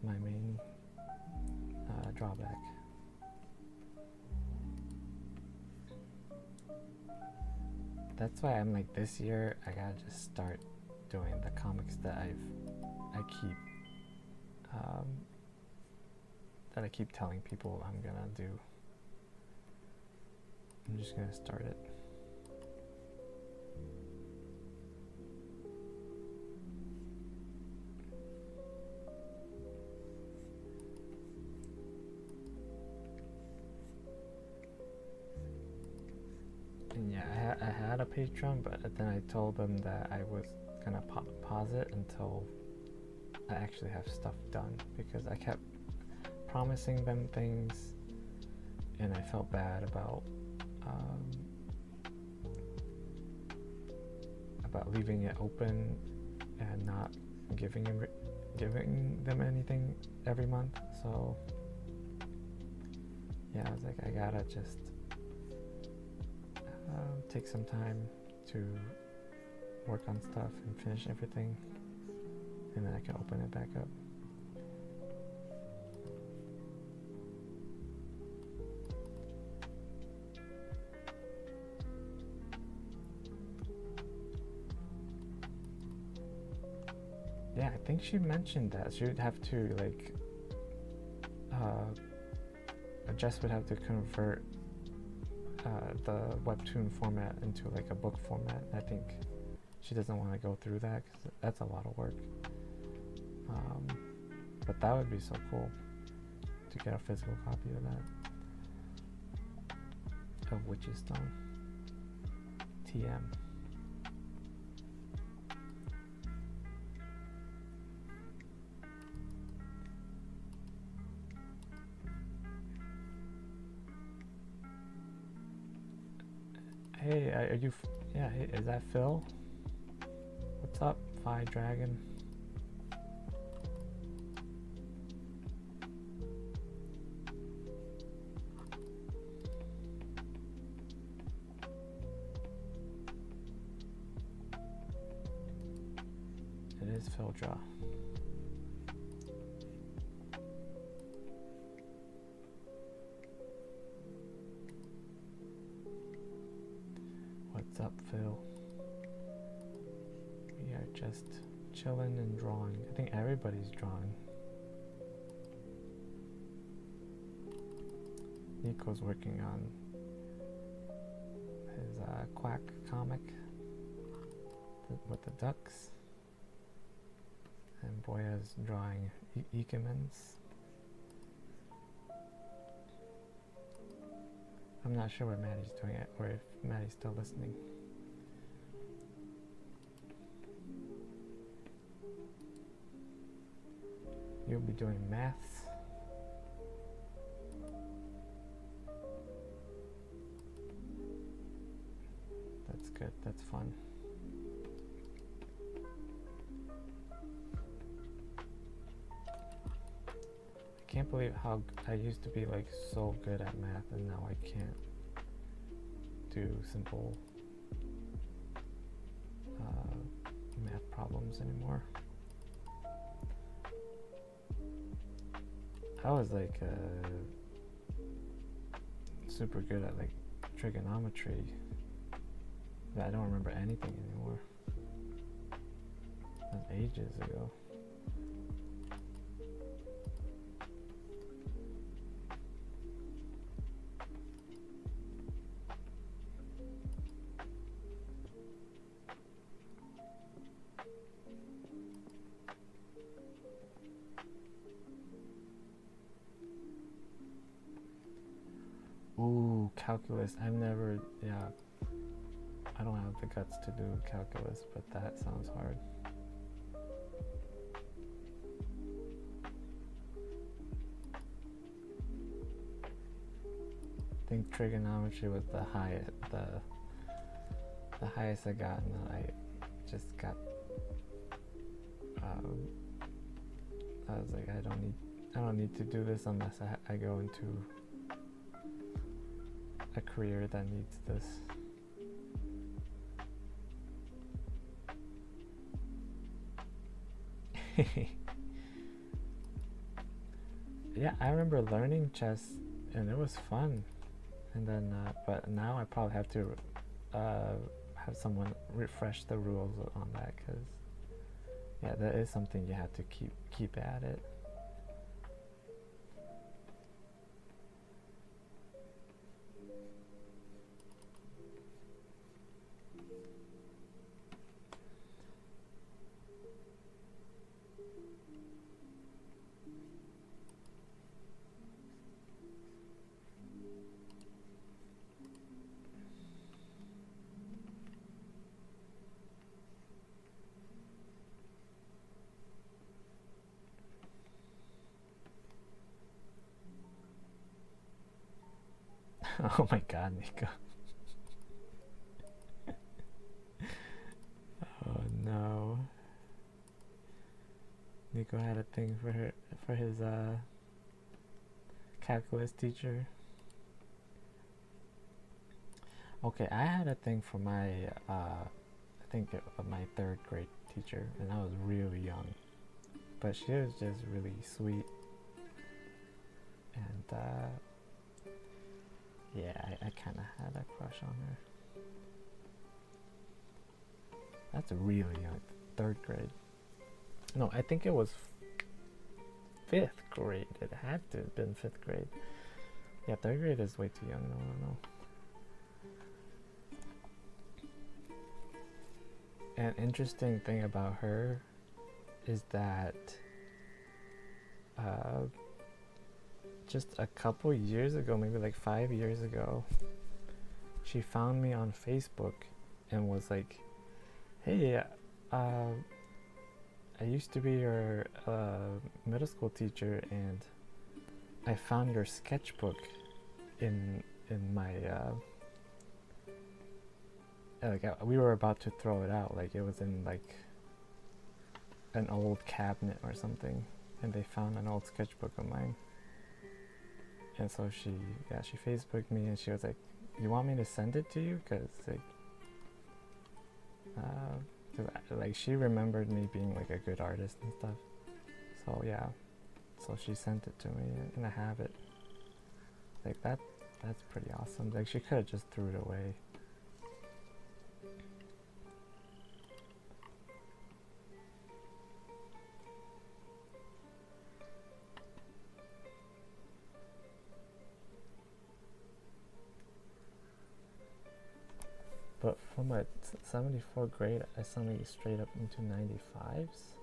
my main drawback. That's why I'm like, this year I gotta just start doing the comics that I keep telling people I'm gonna do. I'm just gonna start it. And yeah, I had a Patreon, but then I told them that I was gonna pause it until I actually have stuff done, because I kept promising them things and I felt bad about leaving it open and not giving them anything every month. So yeah, I was like, I gotta just take some time to work on stuff and finish everything, and then I can open it back up. Yeah, I think she mentioned that she would have to like Jess would have to convert the webtoon format into like a book format. I think she doesn't want to go through that because that's a lot of work. But that would be so cool to get a physical copy of that, of Witch's Stone. TM. Hey, are you? Yeah, hey, is that Phil? What's up, Phi Dragon? It is Phil Draw. What's up, Phil? We are just chilling and drawing. I think everybody's drawing. Nico's working on his Quack comic with the ducks. And Boya's drawing Ikemens. I'm not sure what Maddie's doing it, or if Maddie's still listening. You'll be doing maths. That's good, that's fun. I can't believe how I used to be like so good at math and now I can't do simple math problems anymore. I was like super good at like trigonometry, but I don't remember anything anymore. That was ages ago. Ooh, calculus. I don't have the guts to do calculus, but that sounds hard. think trigonometry was the highest I got, and I just got. I was like, I don't need to do this unless I go into a career that needs this. Yeah, I remember learning chess, and it was fun. And then, but now I probably have to have someone refresh the rules on that, because yeah, that is something you have to keep at it. Oh my god, Nico. Oh no. Nico had a thing for his calculus teacher. Okay, I had a thing for my I think my 3rd grade teacher, and I was really young, but she was just really sweet, and yeah, I kind of had a crush on her. That's really young. 3rd grade. No, I think it was 5th grade. It had to have been 5th grade. Yeah, 3rd grade is way too young. No. An interesting thing about her is that just a couple years ago, maybe like 5 years ago, she found me on Facebook and was like, hey, I used to be your middle school teacher, and I found your sketchbook in my we were about to throw it out, like it was in like an old cabinet or something, and they found an old sketchbook of mine. And so she Facebooked me, and she was like, you want me to send it to you? Because like she remembered me being like a good artist and stuff. So yeah, so she sent it to me, and I have it. Like that's pretty awesome. Like she could have just threw it away. But from my 74 grade, I suddenly straight up into 95s.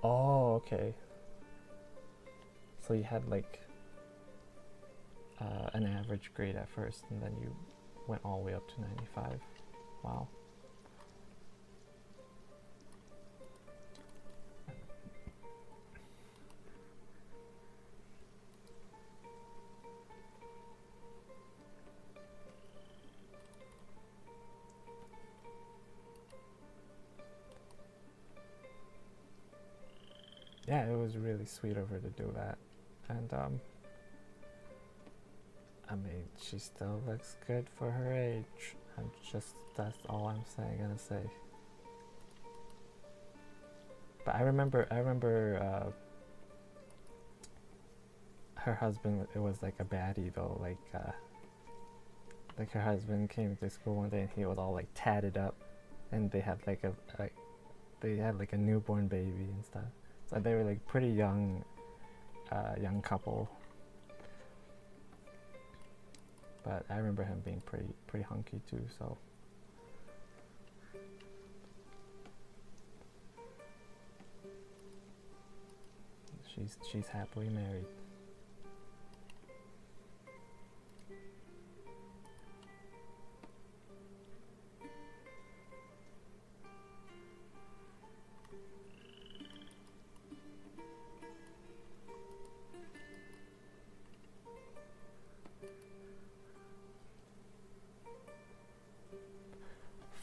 Oh, okay. So you had like an average grade at first, and then you went all the way up to 95. Wow. Yeah, it was really sweet of her to do that. And I mean, she still looks good for her age. That's all I'm gonna say. But I remember her husband, it was like a baddie though, like her husband came to school one day and he was all like tatted up, and they had like a newborn baby and stuff. So they were like pretty young couple. But I remember him being pretty hunky too, so. She's happily married.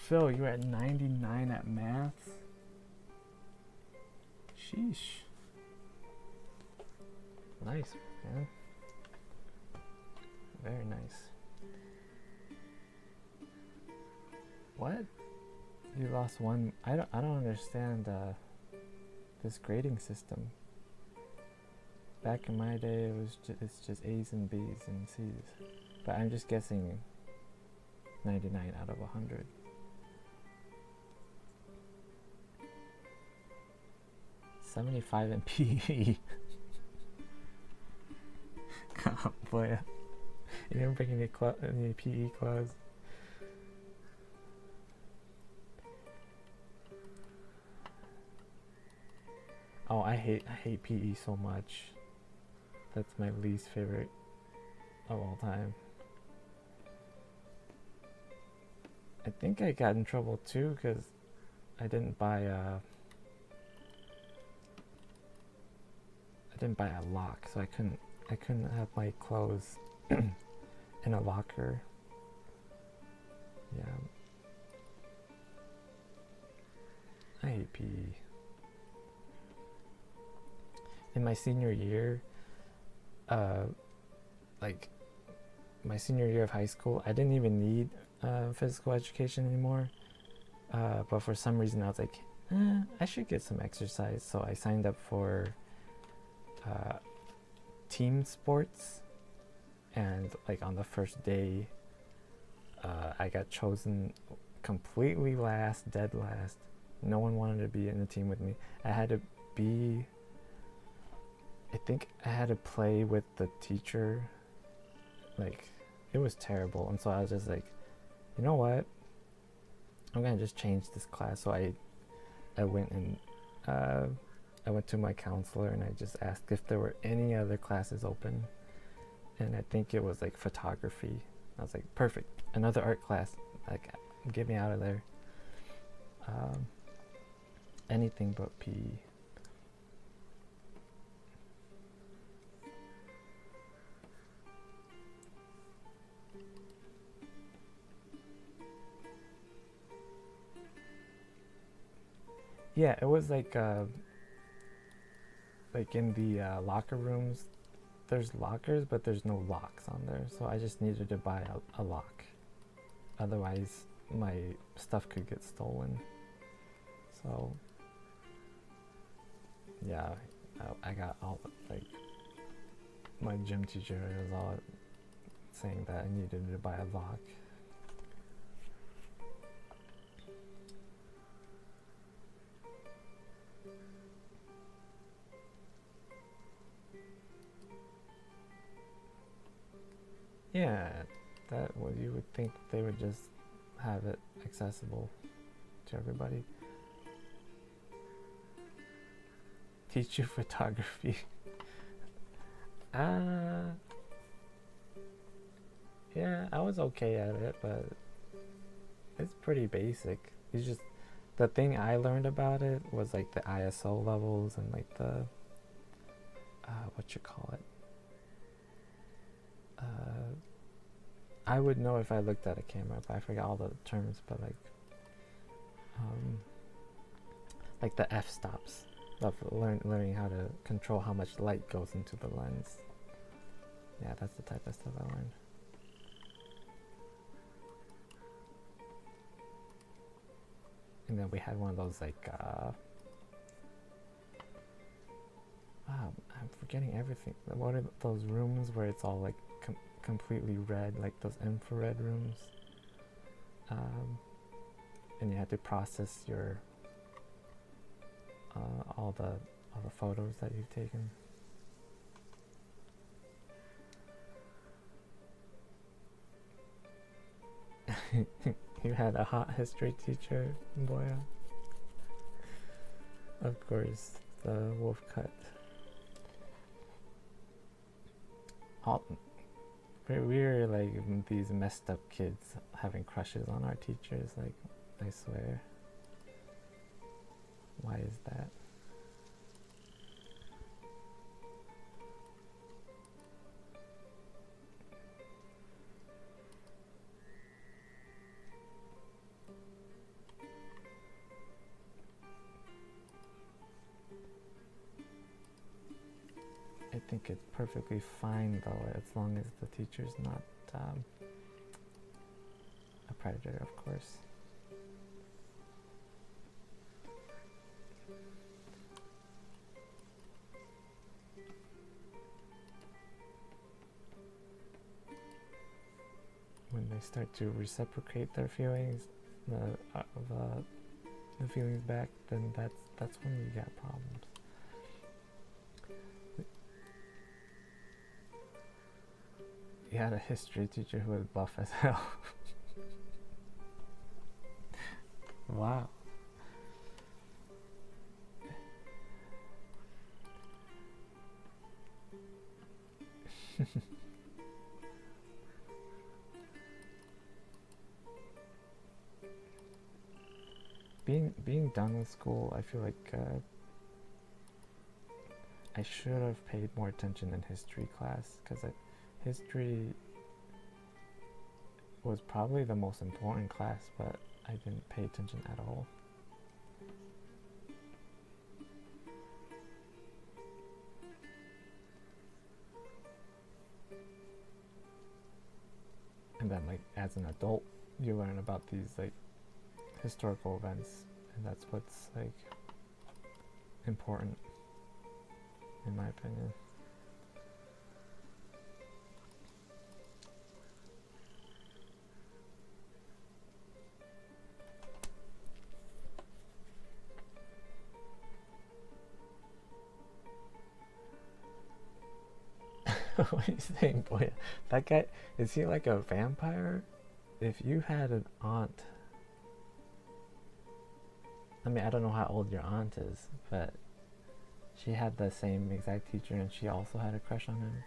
Phil, you're at 99 at maths? Sheesh. Nice, man. Very nice. What? You lost one? I don't understand this grading system. Back in my day, it's just A's and B's and C's. But I'm just guessing 99 out of 100. $75 in PE. Oh boy, you didn't bring any PE clothes. Oh, I hate PE so much. That's my least favorite of all time. I think I got in trouble too because I didn't buy a lock, so I couldn't have my clothes in a locker. Yeah. I hate PE. In my senior year, my senior year of high school, I didn't even need physical education anymore. But for some reason, I was like, I should get some exercise. So I signed up for team sports, and like on the first day, I got chosen completely last, dead last. No one wanted to be in the team with me. I think I had to play with the teacher. Like, it was terrible. And so I was just like, you know what? I'm gonna just change this class. So I went and I went to my counselor and I just asked if there were any other classes open. And I think it was like photography. I was like, perfect, another art class. Like, get me out of there. Anything but PE. Yeah, it was like in the locker rooms, there's lockers, but there's no locks on there. So I just needed to buy a lock. Otherwise, my stuff could get stolen. So, yeah, I got all, like, my gym teacher was all saying that I needed to buy a lock. Yeah, that well, you would think they would just have it accessible to everybody. Teach you photography. Yeah, I was okay at it, but it's pretty basic. It's just, the thing I learned about it was like the ISO levels and like the what you call it. I would know if I looked at a camera, but I forgot all the terms. But like the f-stops, learning how to control how much light goes into the lens. Yeah, that's the type of stuff I learned. And then we had one of those like I'm forgetting everything. What are those rooms where it's all like completely red, like those infrared rooms? And you had to process your all the photos that you've taken. You had a hot history teacher, Boya. Of course, the wolf cut. We were like these messed up kids having crushes on our teachers, like, I swear. Why is that? think it's perfectly fine though, as long as the teacher's not a predator, of course. When they start to reciprocate their feelings, the feelings back, then that's when you got problems. You had a history teacher who was buff as hell. Wow. Being done with school, I feel like I should have paid more attention in history class, because history was probably the most important class, but I didn't pay attention at all. And then, like, as an adult, you learn about these, like, historical events, and that's what's, like, important, in my opinion. What are you saying, boy? That guy, is he like a vampire? If you had an aunt, I mean, I don't know how old your aunt is, but she had the same exact teacher and she also had a crush on him.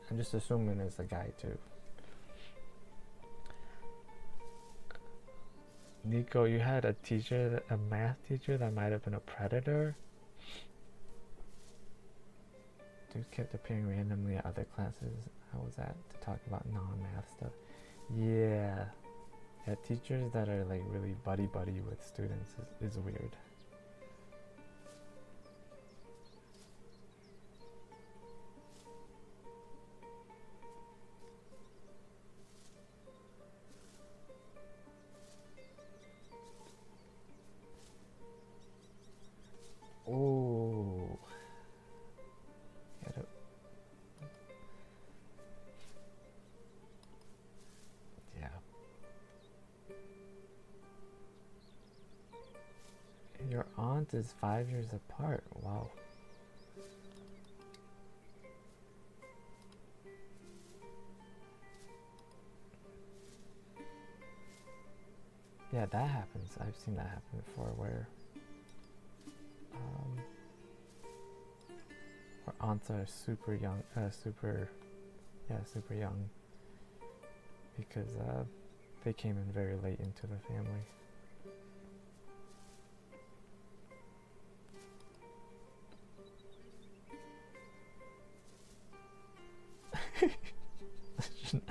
I'm just assuming it's a guy too. Nico, you had a teacher, a math teacher that might have been a predator? Dude kept appearing randomly at other classes. How was that? To talk about non-math stuff. Yeah. Yeah, teachers that are like really buddy-buddy with students is weird. Oh. Yeah. Your aunt is 5 years apart. Wow. Yeah, that happens. I've seen that happen before, where aunts are super young, super young, because they came in very late into the family.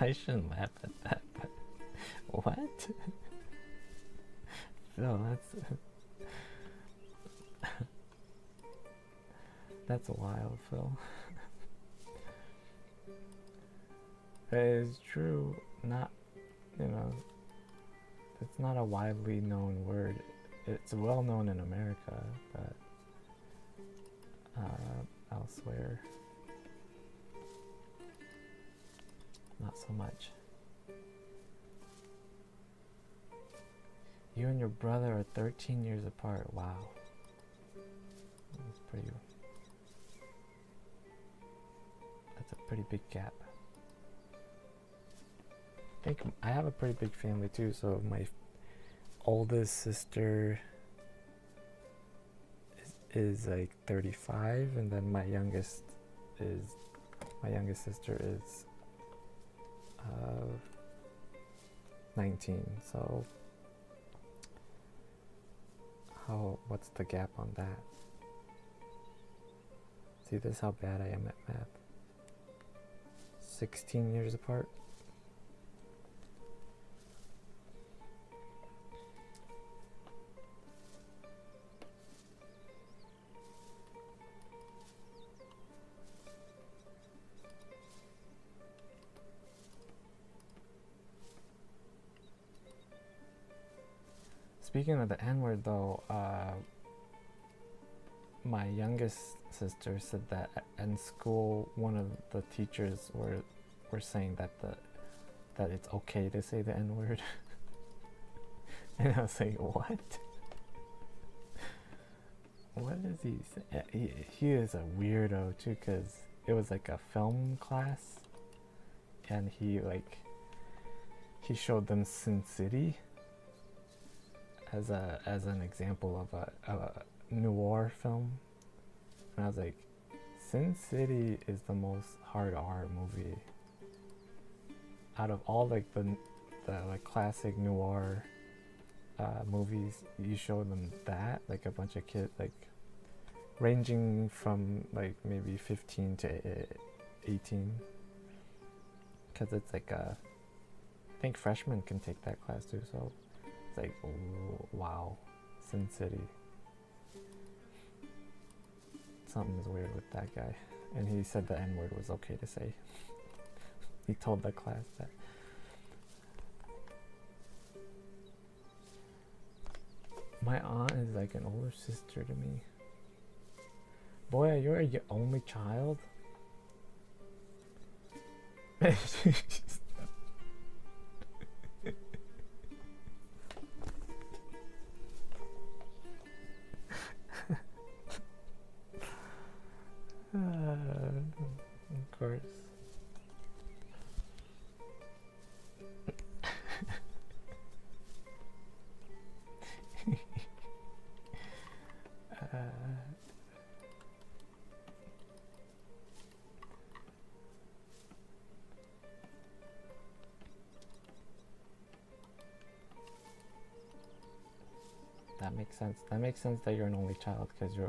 I shouldn't laugh at that, but what? No, that's wild, Phil. It's true, not, it's not a widely known word. It's well known in America, but elsewhere, not so much. You and your brother are 13 years apart. Wow. That's a pretty big gap. I think I have a pretty big family too, so my oldest sister is like 35, and then my youngest sister is 19. So what's the gap on that? See, this is how bad I am at math. 16 years apart. Speaking of the N-word though, my youngest sister said that in school one of the teachers were saying that it's okay to say the N-word. And I was like, what? What is he saying? He is a weirdo too, because it was like a film class and he showed them Sin City as an example of a noir film, and I was like, Sin City is the most hard R movie out of all like the like classic noir movies. You show them that, like a bunch of kids, like ranging from like maybe 15 to 18, because it's like I think freshmen can take that class too, so it's like, oh, wow, Sin City. Something is weird with that guy. And he said the N-word was okay to say. He told the class that. My aunt is like an older sister to me. Boy, you're your only child? Of course. That makes sense. That makes sense that you're an only child, because you're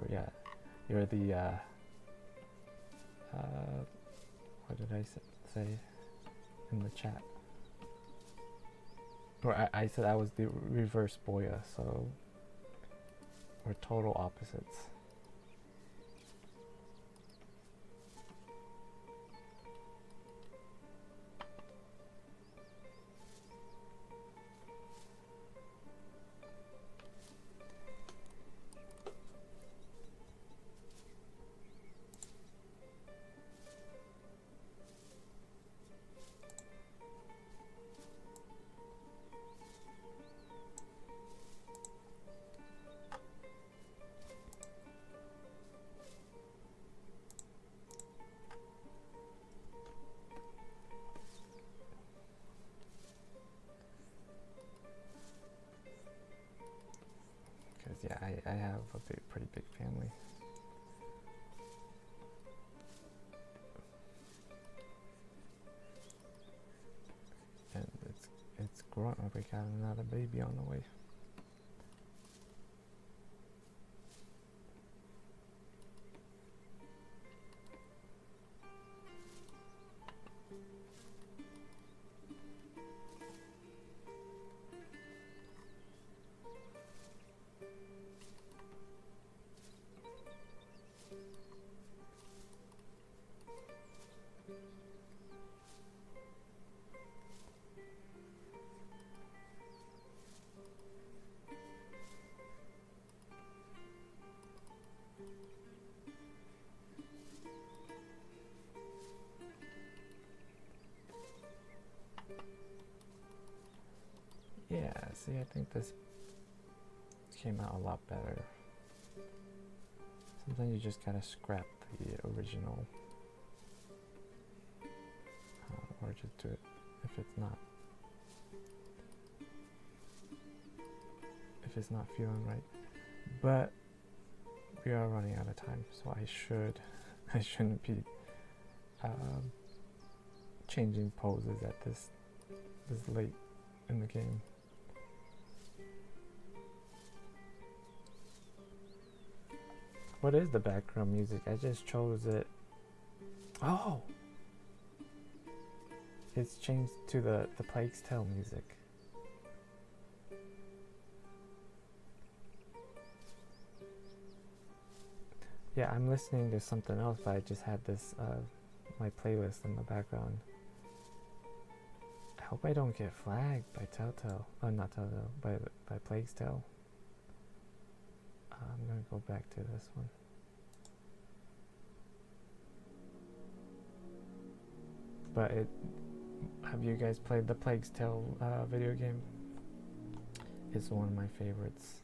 the what did I say in the chat? Or I said I was the reverse Boya, so we're total opposites. Yeah, I have a pretty big family. And it's growing. We got another baby on the way. Yeah, see, I think this came out a lot better. Sometimes you just gotta scrap the original, or just do it if it's not feeling right. But we are running out of time, so I shouldn't be changing poses at this late in the game. What is the background music? I just chose it. Oh! It's changed to the Plague's Tale music. Yeah, I'm listening to something else, but I just had this, my playlist in the background. hope I don't get flagged by Telltale. Not Telltale, by Plague's Tale. I'm gonna go back to this one. But have you guys played the Plague's Tale video game? It's one of my favorites.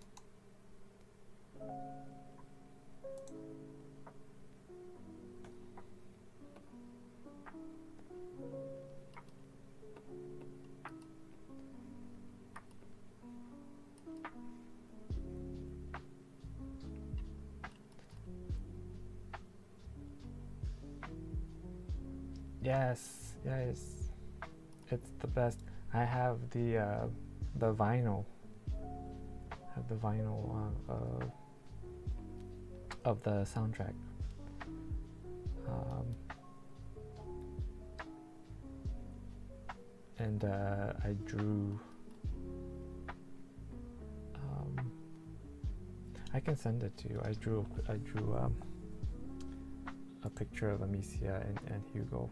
Yes, it's the best. I have the vinyl. I have the vinyl of the soundtrack. And I drew. I can send it to you. I drew a picture of Amicia and Hugo.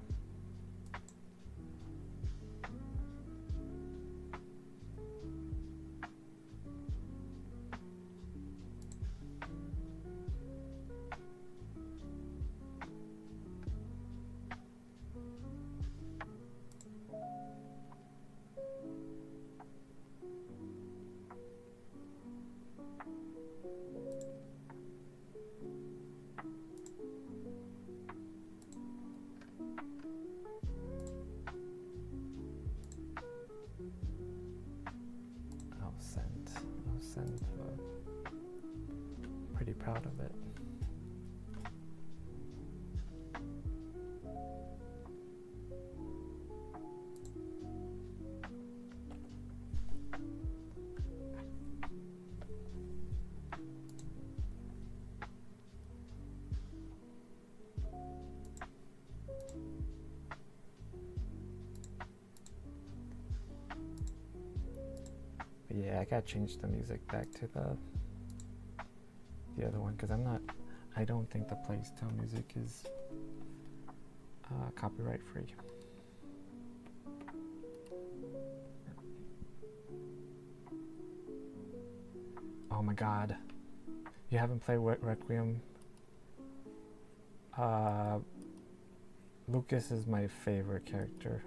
Pretty proud of it. But yeah, I gotta change the music back to the other one because I don't think the Plague's Tale music is copyright free. Oh my god, you haven't played Requiem? Lucas is my favorite character.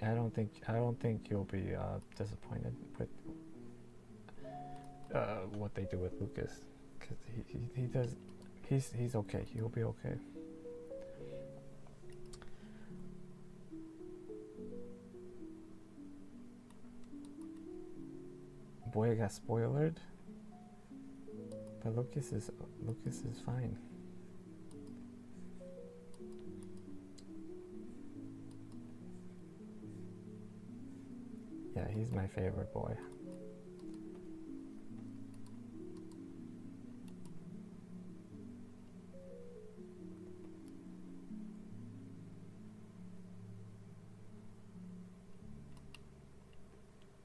I don't think you'll be disappointed with what they do with Lucas, because he's okay. He'll be okay. Boy, I got spoiled, but Lucas is fine. Yeah, he's my favorite boy.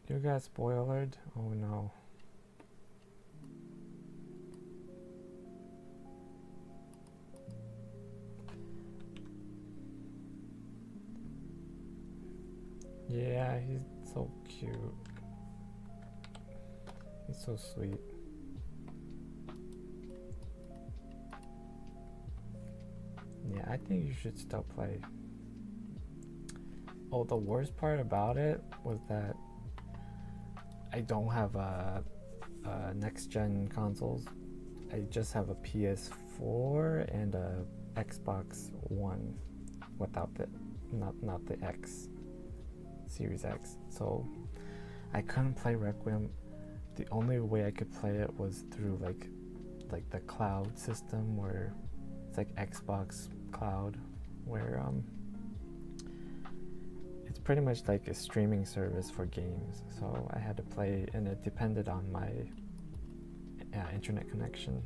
You got spoiled? Oh no. Yeah, he's so cute. He's so sweet. Yeah, I think you should still play. Oh, the worst part about it was that I don't have a next-gen consoles. I just have a PS4 and a Xbox One without the not the X, Series X. So I couldn't play Requiem. The only way I could play it was through like the cloud system, where it's like Xbox Cloud, where it's pretty much like a streaming service for games. So I had to play, and it depended on my internet connection.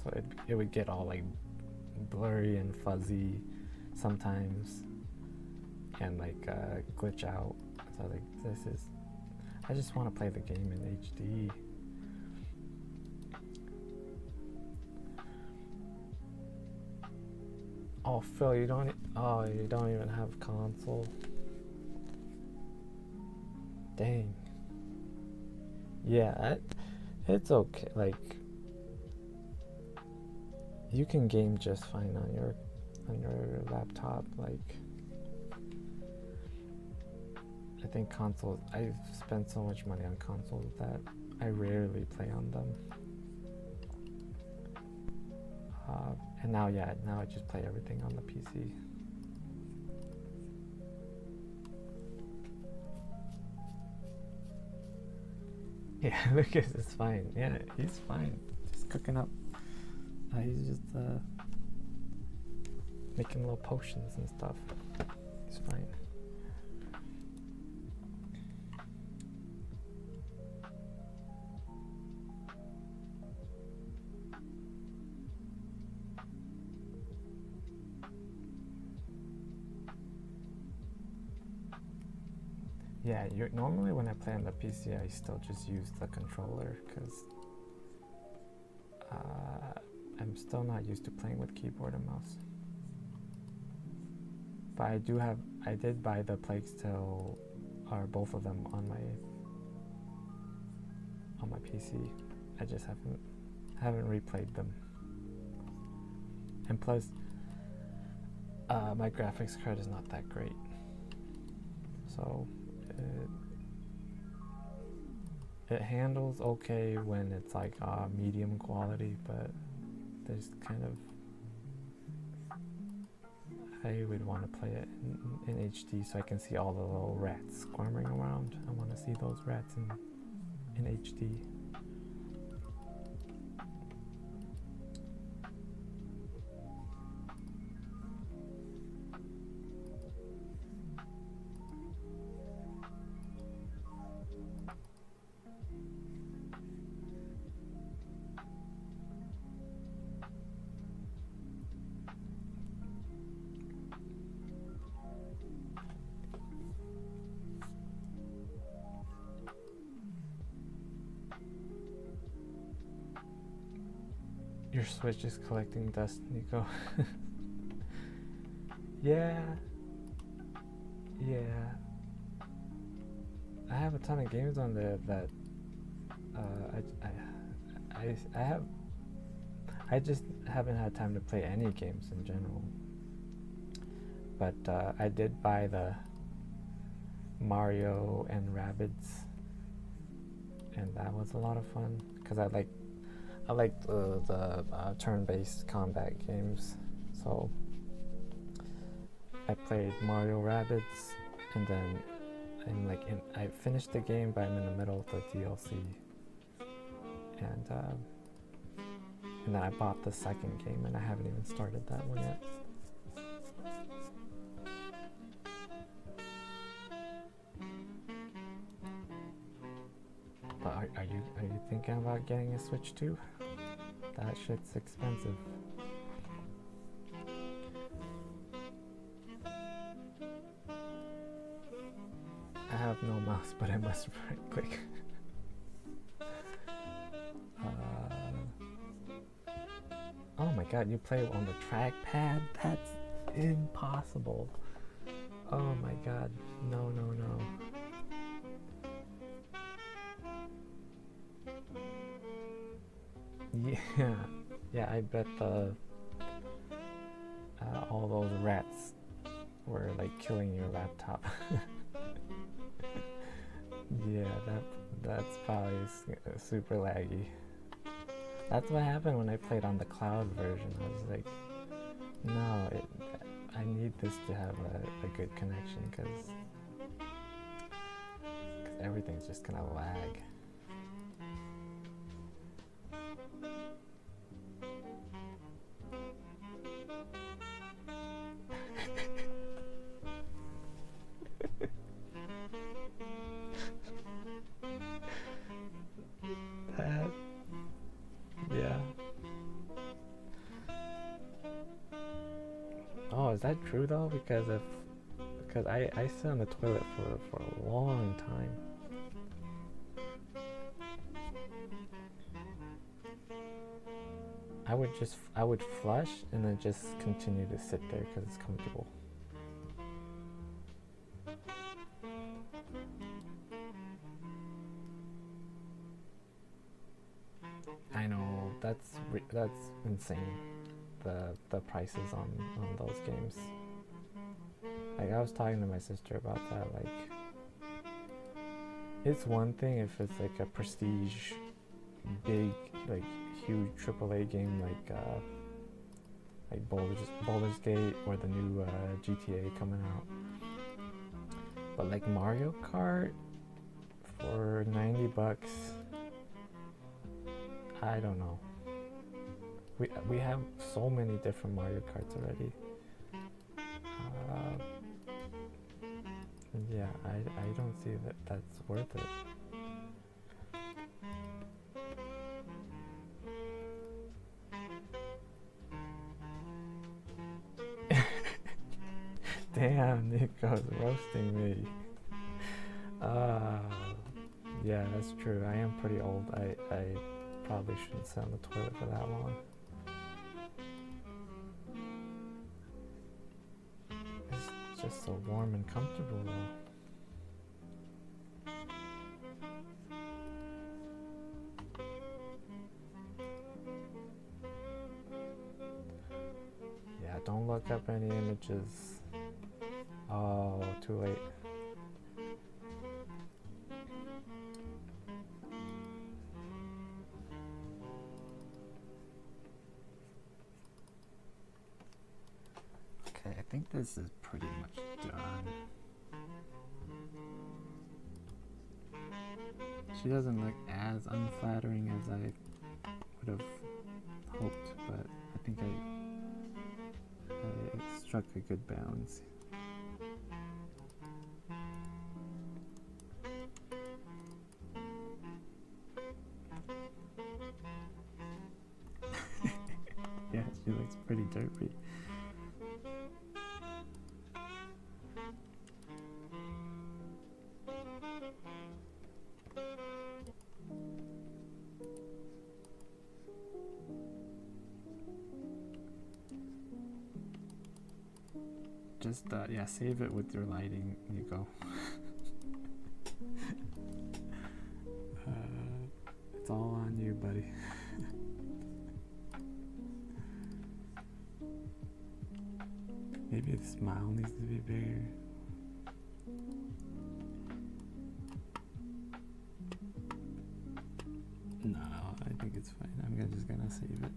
So it would get all like blurry and fuzzy sometimes, and like glitch out. So like I just want to play the game in HD. Oh, Phil, you don't even have console. Dang. Yeah, it's okay. Like, you can game just fine on your laptop. Like, I think consoles. I've spent so much money on consoles that I rarely play on them. And now I just play everything on the PC. Yeah, Lucas is fine. Yeah, he's fine. Just cooking up. He's just making little potions and stuff. He's fine. Yeah, normally when I play on the PC, I still just use the controller because I'm still not used to playing with keyboard and mouse. But I did buy the Plague Tale, or both of them on my PC. I just haven't replayed them. And plus, my graphics card is not that great, so it handles okay when it's like medium quality, but there's kind of, I would want to play it in HD so I can see all the little rats squirming around. I want to see those rats in HD. Your Switch is collecting dust, Nico. Yeah. I have a ton of games on there that I just haven't had time to play any games in general. But I did buy the Mario and Rabbids, and that was a lot of fun because I like the turn-based combat games. So I played Mario Rabbids, and then I finished the game, but I'm in the middle of the DLC, and then I bought the second game, and I haven't even started that one yet. But are you thinking about getting a Switch too? That shit's expensive. I have no mouse, but I must right click. Oh my god, you play on the trackpad? That's impossible. Oh my god, no. Yeah, I bet all those rats were like killing your laptop. Yeah, that's probably super laggy. That's what happened when I played on the cloud version. I was like, no, I need this to have a good connection because everything's just gonna lag. Yeah. Oh, is that true though? Because I sit on the toilet for a long time. I would flush and then just continue to sit there because it's comfortable. I know that's insane. The prices on those games. Like I was talking to my sister about that. Like it's one thing if it's like a prestige, big, like huge AAA game like Baldur's Gate or the new GTA coming out. But like Mario Kart for $90, I don't know. We have so many different Mario Karts already. Yeah, I don't see that that's worth it. Damn, Nico's roasting me. Yeah, that's true. I am pretty old. I probably shouldn't sit on the toilet for that long. It's just so warm and comfortable though. Yeah, don't look up any images. Oh, too late. Okay, I think this is pretty much done. She doesn't look as unflattering as I would have hoped, but I think I struck a good balance. Yeah, she looks pretty derpy. Just yeah, save it with your lighting. You go. It's all on you, buddy. Maybe the smile needs to be bigger. No, I think it's fine. I'm just gonna save it.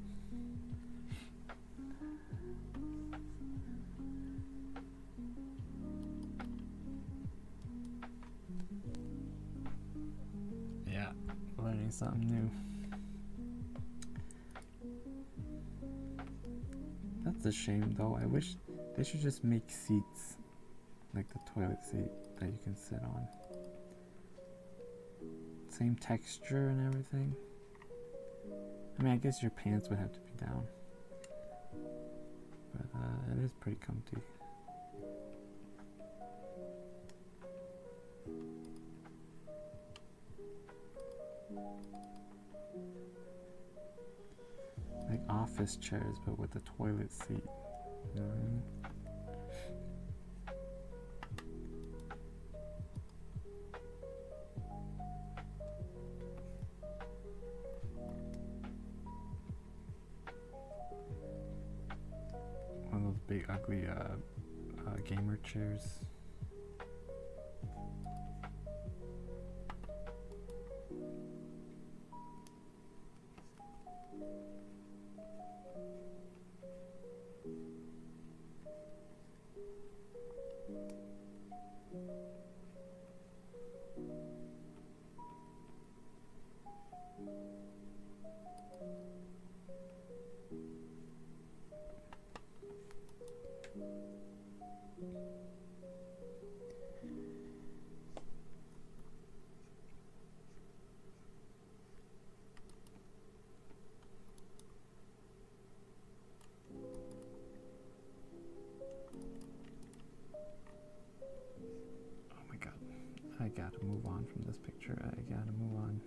Yeah, learning something new. That's a shame though. I wish they should just make seats like the toilet seat that you can sit on. Same texture and everything. I mean, I guess your pants would have to be down. But it is pretty comfy. Like office chairs, but with a toilet seat. You know what I mean? One of those big ugly gamer chairs. I gotta move on from this picture. I gotta move on.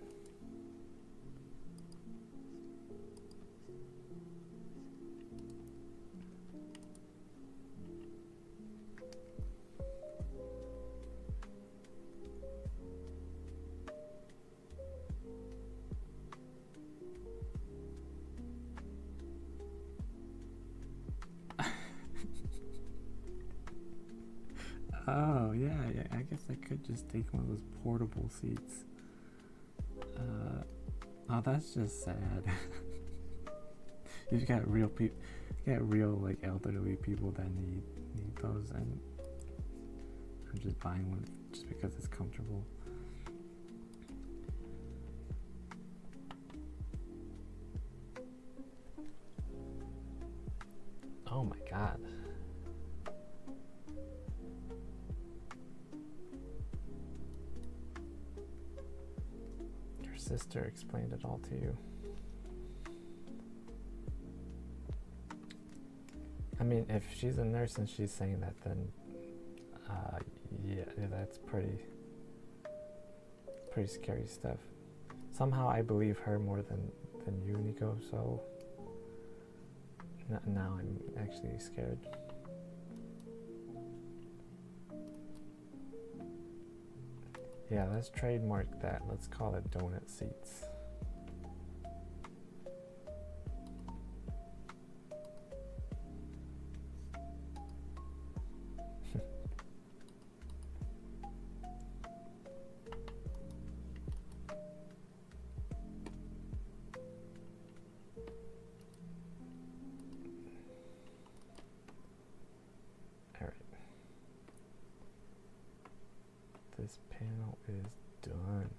Oh, yeah, I guess I could just take one of those portable seats. Oh, that's just sad. You've got real people, like elderly people that need those, and I'm just buying one just because it's comfortable. Oh my god. Your sister explained it all to you. I mean, if she's a nurse and she's saying that, then yeah, that's pretty scary stuff. Somehow I believe her more than you, Nico, so now I'm actually scared. Yeah, let's trademark that. Let's call it donut seats. This panel is done.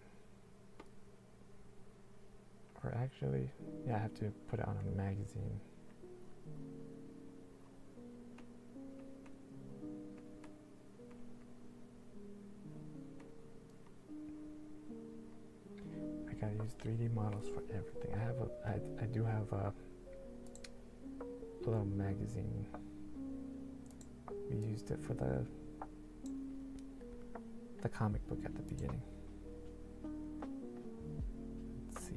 Or actually, yeah, I have to put it on a magazine. I gotta use 3D models for everything. I do have a little magazine. We used it for the comic book at the beginning. Let's see.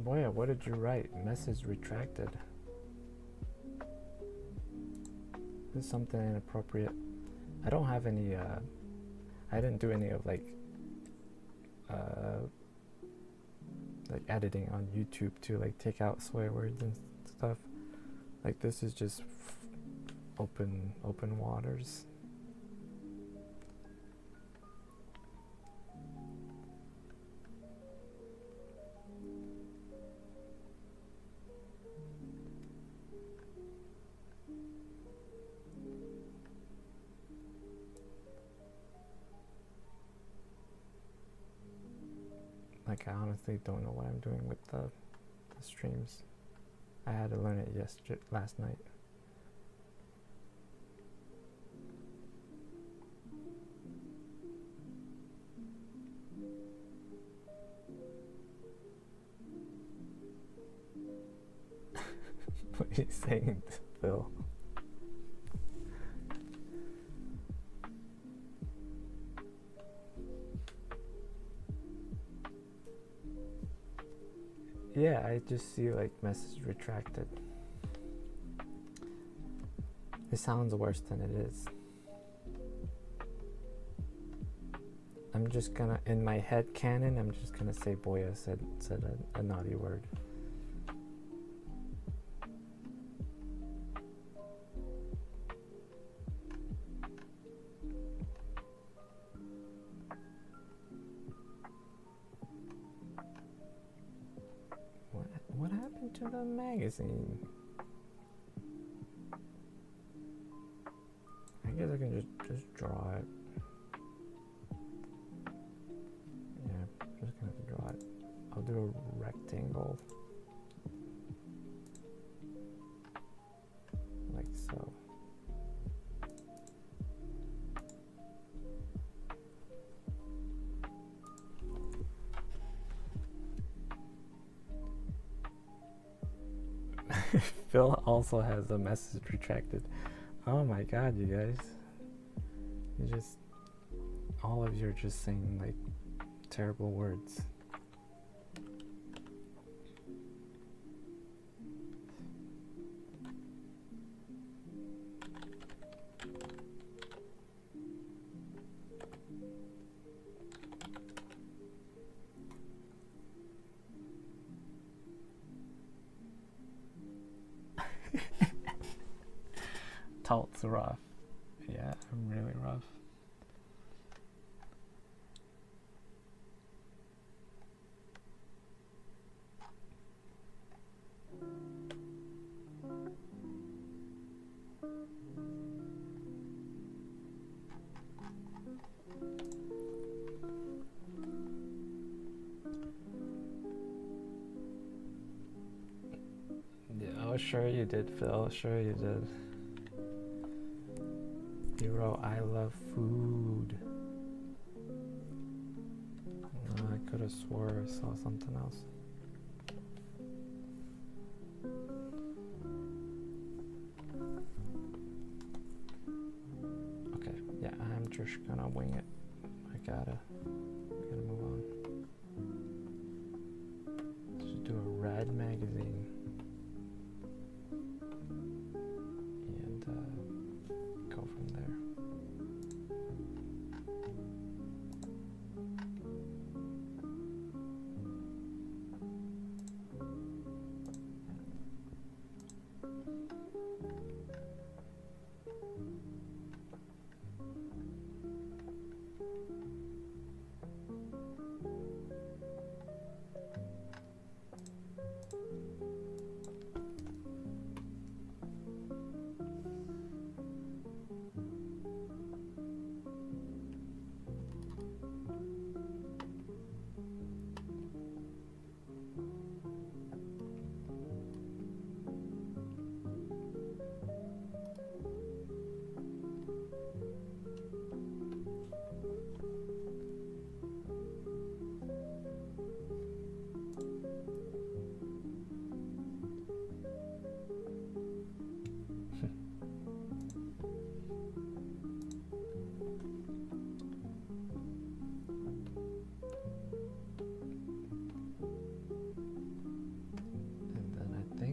Boya, what did you write? Message retracted. This is something inappropriate. I don't have any, I didn't do any of like editing on YouTube to like take out swear words and stuff. Like this is just open waters. Like I honestly don't know what I'm doing with the streams. I had to learn it last night. What are you saying, Phil? Yeah, I just see like message retracted. It sounds worse than it is. I'm just gonna, in my head canon, I'm just gonna say Boya said a naughty word. What happened to the magazine? I guess I can just draw it. Yeah, I'm just gonna have to draw it. I'll do a rectangle. Like so. Phil also has a message retracted. Oh my god, you guys. You just... all of you are just saying, like, terrible words. Talt's rough. Yeah, I'm really rough. Yeah, oh, sure you did, Phil. Sure you did. You wrote, I love food. I could have swore I saw something else. Okay, yeah, I'm just gonna wing it. I gotta move on. Let's just do a red magazine. And go from there.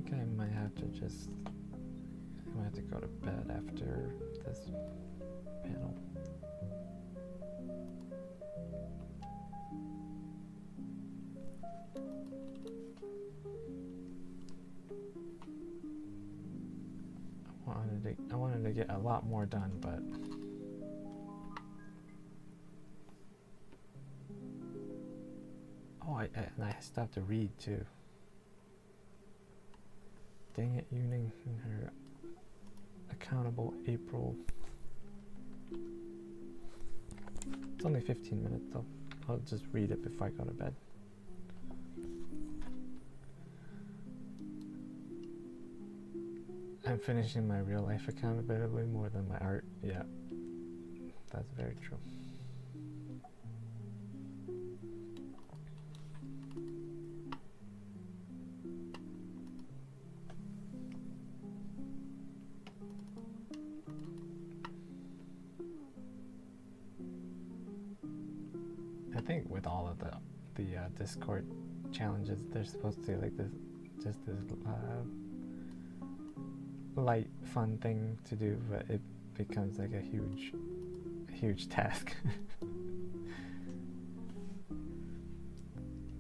I might have to go to bed after this panel. I wanted to get a lot more done, but and I still have to read too. Dang it, Yuning and her accountable April. It's only 15 minutes though. I'll just read it before I go to bed. I'm finishing my real life accountability more than my art. Yeah, that's very true. I think with all of the Discord challenges, they're supposed to like this, just this light, fun thing to do, but it becomes like a huge task.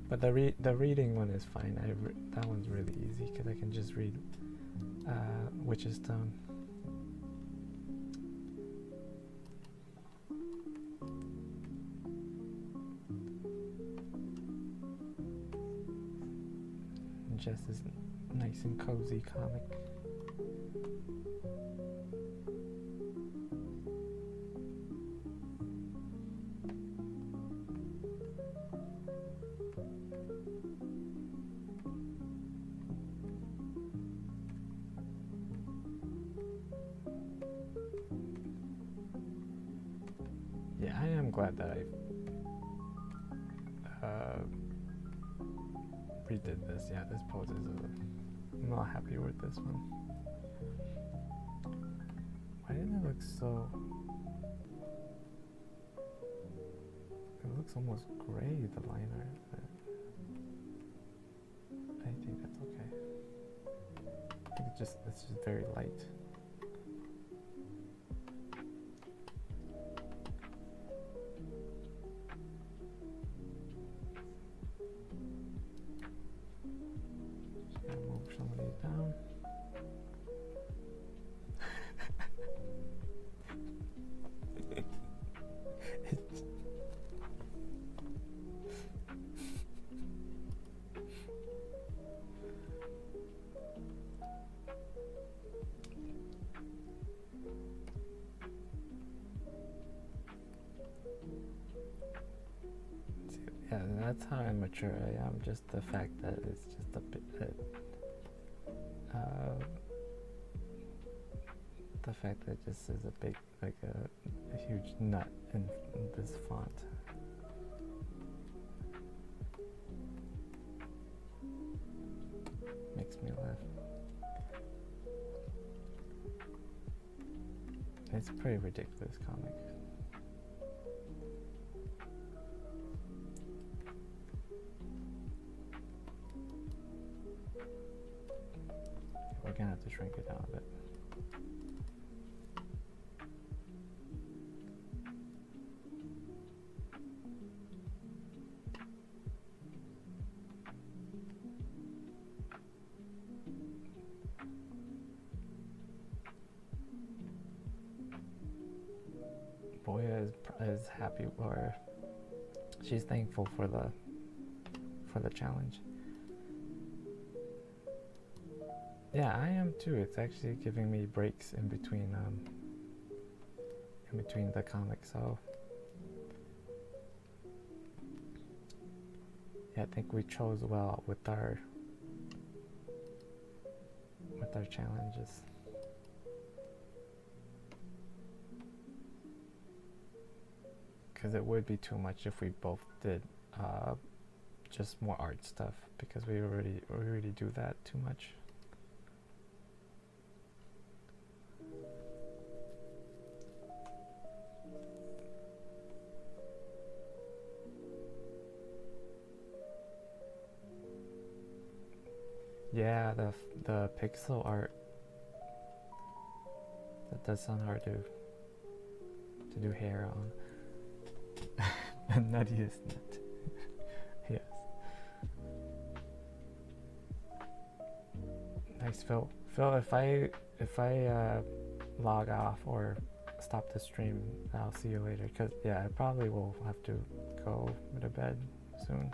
But the reading one is fine. That one's really easy because I can just read Witch's Stone. Just this nice and cozy comic. Yeah, I am glad that I redid this. Yeah, this pose is I'm not happy with this one. Why didn't it look so... It looks almost gray, the line art, but I think that's okay. I think it's just very light. Just gotta move some of these down. Yeah, that's how immature I am. Just the fact that it's just a bit. The fact that this is a big, like a huge nut in this font. Makes me laugh. It's a pretty ridiculous comic. We're gonna have to shrink it down a bit. Boya is happy, or she's thankful for the challenge. Yeah, I am too. It's actually giving me breaks in between the comics. So yeah, I think we chose well with our challenges. Because it would be too much if we both did just more art stuff, because we already do that too much. Yeah, the pixel art, that does sound hard to do hair on. Nuttiest nut. Yes. Nice, Phil. Phil, if I log off or stop the stream, I'll see you later. Cause yeah, I probably will have to go to bed soon.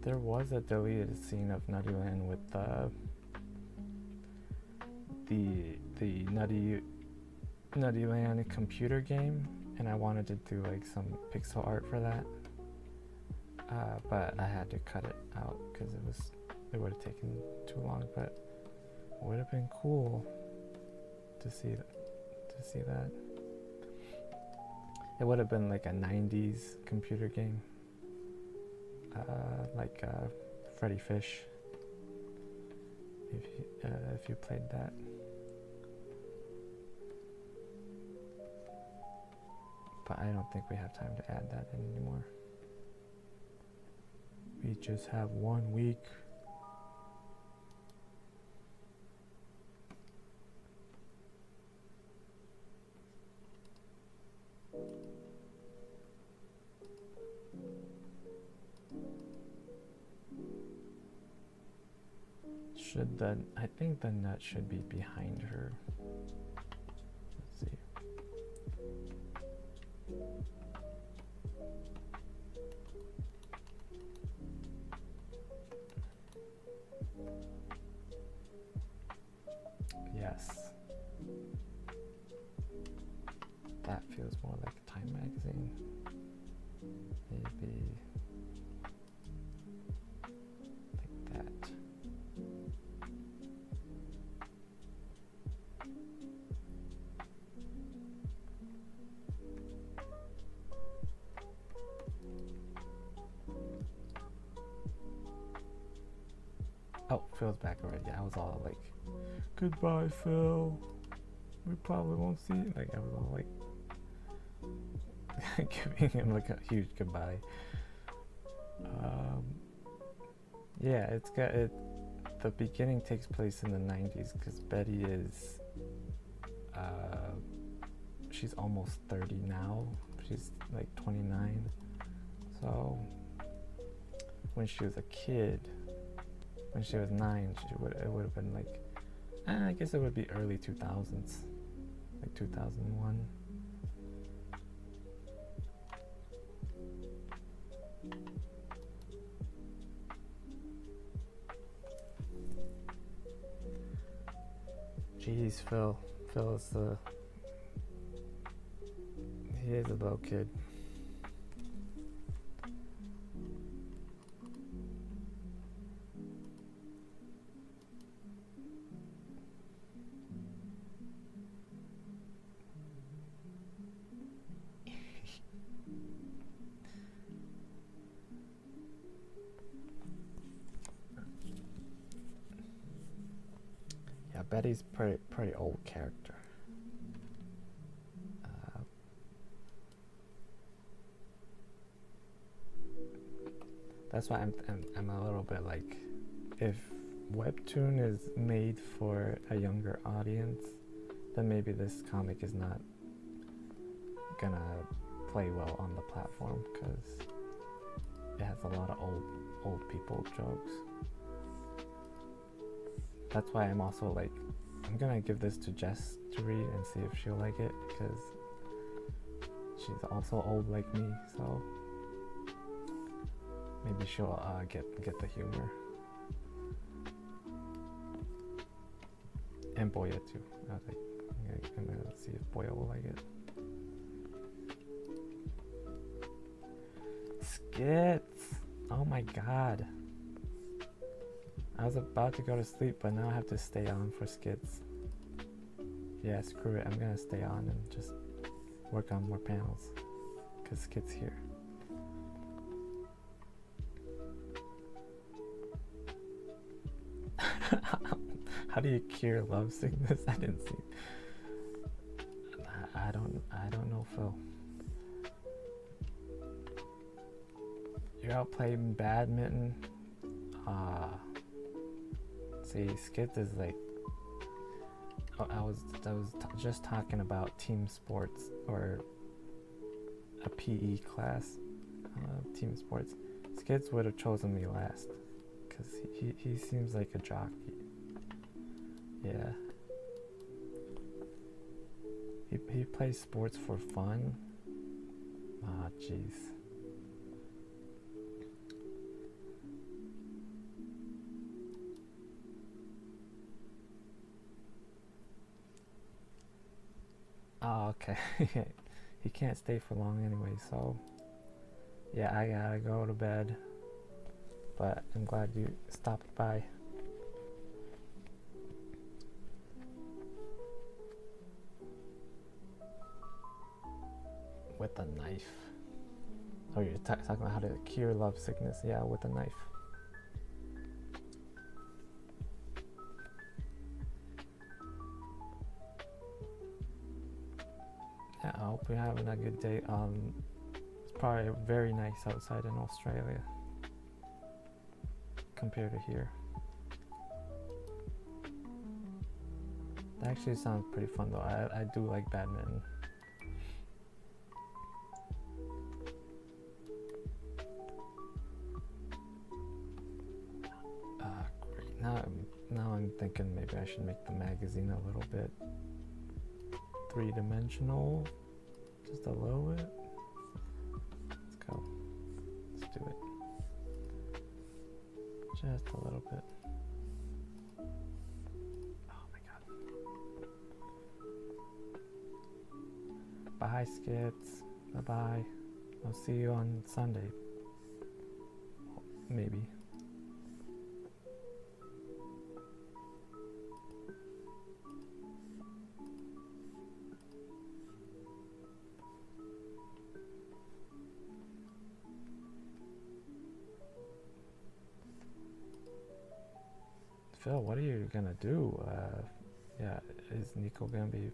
There was a deleted scene of Nuttyland with the Nuttyland computer game, and I wanted to do like some pixel art for that, but I had to cut it out because it would have taken too long. But it would have been cool to see that. It would have been like a 90s computer game. Like Freddy Fish, if you played that. But I don't think we have time to add that in anymore. We just have 1 week. I think the nut should be behind her. Let's see. Yes. That feels more like a Time magazine. Maybe like that. Phil's back already. I was all like, goodbye, Phil. We probably won't see you. Like, I was all like, giving him like a huge goodbye. Yeah, it's got it. The beginning takes place in the 90s because Betty is, she's almost 30 now. She's like 29. So when she was a kid, when she was 9, it would have been like, I guess it would be early 2000s, like 2001. Jeez, Phil. Phil is he is a little kid. Yeah, Betty's pretty old character. That's why I'm a little bit like, if webtoon is made for a younger audience, then maybe this comic is not gonna play well on the platform because it has a lot of old people jokes. That's why I'm also like, I'm gonna give this to Jess to read and see if she'll like it, because she's also old like me, so maybe she'll get the humor. And Boya too. I was like, I'm gonna see if Boya will like it. Skits! Oh my god. I was about to go to sleep, but now I have to stay on for skits. Yeah, screw it. I'm gonna stay on and just work on more panels, because skits here. How do you cure love sickness? I didn't see. I don't know, Phil. You're out playing badminton. See, skits is like. Oh, I was just talking about team sports, or a PE class, team sports. Skits would have chosen me last, because he seems like a jockey. Yeah. He plays sports for fun. Ah, jeez. Oh, okay. He can't stay for long anyway, so yeah, I gotta go to bed. But I'm glad you stopped by. With a knife. Oh, you're talking about how to cure love sickness. Yeah, with a knife. Yeah, I hope you're having a good day. It's probably very nice outside in Australia compared to here. That actually sounds pretty fun though. I do like badminton. Great. Now I'm thinking maybe I should make the magazine a little bit three-dimensional, just a little bit. Let's go. Let's do it. Just a little bit. Oh my god. Bye, skits. Bye-bye. I'll see you on Sunday. Maybe. Phil, what are you gonna do? Yeah, is Nico gonna be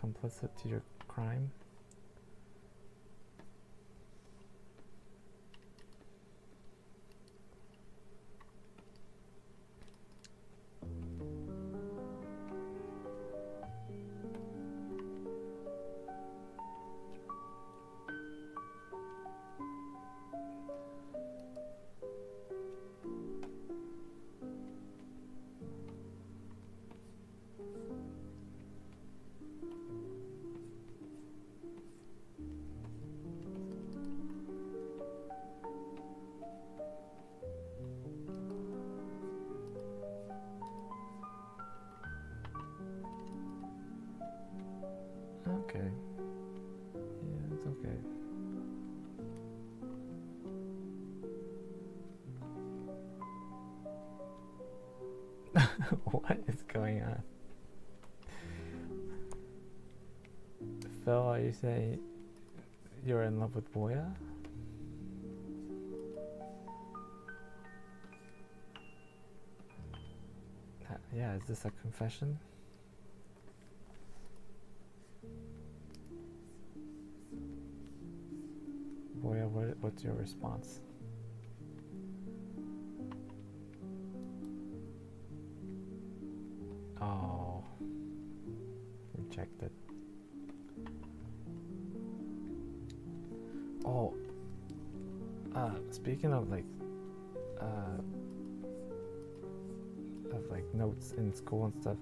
complicit to your crime? Okay. Yeah, it's okay. What is going on? Phil, are you saying you're in love with Boya? Yeah, is this a confession? Boya, what's your response? Oh, rejected. Oh, speaking of like notes in school and stuff,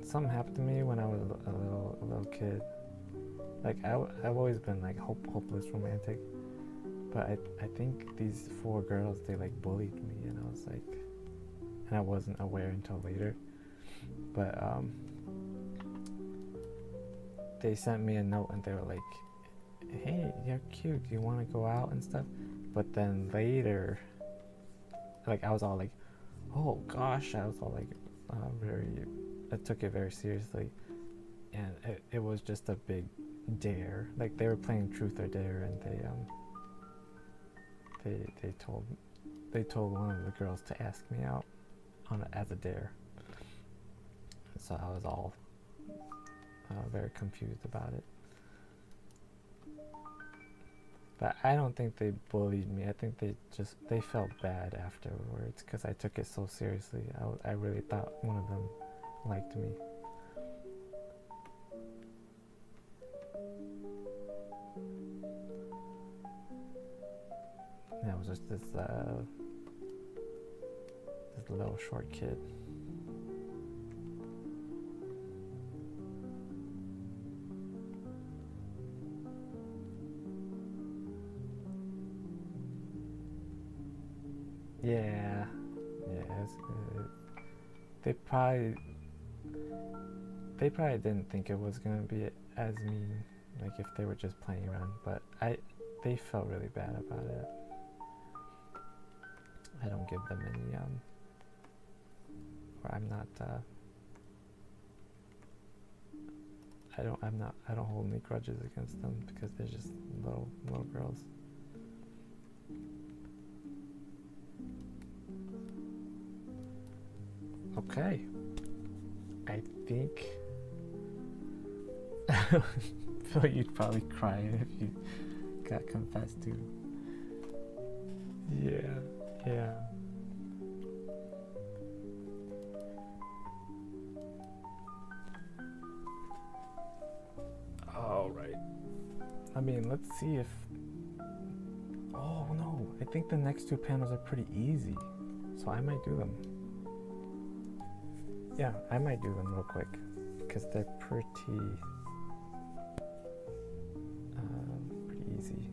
something happened to me when I was a little kid. Like I've always been like hopeless romantic, but I think these 4 girls, they like bullied me, and I was like, and I wasn't aware until later, but they sent me a note and they were like, hey, you're cute, do you want to go out and stuff? But then later, like I was all like, oh gosh, I was all like I took it very seriously, and it was just a big dare. Like they were playing truth or dare, and they told one of the girls to ask me out as a dare. So I was all very confused about it. But I don't think they bullied me. I think they felt bad afterwards because I took it so seriously. I really thought one of them liked me. And it was just this little short kid. Yeah, they probably didn't think it was gonna be as mean, like if they were just playing around. But they felt really bad about it. I don't give them any or I'm not I don't hold any grudges against them because they're just little girls. Okay, I think Phil, you'd probably cry if you got confessed to. Yeah. All right. I mean, let's see if. Oh no, I think the next 2 panels are pretty easy, so I might do them. Yeah, I might do them real quick because they're pretty easy.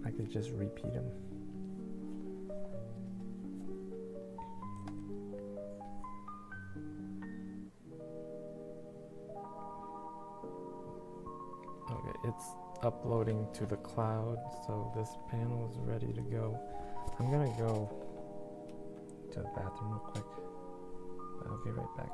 I could just repeat them. Okay, it's uploading to the cloud, so this panel is ready to go. I'm gonna go to the bathroom real quick. I'll be right back.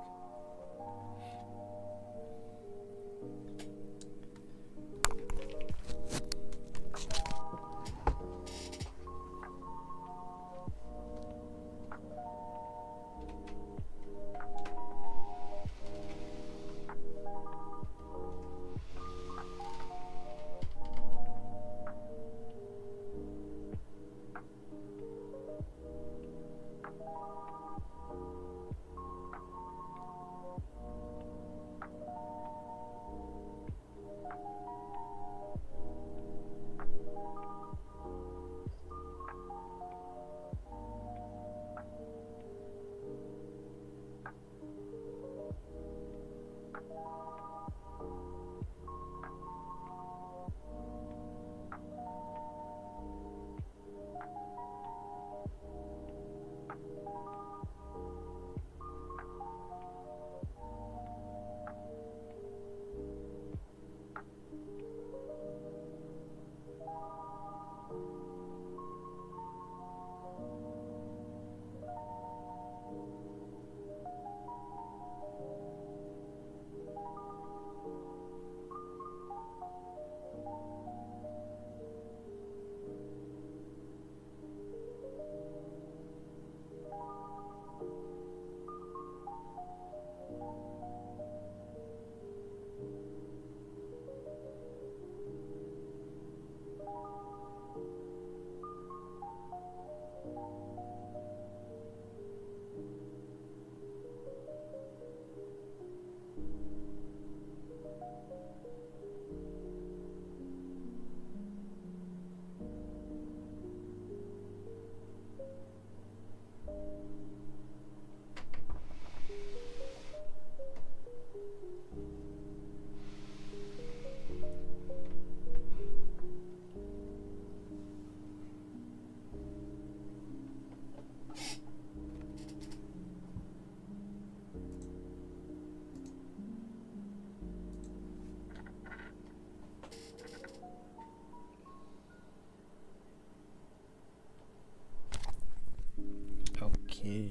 Okay,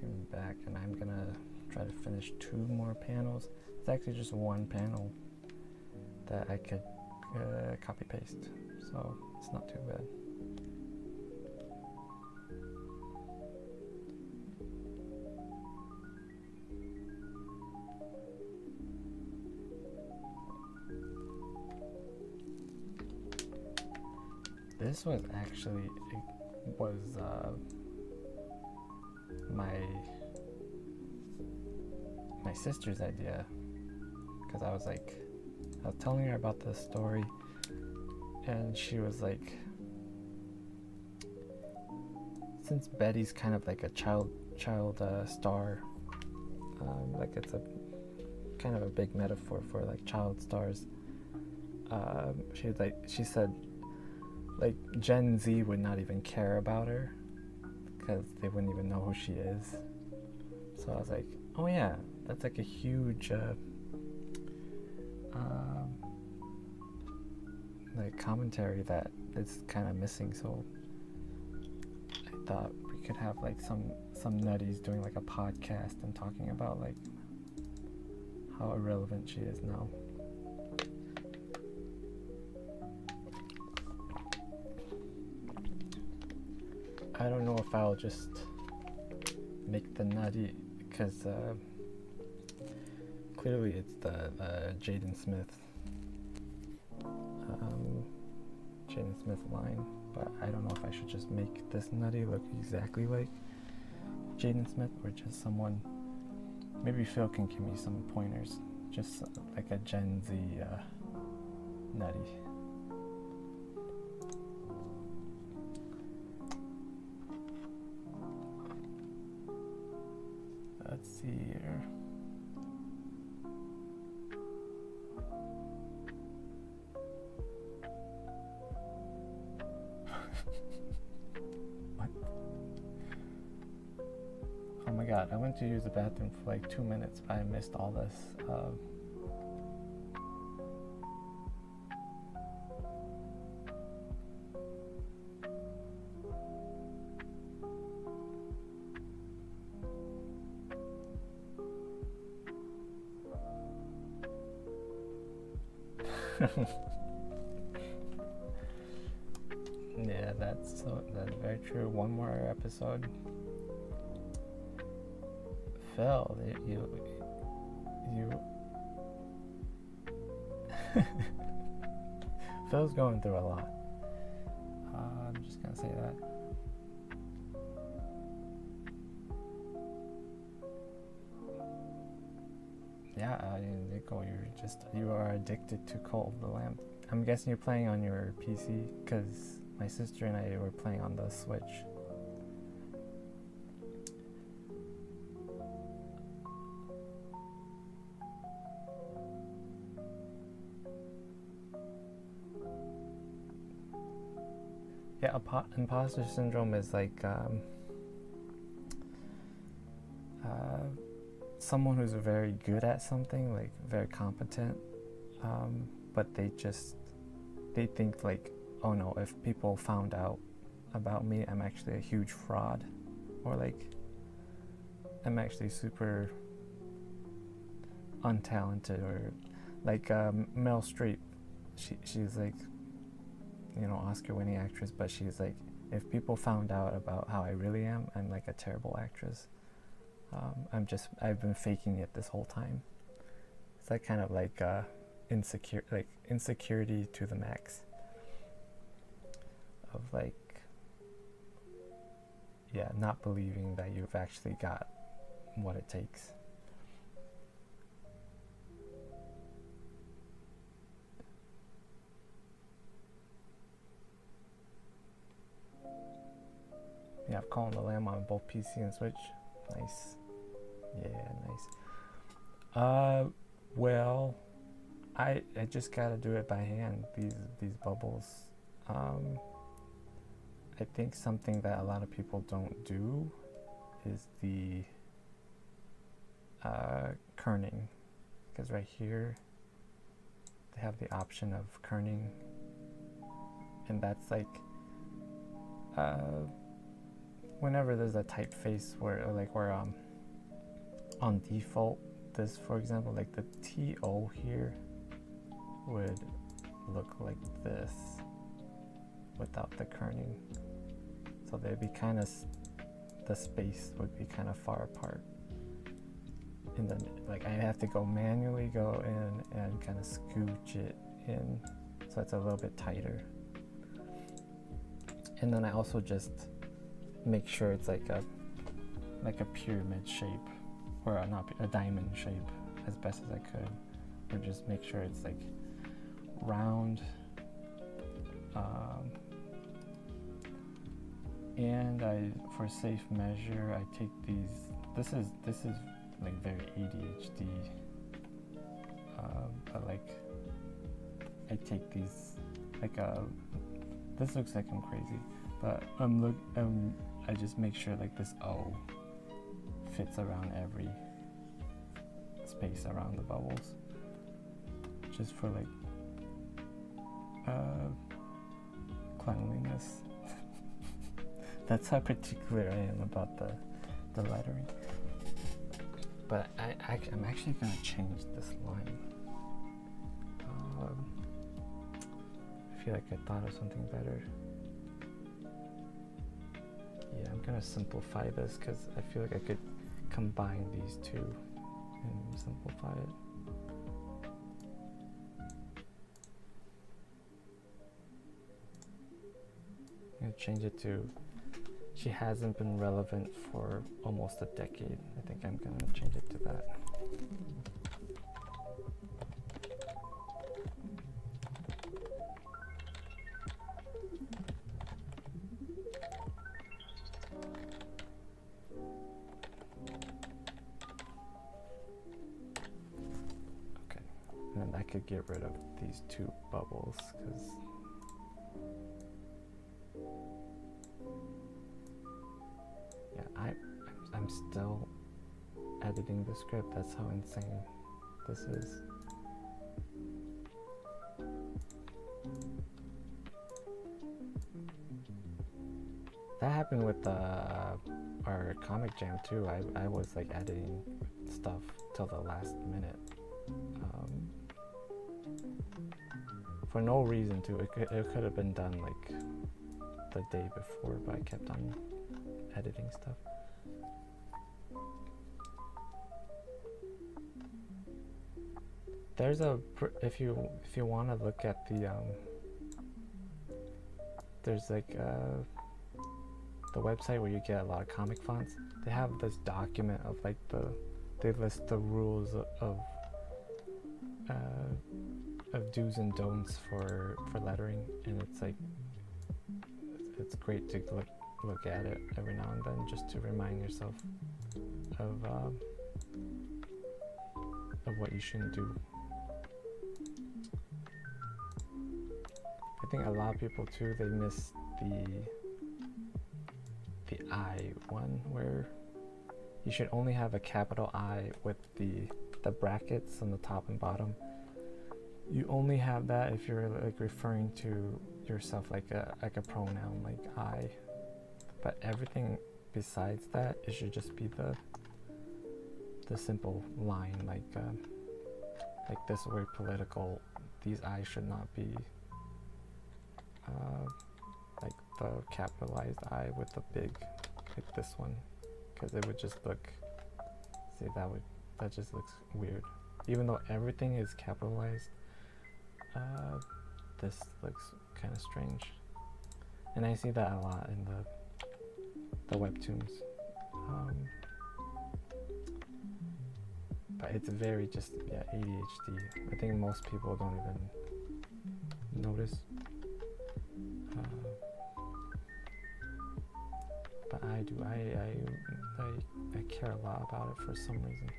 I'm back and I'm gonna try to finish 2 more panels. It's actually just 1 panel that I could copy paste, so it's not too bad. This was actually my sister's idea, because I was telling her about the story, and she was like, since Betty's kind of like a child star, like it's a kind of a big metaphor for like child stars. She said like Gen Z would not even care about her because they wouldn't even know who she is. So I was like, oh yeah, that's like a huge like commentary that is kind of missing. So I thought we could have like some nutties doing like a podcast and talking about like how irrelevant she is now. I don't know if I'll just make the nutty, because clearly it's the Jaden Smith line, but I don't know if I should just make this nutty look exactly like Jaden Smith or just someone. Maybe Phil can give me some pointers, just like a Gen Z nutty. Let's see here. What? Oh my god, I went to use the bathroom for like 2 minutes, but I missed all this. Yeah, that's very true. 1 more episode. Phil, you Phil's going through a lot. I'm just gonna say that. Yeah, Nico, you are addicted to Call of the Lamb. I'm guessing you're playing on your PC, because my sister and I were playing on the Switch. Yeah, imposter syndrome is like someone who's very good at something, like very competent, but they think like, oh no, if people found out about me, I'm actually a huge fraud, or like I'm actually super untalented, or like Meryl Streep, she's like, you know, Oscar-winning actress, but she's like, if people found out about how I really am, I'm like a terrible actress. I've been faking it this whole time. It's like kind of like insecurity to the max. Of like, yeah, not believing that you've actually got what it takes. Yeah, I've Call of the Lamb on both PC and Switch. Nice. Yeah, nice. Well, I just gotta do it by hand. These bubbles. I think something that a lot of people don't do is the kerning, because right here they have the option of kerning, and that's like whenever there's a typeface where on default, this, for example, like the TO here would look like this without the kerning. So they'd be kind of, the space would be kind of far apart. And then like I have to manually go in and kind of scooch it in so it's a little bit tighter. And then I also just make sure it's like a pyramid shape, or not a diamond shape, as best as I could, or just make sure it's like round. And for safe measure, I take these. This is like very ADHD, but like I take these this looks like I'm crazy, but I just make sure like this O fits around every space around the bubbles, just for like cleanliness. That's how particular I am about the lettering. But I'm actually gonna change this line. I feel like I thought of something better. Yeah, I'm gonna simplify this because I feel like I could combine these two and simplify it. I'm gonna change it to, she hasn't been relevant for almost a decade. I think I'm gonna change it to that. Okay, and then I could get rid of these two bubbles because I'm still editing the script. That's how insane this is. That happened with our comic jam too. I was like editing stuff till the last minute, for no reason too. It could have been done like the day before, but I kept on editing stuff. There's if you want to look at the there's like the website where you get a lot of comic fonts. They have this document of like they list the rules of do's and don'ts for lettering, and it's like it's great to look at it every now and then just to remind yourself of what you shouldn't do. I think a lot of people too, they miss the I one, where you should only have a capital I with the brackets on the top and bottom. You only have that if you're like referring to yourself like a pronoun like I, but everything besides that, it should just be the simple line, like this word political, these I should not be like the capitalized I with the big, like this one, because it would just look, see, that just looks weird. Even though everything is capitalized, this looks kind of strange, and I see that a lot in the webtoons. But it's very just, yeah, ADHD. I think most people don't even notice. But I do. I care a lot about it for some reason.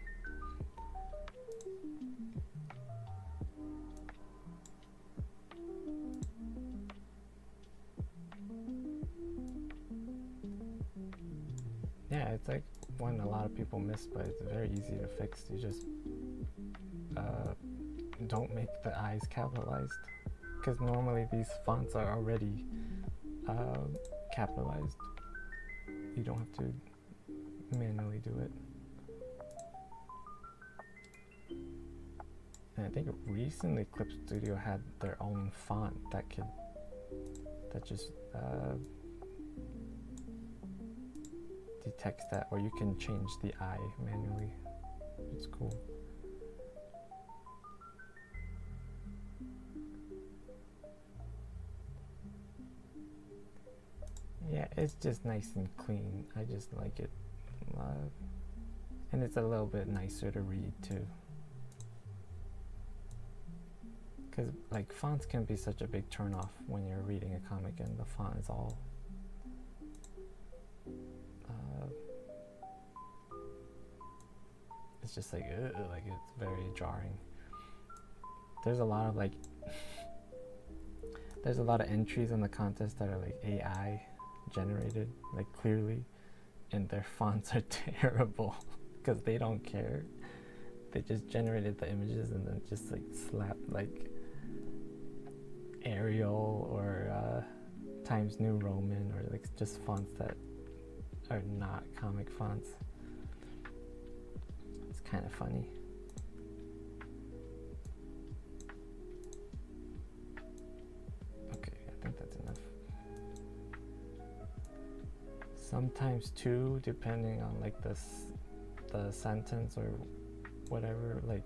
Yeah, it's like one a lot of people miss, but it's very easy to fix. You just don't make the I's capitalized, because normally these fonts are already capitalized. you don't have to manually do it. And I think recently Clip Studio had their own font that just detects that, or you can change the I manually. It's cool. Yeah, it's just nice and clean. I just like it. And it's a little bit nicer to read too. Because like fonts can be such a big turnoff when you're reading a comic and the font is all it's just like it's very jarring. There's a lot of there's a lot of entries in the contest that are like AI generated, like clearly, and their fonts are terrible because they don't care. They just generated the images and then just like slapped like Arial or Times New Roman, or like just fonts that are not comic fonts. It's kind of funny. Okay, I think that's enough. Sometimes too, depending on like the sentence or whatever, like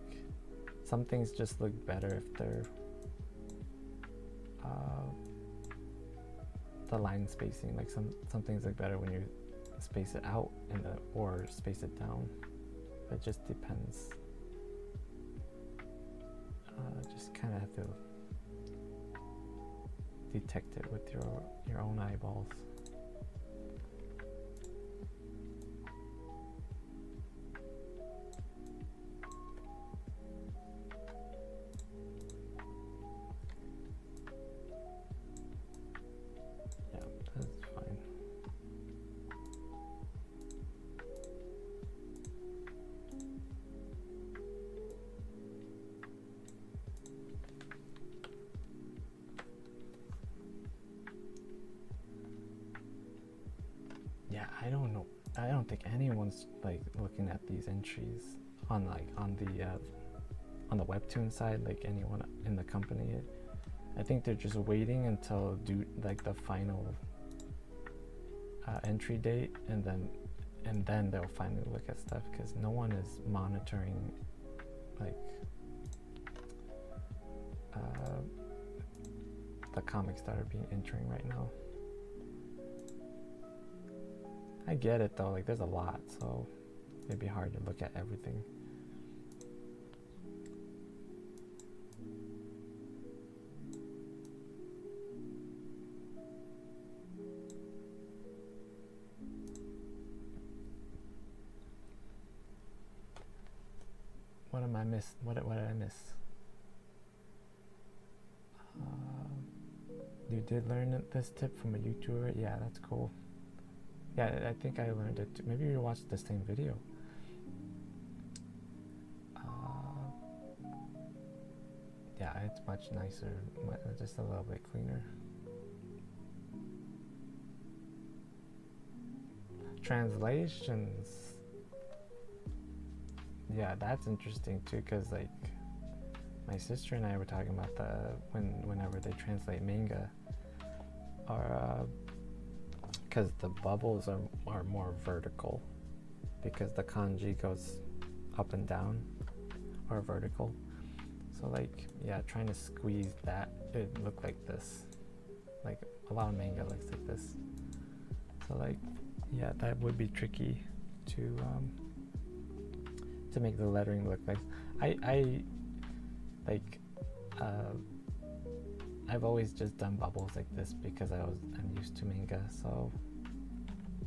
some things just look better if they're the line spacing, like some things look better when you space it out or space it down. It just depends. Just kind of have to detect it with your own eyeballs. I don't know. I don't think anyone's like looking at these entries on the webtoon side, like anyone in the company. I think they're just waiting until the final entry date, and then they'll finally look at stuff, because no one is monitoring like the comics that are being entering right now. I get it though, like there's a lot, so it'd be hard to look at everything. What am I miss? What did I miss? You did learn this tip from a YouTuber? Yeah, that's cool. Yeah, I think I learned it too. Maybe you watched the same video. Yeah, it's much nicer, just a little bit cleaner. Translations. Yeah, that's interesting too, because like my sister and I were talking about whenever they translate manga, or because the bubbles are more vertical, because the kanji goes up and down, or vertical. So like, yeah, trying to squeeze that, it looked like this. Like a lot of manga looks like this. So like, yeah, that would be tricky to make the lettering look like. I've always just done bubbles like this because I'm used to manga. So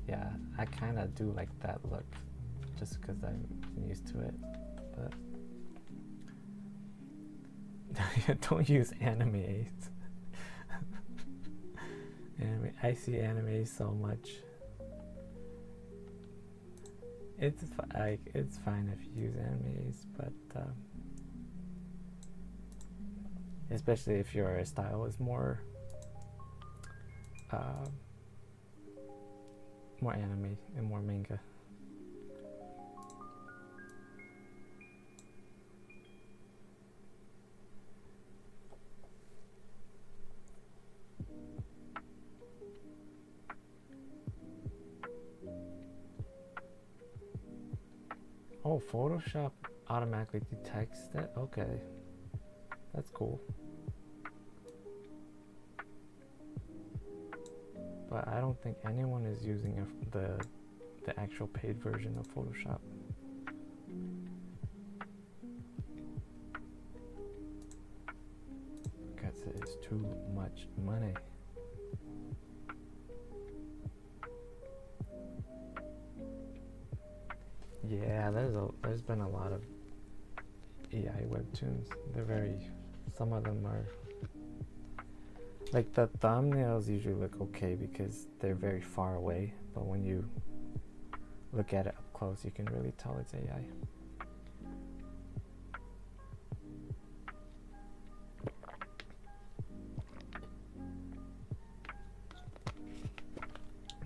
yeah, I kind of do like that look, just because I'm used to it. But don't use animes. I see animes so much. It's fine if you use animes, but especially if your style is more more anime and more manga. Oh, Photoshop automatically detects that? Okay. That's cool. But I don't think anyone is using the actual paid version of Photoshop. Because it is too much money. Yeah, there's been a lot of AI webtoons. Some of them are, like the thumbnails usually look okay because they're very far away, but when you look at it up close, you can really tell it's AI.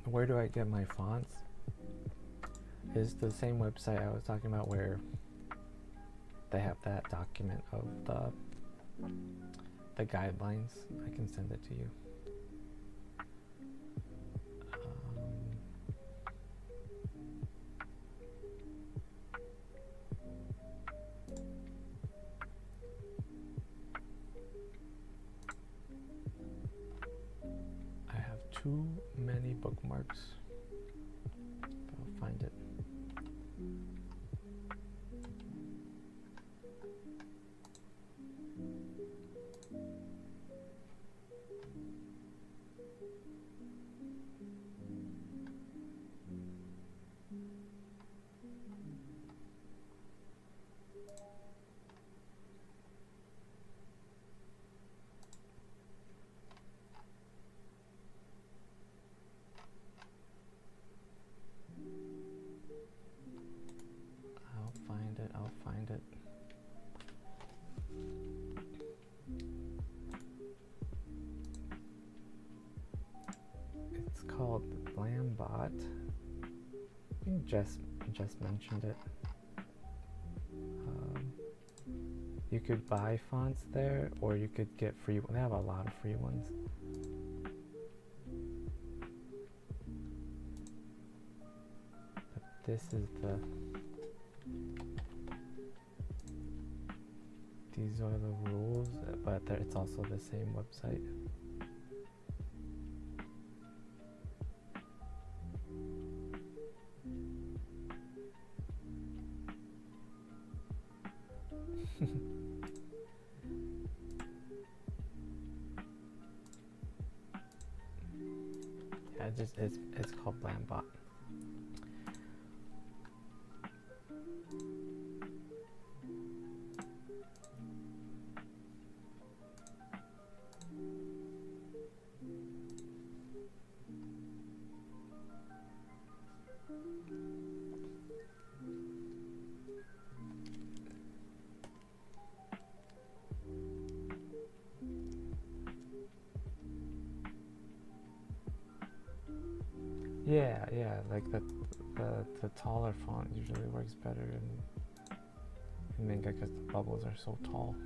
Where do I get my fonts? It's the same website I was talking about where they have that document of the guidelines. I can send it to you. I have too many bookmarks. I'll find it. I'll find it. It's called Lambot. Just mentioned it. You could buy fonts there, or you could get free. They have a lot of free ones. But this is these are the rules, but it's also the same website. Yeah, it's called Lambot. Yeah, like the taller font usually works better in manga because the bubbles are so tall.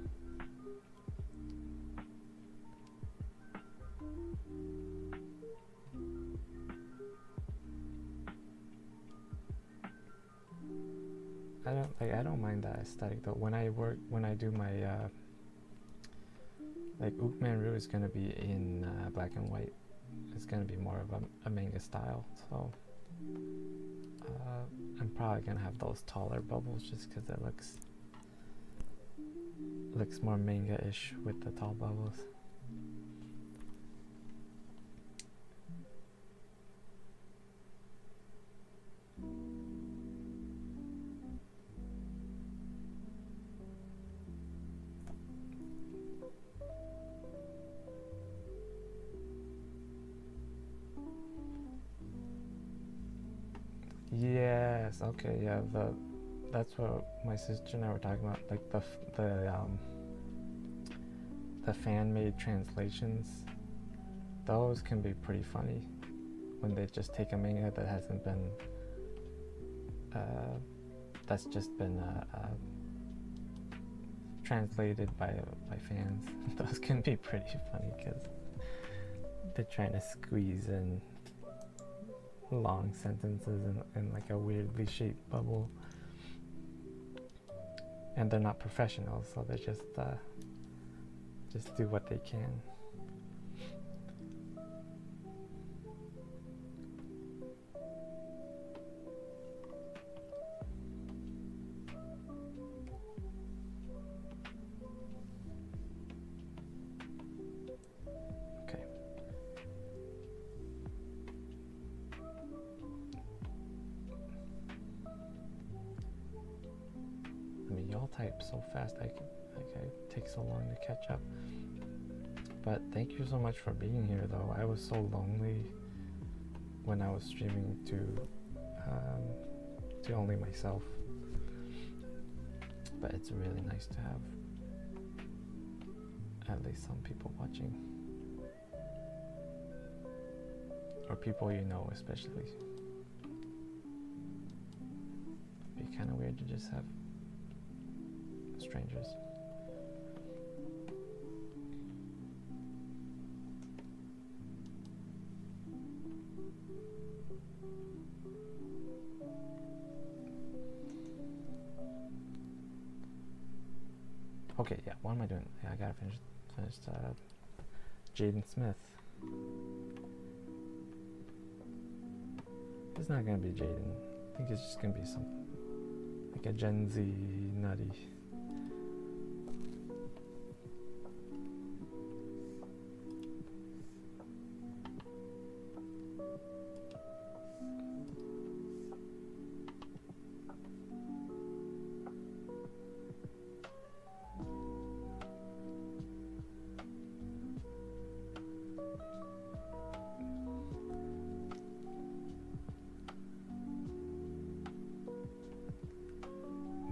I don't mind that aesthetic though. When I do my like Ukman-Ru is gonna be in black and white. It's gonna be more of a manga style, so I'm probably gonna have those taller bubbles just because it looks more manga-ish with the tall bubbles. Yes, okay, yeah, that's what my sister and I were talking about, like the fan-made translations. Those can be pretty funny when they just take a manga that hasn't been that's just been translated by fans. Those can be pretty funny because they're trying to squeeze in long sentences in like a weirdly shaped bubble, and they're not professionals, so they just do what they can. Y'all type so fast, I take so long to catch up. But thank you so much for being here, though. I was so lonely when I was streaming to only myself. But it's really nice to have at least some people watching, or people you know, especially. It'd be kind of weird to just have strangers. Okay, yeah, what am I doing? Yeah, I gotta finish Jaden Smith. It's not gonna be Jaden. I think it's just gonna be something like a Gen Z nutty.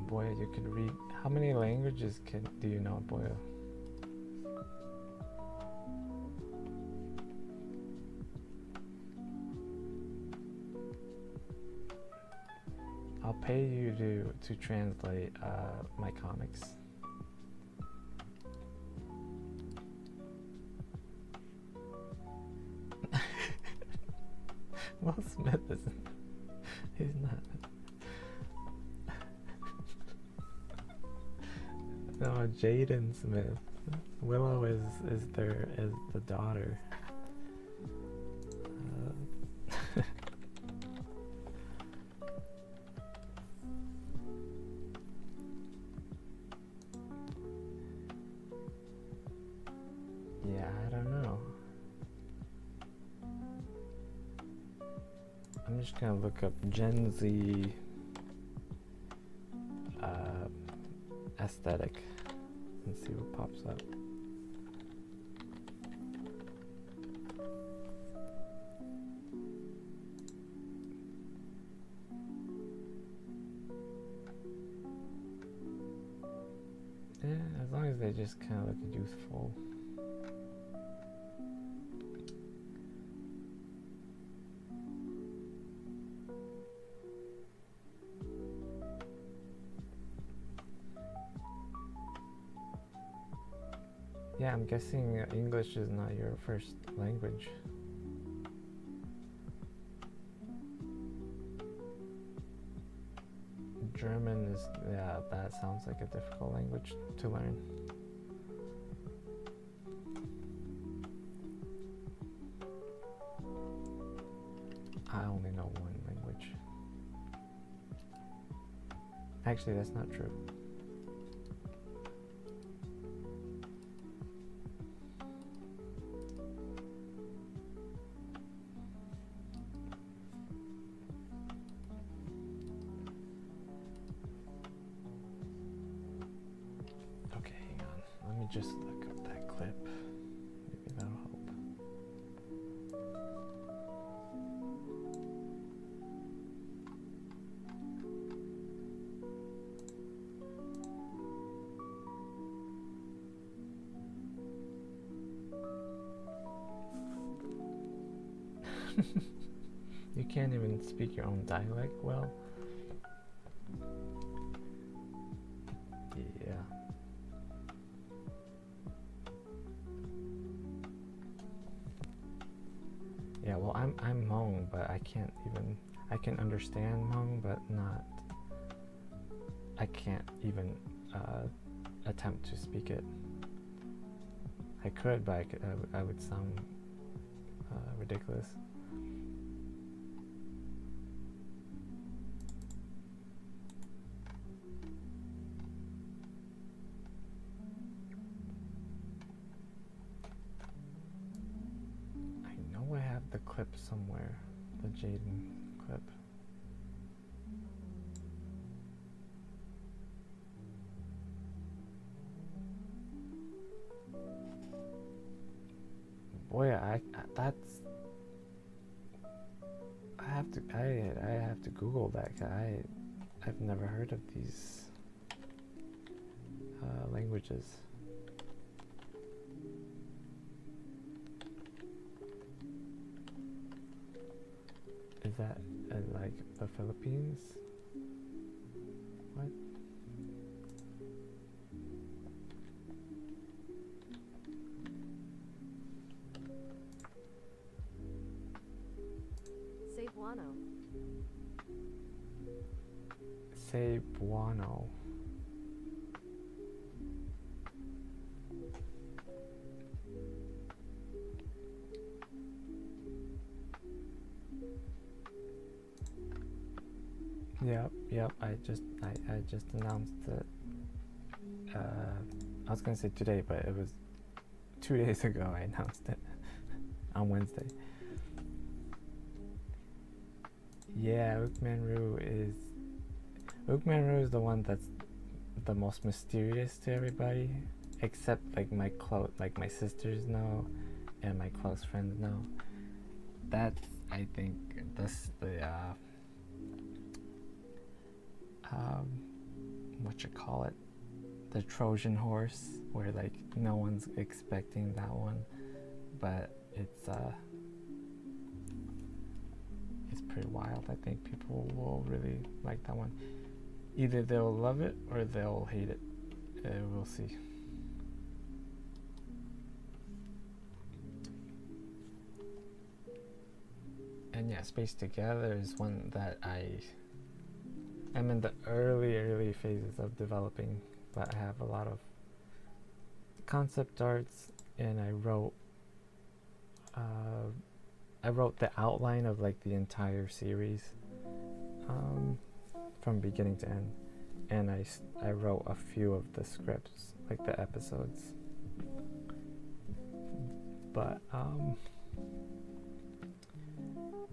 Boya, you could read. How many languages do you know, Boya? I'll pay you to translate my comics. Will Smith isn't. He's not. No, Jaden Smith. Willow is the daughter. Yeah, I don't know. I'm just gonna look up Gen Z aesthetic and see what pops up. Yeah, as long as they just kind of look youthful. Yeah, I'm guessing English is not your first language. German is, yeah, that sounds like a difficult language to learn. I only know one language. Actually, that's not true. Just look up that clip. Maybe that'll help. You can't even speak your own dialect well. Yeah. Yeah, well, I'm Hmong, but I can't even. I can understand Hmong, but not. I can't even attempt to speak it. I could, but I would sound ridiculous. I know I have the clip somewhere, the Jaden clip. Boy, that's. I have to Google that. I've never heard of these languages. Is that like the Philippines? What? Cebuano. Cebuano. Yep. I just announced it. I was gonna say today, but it was 2 days ago. I announced it on Wednesday. Yeah, Ukmenru is the one that's the most mysterious to everybody, except like my sisters know, and my close friends know. That's, I think, the what you call it, the Trojan horse, where like no one's expecting that one, but it's pretty wild. I think people will really like that one. Either they'll love it or they'll hate it. We'll see. And yeah, Space Together is one that I'm in the early phases of developing, but I have a lot of concept arts, and I wrote the outline of like the entire series from beginning to end, and I wrote a few of the scripts, like the episodes, but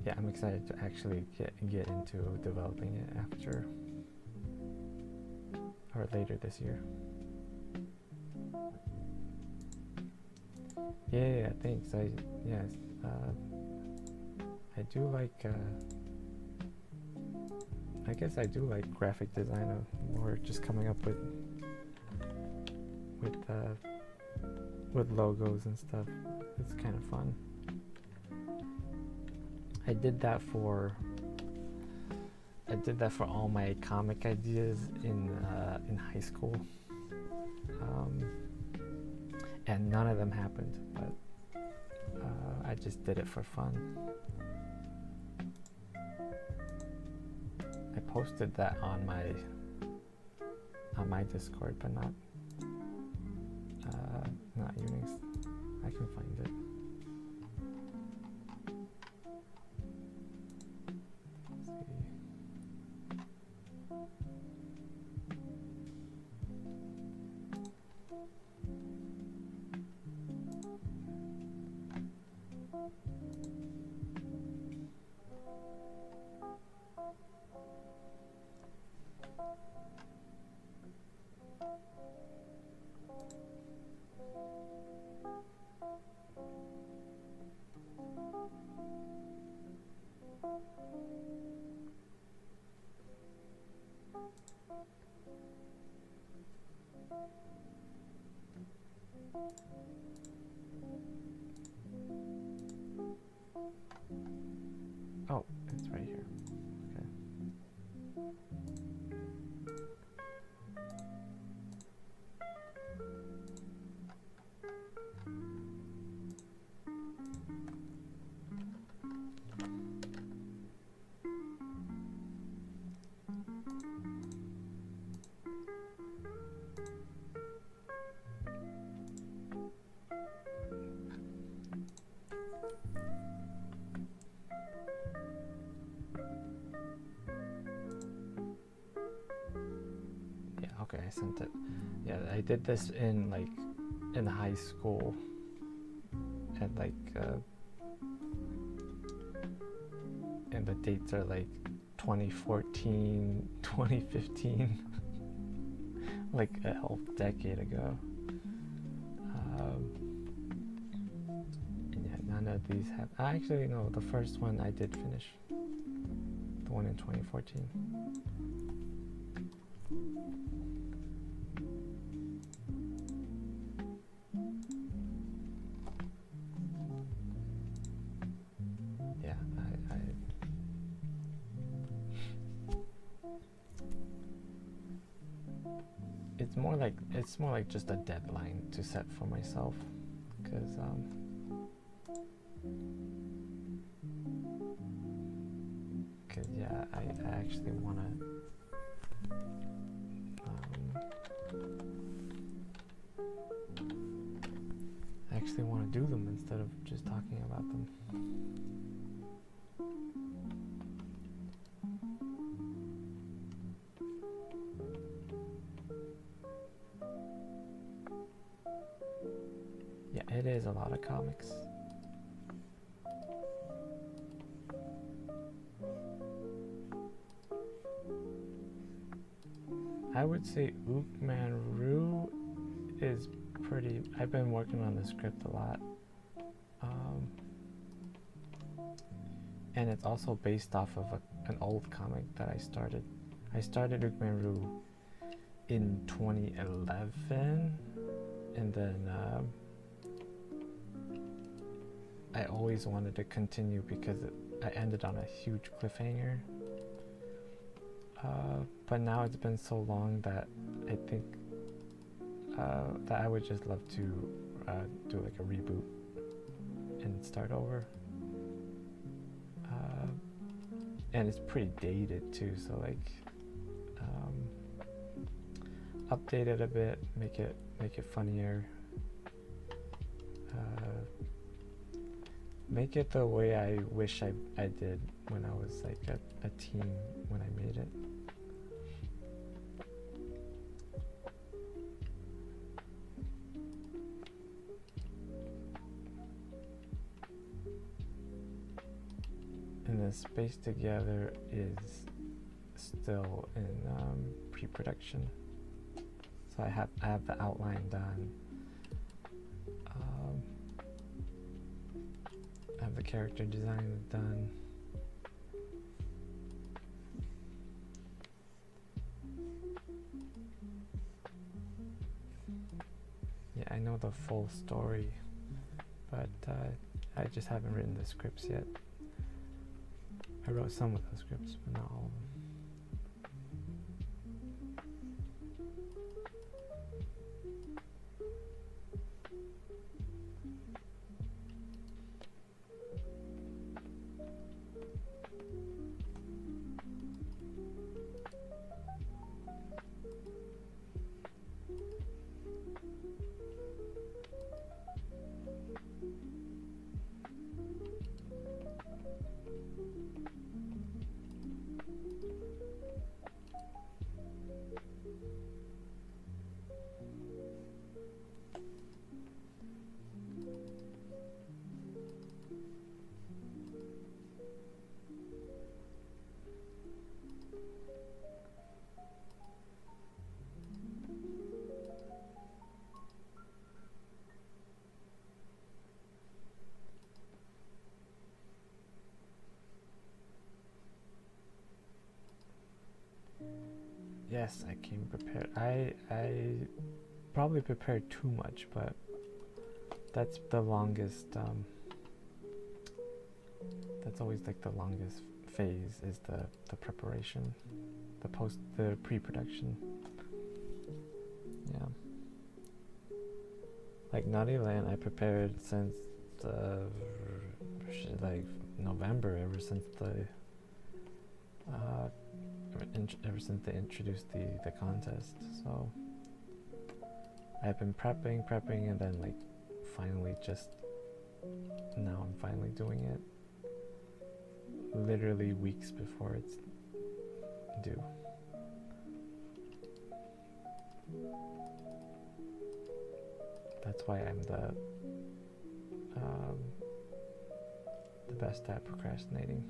yeah, I'm excited to actually get into developing it after or later this year. Yeah, thanks. I do like. I guess I do like graphic design, or just coming up with logos and stuff. It's kind of fun. I did that for all my comic ideas in high school, and none of them happened. But I just did it for fun. I posted that on my Discord, but not Unix. I can find it. Oh, Okay, I sent it. Yeah, I did this in like in high school, and like and the dates are like 2014, 2015, like a whole decade ago. And yeah, none of these have. Actually, no, the first one I did finish. The one in 2014. Yeah, it's more like just a deadline to set for myself, because yeah, I actually want to do them instead of just talking about them. Yeah, it is a lot of comics. I would say Ukman-Roo is pretty. I've been working on the script a lot. And it's also based off of an old comic that I started. I started Ukman-Roo in 2011, and then I always wanted to continue because I ended on a huge cliffhanger. But now it's been so long that I think that I would just love to do like a reboot and start over. And it's pretty dated too, so like update it a bit, make it funnier, make it the way I wish I did when I was like a teen when I made it. And the Space Together is still in pre-production, so I have the outline done. I have the character design done. Yeah, I know the full story, but I just haven't written the scripts yet. I wrote some of the scripts, but not all of them. Yes, I came prepared. I probably prepared too much, but that's the longest. That's always like the longest phase is the preparation, the pre-production. Yeah. Like Naughty Land, I prepared since like November, ever since they introduced the contest. So I've been prepping, and then like finally now I'm finally doing it. Literally weeks before it's due. That's why I'm the best at procrastinating.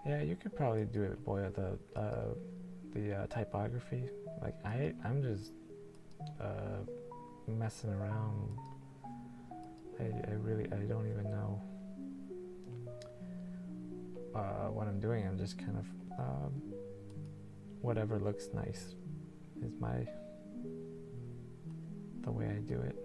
Yeah, you could probably do it, boy. The typography. Like I'm just messing around. I don't even know what I'm doing. I'm just kind of whatever looks nice is the way I do it.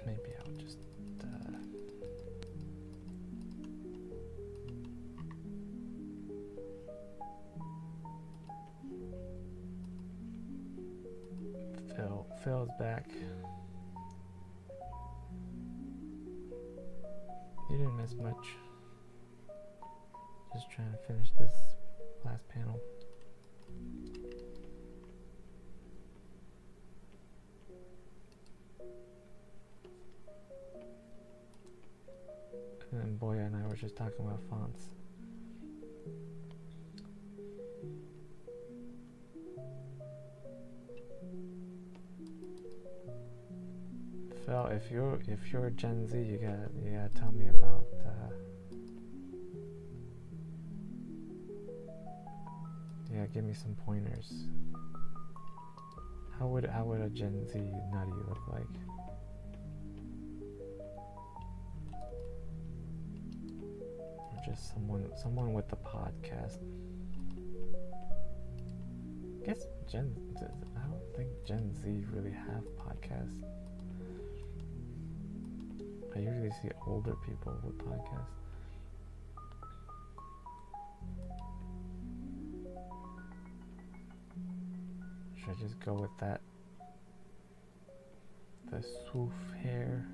Maybe I'll just Phil's back. You didn't miss much. Just trying to finish this last panel. And then Boya and I were just talking about fonts. Phil, if you're Gen Z, you gotta tell me about give me some pointers. How would a Gen Z nutty look like? Or just someone with the podcast. I guess I don't think Gen Z really have podcasts. I usually see older people with podcasts. Should I just go with that? The swoof hair.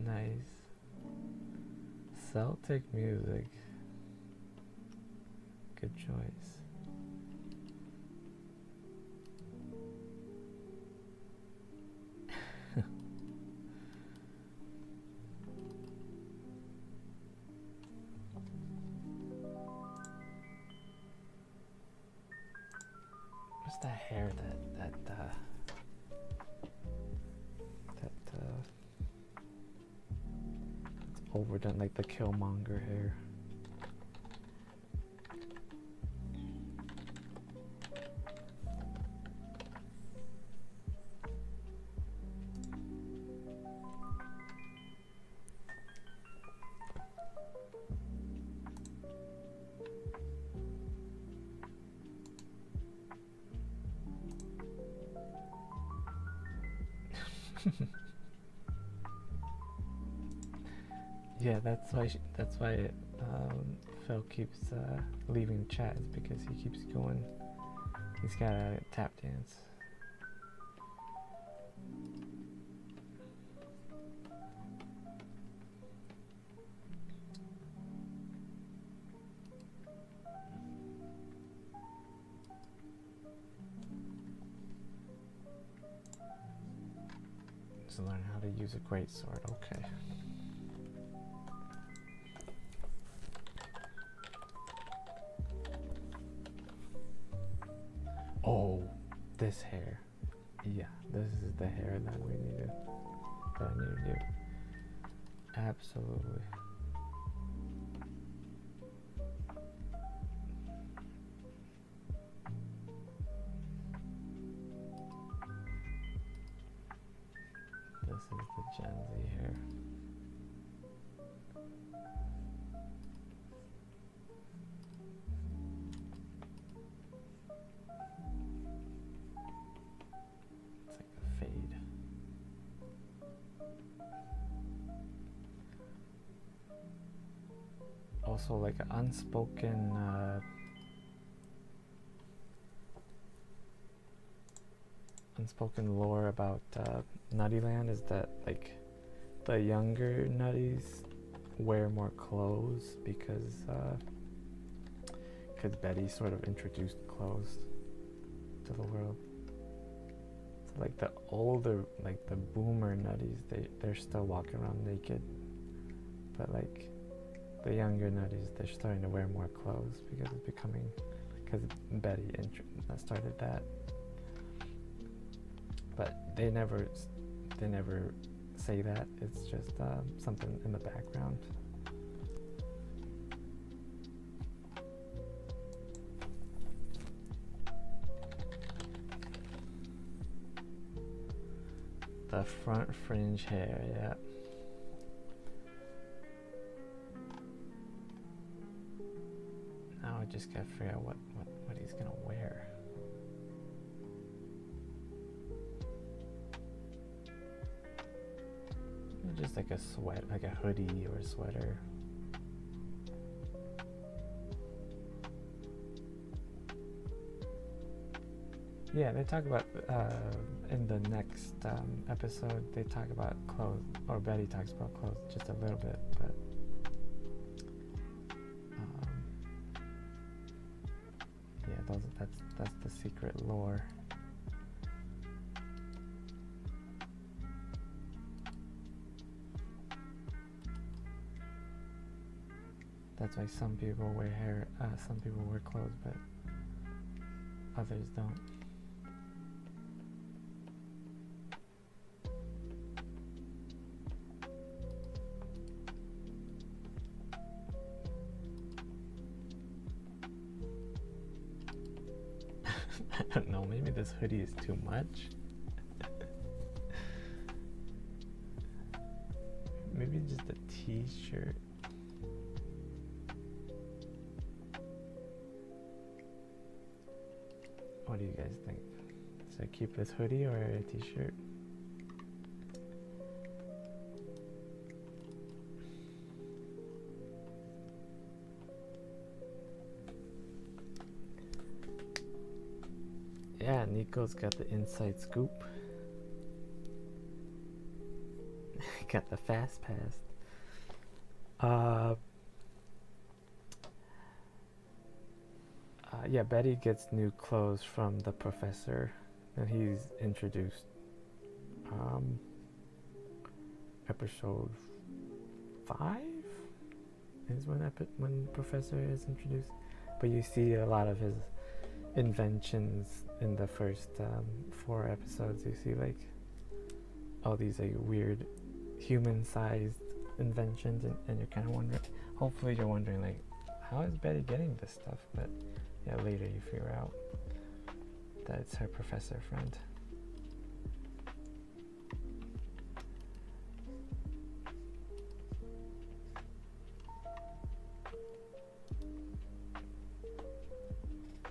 Nice. Celtic music. Good choice. What's that hair that's overdone, like the Killmonger hair? Yeah, that's why Phil keeps leaving chat, is because he keeps going. He's got a tap dance. to learn how to use a greatsword. Okay. Oh, this hair. Yeah, this is the hair that I need to do. Absolutely. This is the Gen Z hair. It's like a fade. Also like an unspoken lore about Nuttyland is that like the younger Nutties wear more clothes because Betty sort of introduced clothes to the world. So like the older, like the boomer Nutties, they're still walking around naked, but like the younger Nutties, they're starting to wear more clothes because Betty started that. But they never say that. It's just something in the background. The front fringe hair, yeah. Now I just gotta figure out what he's gonna wear. Just like a like a hoodie or a sweater. Yeah, they talk about in the next episode. They talk about clothes, or Betty talks about clothes just a little bit, but yeah, that's the secret lore. That's why some people wear hair, some people wear clothes, but others don't. I don't know, maybe this hoodie is too much. Maybe just a t-shirt. What do you guys think? Should I keep this hoodie or a t-shirt? Yeah, Nico's got the inside scoop. Got the fast pass. Yeah, Betty gets new clothes from the professor, and he's introduced. Episode 5 is when Professor is introduced, but you see a lot of his inventions in the first 4 episodes. You see like all these like weird human-sized inventions, and you're kind of wondering. Hopefully, you're wondering like, how is Betty getting this stuff? But yeah, later you figure out that it's her professor friend.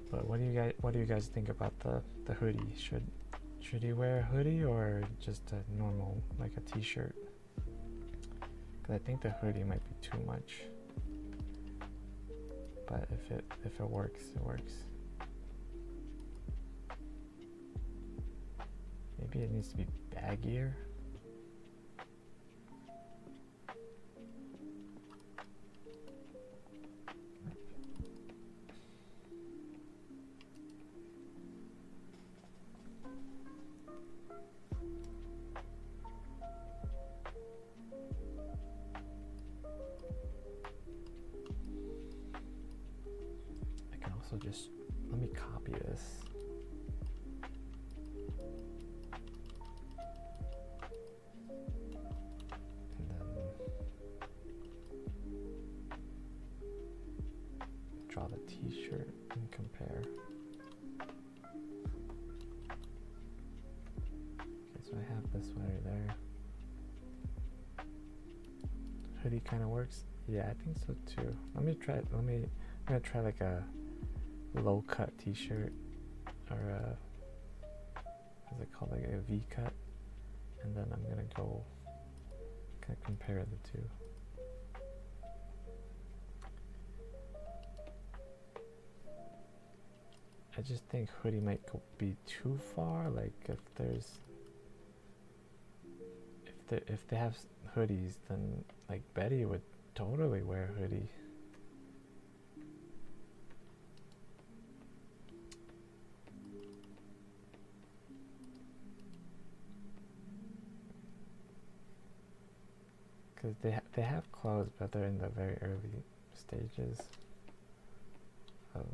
But what do you guys think about the hoodie? Should he wear a hoodie or just a normal, like a t-shirt? Because I think the hoodie might be too much. But if it works, it works. Maybe it needs to be baggier. also just, let me copy this. And then draw the t-shirt and compare. Okay, so I have this one right there. Hoodie kind of works. Yeah, I think so too. I'm gonna try like a low cut t-shirt, or what's it called, like a V cut, and then I'm gonna go kind of compare the two. I just think hoodie might be too far. Like if they have hoodies, then like Betty would totally wear a hoodie. Because they have clothes, but they're in the very early stages of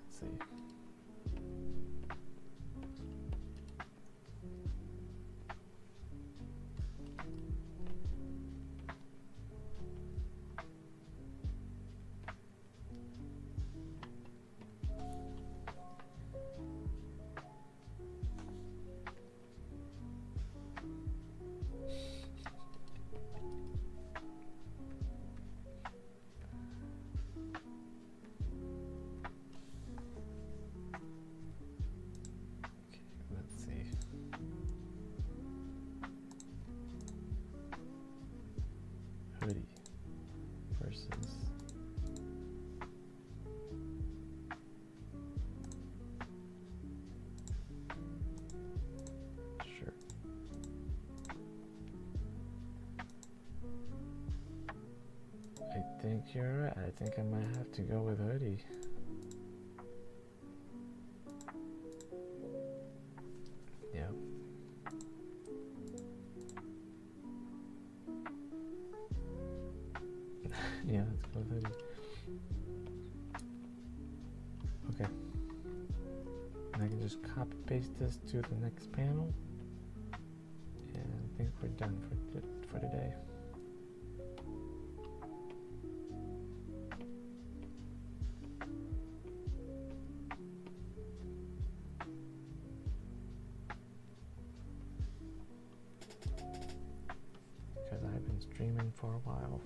let's see. Let's see. Hoodie versus shirt. I think you're right. I think I might have to go with hoodie. Yep. Yeah, let's go with hoodie. Okay. And I can just copy paste this to the next panel. And I think we're done for today. Because I've been streaming for a while.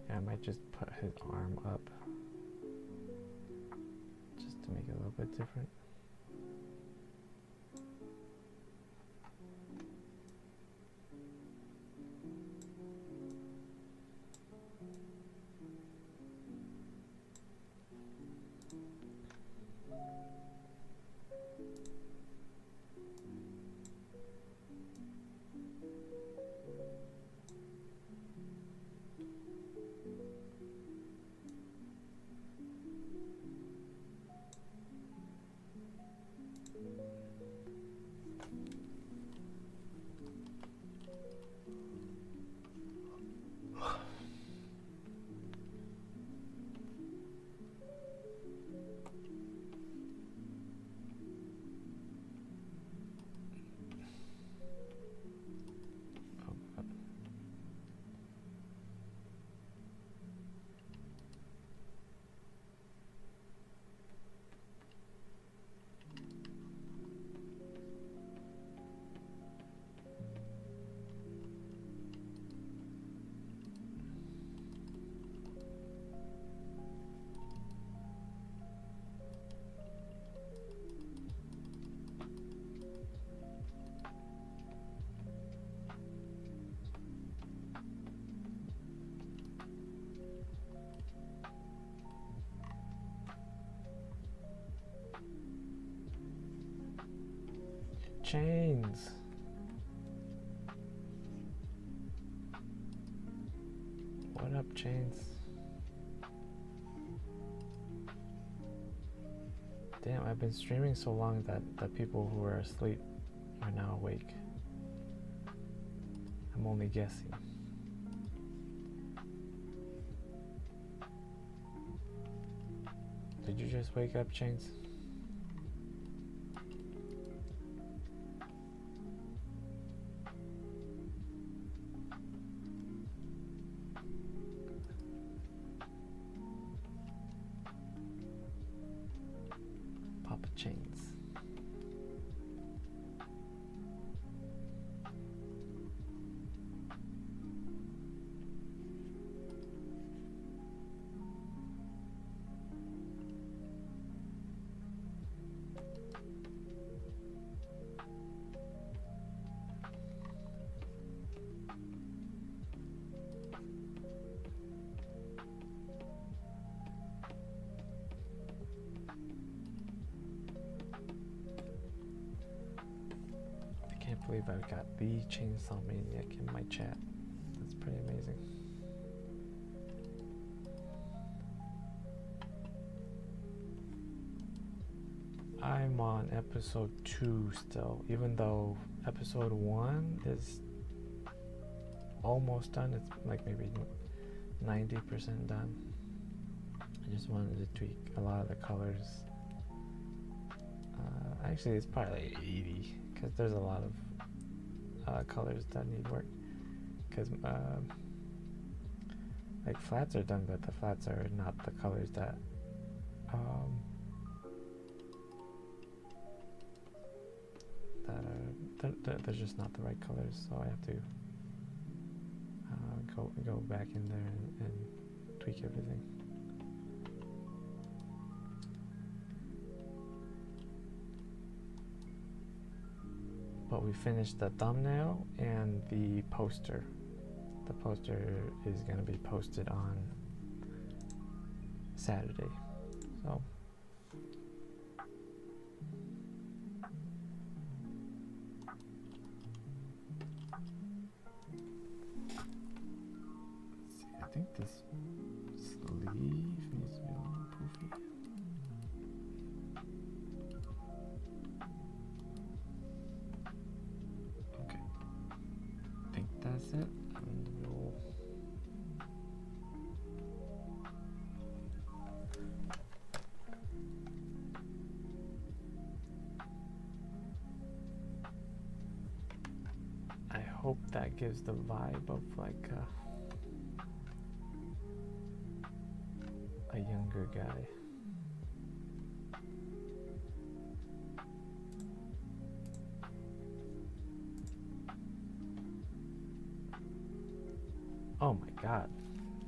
Yeah, I might just put his arm up just to make it a little bit different. Chains? What up, Chains? Damn, I've been streaming so long that the people who are asleep are now awake. I'm only guessing. Did you just wake up, Chains? Papa Chains. I can't believe I've got the Chainsaw Maniac in my chat. That's pretty amazing. I'm on episode 2 still, even though episode 1 is almost done. It's like maybe 90% done. I just wanted to tweak a lot of the colors. Actually, it's probably like 80 because there's a lot of colors that need work. Because like flats are done, but the flats are not the colors that they're just not the right colors. So I have to go back in there and tweak everything. But we finished the thumbnail and the poster. The poster is going to be posted on Saturday. So let's see, I think this sleeve needs to be a little poofy. Okay, I think that's it. And we'll I hope that gives the vibe of like a younger guy. Oh my god.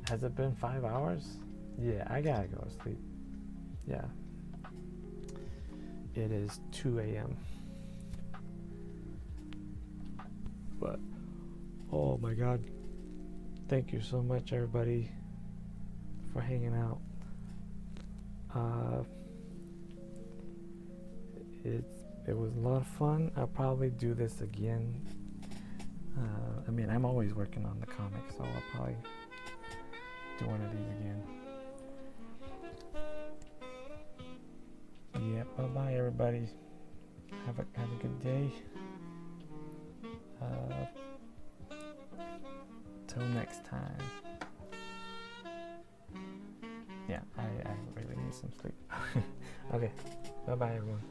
Has it been 5 hours? Yeah, I gotta go to sleep. Yeah. It is 2 a.m. But, oh my god. Thank you so much, everybody, for hanging out. It was a lot of fun. I'll probably do this again. I mean, I'm always working on the comics, so I'll probably do one of these again. Yeah, bye-bye, everybody. Have a good day. Till next time. Yeah, I really need some sleep. Okay, bye-bye, everyone.